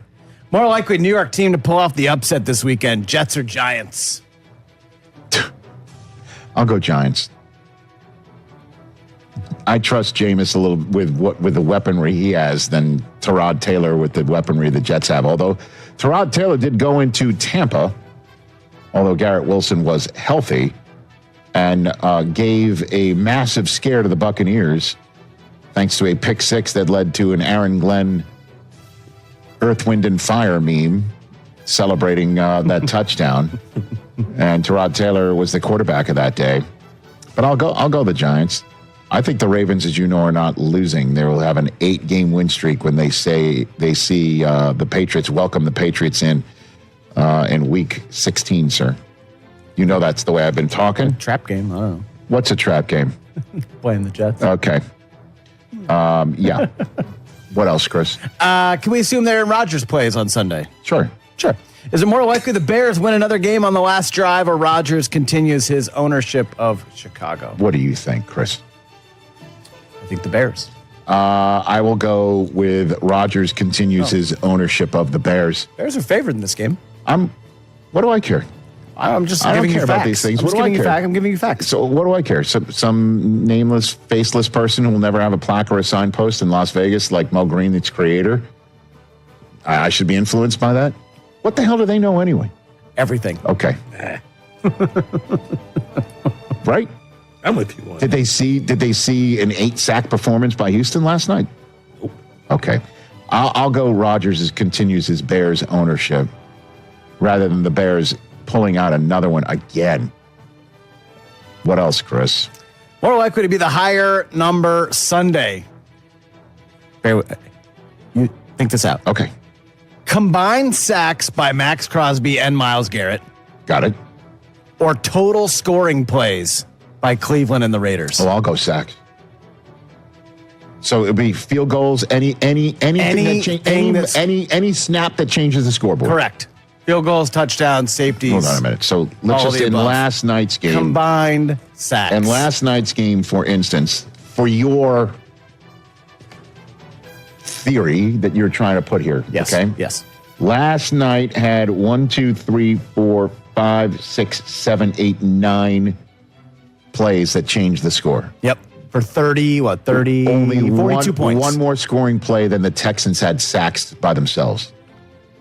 More likely New York team to pull off the upset this weekend, Jets or Giants?
I'll go Giants. I trust Jameis a little with the weaponry he has than Tyrod Taylor with the weaponry the Jets have. Although Tyrod Taylor did go into Tampa, although Garrett Wilson was healthy, and gave a massive scare to the Buccaneers thanks to a pick six that led to an Aaron Glenn Earth, Wind, and Fire meme celebrating that touchdown. And Tyrod Taylor was the quarterback of that day. But I'll go the Giants. I think the Ravens, as you know, are not losing. They will have an 8-game win streak when they see the Patriots welcome the Patriots in week 16, sir. You know that's the way I've been talking.
Trap game. I don't know.
What's a trap game?
Playing the Jets.
Okay. Yeah. What else, Chris?
Can we assume that Aaron Rodgers plays on Sunday?
Sure.
Sure. Is it more likely the Bears win another game on the last drive or Rodgers continues his ownership of Chicago?
What do you think, Chris?
I think the Bears.
I will go with Rodgers continues his ownership of the Bears.
Bears are favored in this game.
What do I care?
I'm just
I don't
giving
care
you
about
facts.
these things.
I'm
What do I care?
I'm giving you facts.
So what do I care? Some nameless, faceless person who will never have a plaque or a signpost in Las Vegas like Mo Green, its creator. I should be influenced by that? What the hell do they know anyway?
Everything.
Okay. Right?
I'm with you.
Did they see an 8-sack performance by Houston last night? Okay. I'll go Rodgers continues his Bears ownership rather than the Bears pulling out another one again. What else, Chris?
More likely to be the higher number Sunday. You think this out.
Okay.
Combined sacks by Max Crosby and Myles Garrett.
Got it.
Or total scoring plays by Cleveland and the Raiders.
Oh, I'll go sacks. So it'll be field goals, any snap that changes the scoreboard.
Correct. Field goals, touchdowns, safeties.
Hold on a minute. So let's just in last night's game.
Combined sacks.
In last night's game, for instance, for your theory that you're trying to put here.
Yes.
Okay.
Yes.
Last night had 1, 2, 3, 4, 5, 6, 7, 8, 9 plays that changed the score.
Yep. For 42 points.
One more scoring play than the Texans had sacks by themselves.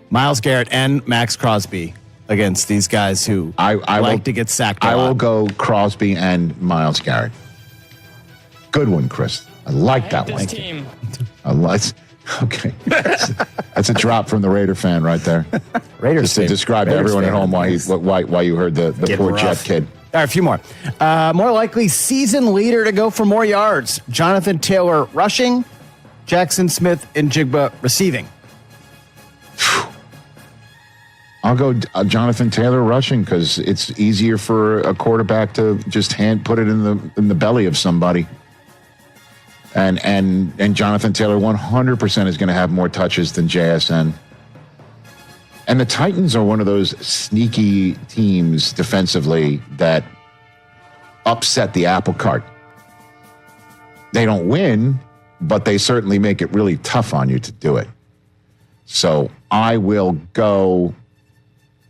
Myles Garrett and Max Crosby against these guys who
I
like to get sacked a
I
lot.
will go Crosby and Myles Garrett. Good one, Chris. I like that one. Okay. That's a drop from the Raider fan right there.
Raiders
Just to
fan.
describe to
Raiders
everyone at
fan.
home why you heard the poor
rough.
Jet kid.
All right, a few more. More likely season leader to go for more yards. Jonathan Taylor rushing, Jackson Smith and Jigba receiving.
I'll go Jonathan Taylor rushing because it's easier for a quarterback to just put it in the belly of somebody. And Jonathan Taylor 100% is going to have more touches than JSN. And the Titans are one of those sneaky teams defensively that upset the apple cart. They don't win, but they certainly make it really tough on you to do it. So I will go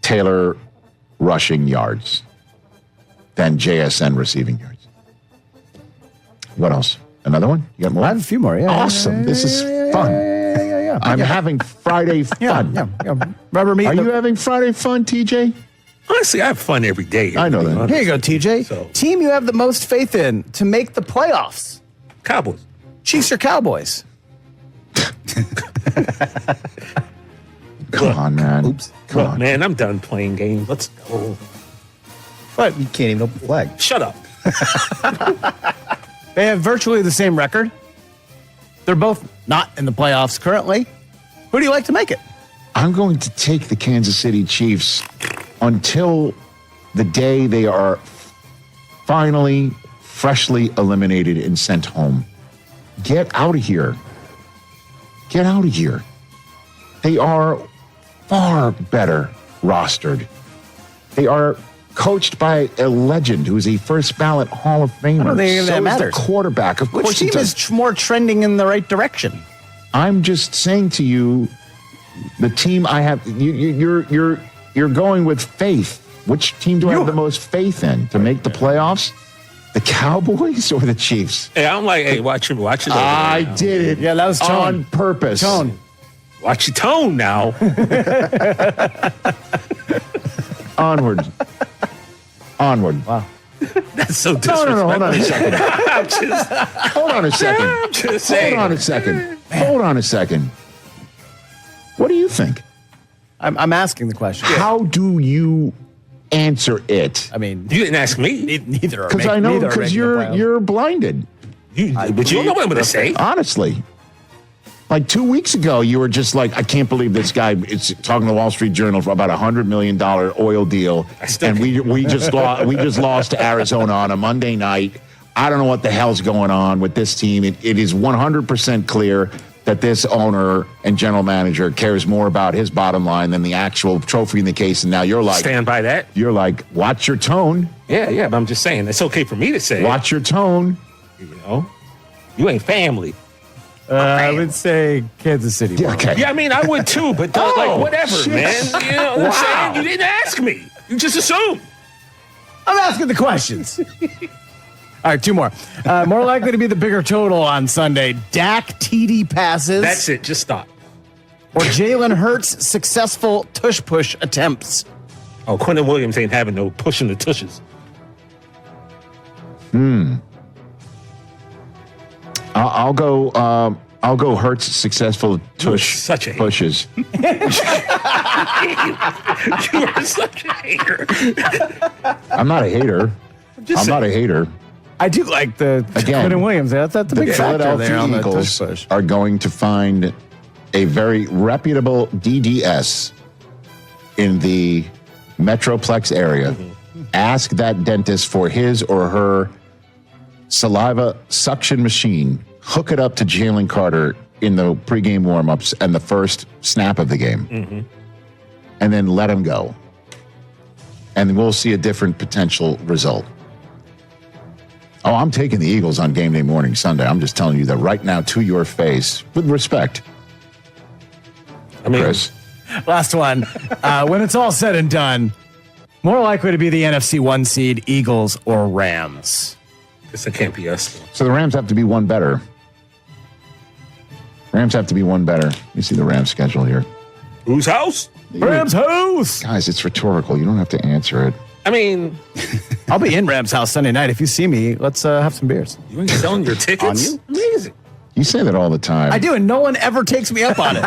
Taylor rushing yards than JSN receiving yards. What else? Another one? You got more?
I have a few more. Yeah.
Awesome. This is fun.
Yeah.
I'm having Friday fun.
Yeah. Rubber meat.
Are you having Friday fun, TJ?
Honestly, I have fun every day.
I know that.
Here you go, TJ. Team you have the most faith in to make the playoffs.
Cowboys.
Chiefs or Cowboys?
Come on, man.
Oops.
Come on.
Man, I'm done playing games. Let's go.
But you can't even open the flag.
Shut up.
They have virtually the same record. They're both not in the playoffs currently. Who do you like to make it?
I'm going to take the Kansas City Chiefs until the day they are finally freshly eliminated and sent home. Get out of here. Get out of here. They are far better rostered. They are coached by a legend who is a first ballot Hall of Famer.
I don't think that matters.
The quarterback, of course.
Which team
it does.
is more trending in the right direction?
I'm just saying to you, the team I have. You're going with faith. Which team do I have the most faith in to make the playoffs? The Cowboys or the Chiefs?
Hey, I'm like, hey, watch it.
I did it.
Yeah, that was tone.
On purpose.
Tone.
Watch your tone now.
Onward.
Wow.
That's so disrespectful.
No. Hold on a second. Hold on a second.
I'm just saying.
Hold on a second. What do you think?
I'm asking the question.
How do you answer it?
I mean,
You didn't ask me.
neither are
Because I know because you're blinded.
But you don't know what I'm going to say.
Honestly. Like 2 weeks ago, you were just like, I can't believe this guy is talking to the Wall Street Journal for about $100 million oil deal. And we just lost to Arizona on a Monday night. I don't know what the hell's going on with this team. It is 100% clear that this owner and general manager cares more about his bottom line than the actual trophy in the case. And now you're like,
stand by that.
You're like, watch your tone.
Yeah, but I'm just saying, it's okay for me to say.
Watch your tone.
You know, you ain't family.
I would say Kansas City.
Yeah, okay.
Yeah, I mean, I would too, but like, whatever, man. You know what I'm saying? You didn't ask me. You just assumed.
I'm asking the questions. All right, two more. More likely to be the bigger total on Sunday. Dak TD passes.
That's it. Just stop.
Or Jalen Hurts' successful tush-push attempts.
Oh, Quentin Williams ain't having no pushing the tushes.
I'll go Hurts' successful pushes.
You are such a hater.
I'm not a hater. I'm not a hater.
I do like the Quentin Williams. That's a big factor there on the
Eagles
tush-push.
are going to find a very reputable DDS in the Metroplex area. Ask that dentist for his or her saliva suction machine. Hook it up to Jalen Carter in the pregame warmups and the first snap of the game. And then let him go. And we'll see a different potential result. Oh, I'm taking the Eagles on game day morning Sunday. I'm just telling you that right now to your face, with respect.
I mean,
Chris.
Last one. When it's all said and done, more likely to be the NFC 1 seed, Eagles or Rams.
It can't be us.
So the Rams have to be one better. Rams have to be one better. Let me see the Rams schedule here.
Whose house?
Rams house.
Guys, it's rhetorical. You don't have to answer it.
I mean,
I'll be in Rams house Sunday night. If you see me, let's have some beers.
You ain't selling your tickets?
On you?
Amazing.
You say that all the time.
I do, and no one ever takes me up on it.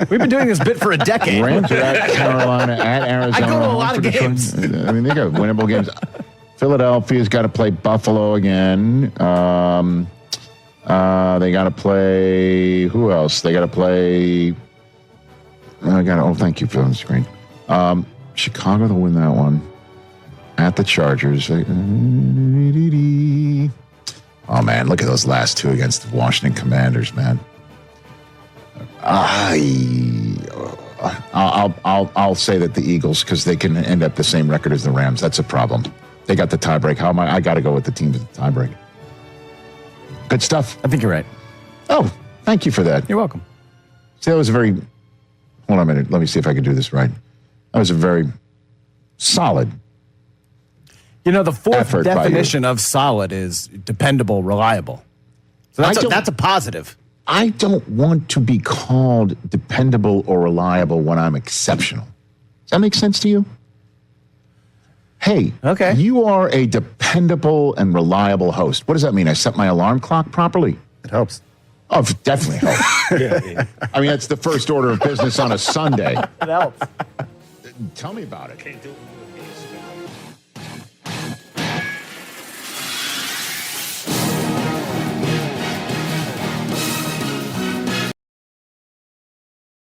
We've been doing this bit for a decade.
Rams are at Carolina, at Arizona.
I go to a lot of
for Detroit.
games.
I mean, they got winnable games. Philadelphia's got to play Buffalo again. They got to play. Who else? They got to play. Thank you for the screen. Chicago to win that one. At the Chargers. Oh man, look at those last two against the Washington Commanders, man. I'll say that the Eagles, because they can end up the same record as the Rams. That's a problem. They got the tiebreak. How am I got to go with the team with the tiebreak. Good stuff.
I think you're right.
Oh, thank you for that.
You're welcome.
See, that was a very. Hold on a minute. Let me see if I can do this right. That was a very solid.
You know, the fourth definition of solid is dependable, reliable. So that's a positive.
I don't want to be called dependable or reliable when I'm exceptional. Does that make sense to you? Hey, okay. You are a dependable and reliable host. What does that mean? I set my alarm clock properly?
It helps.
Oh, it definitely helps.
Yeah.
I mean, that's the first order of business on a Sunday.
It helps.
Tell me about it.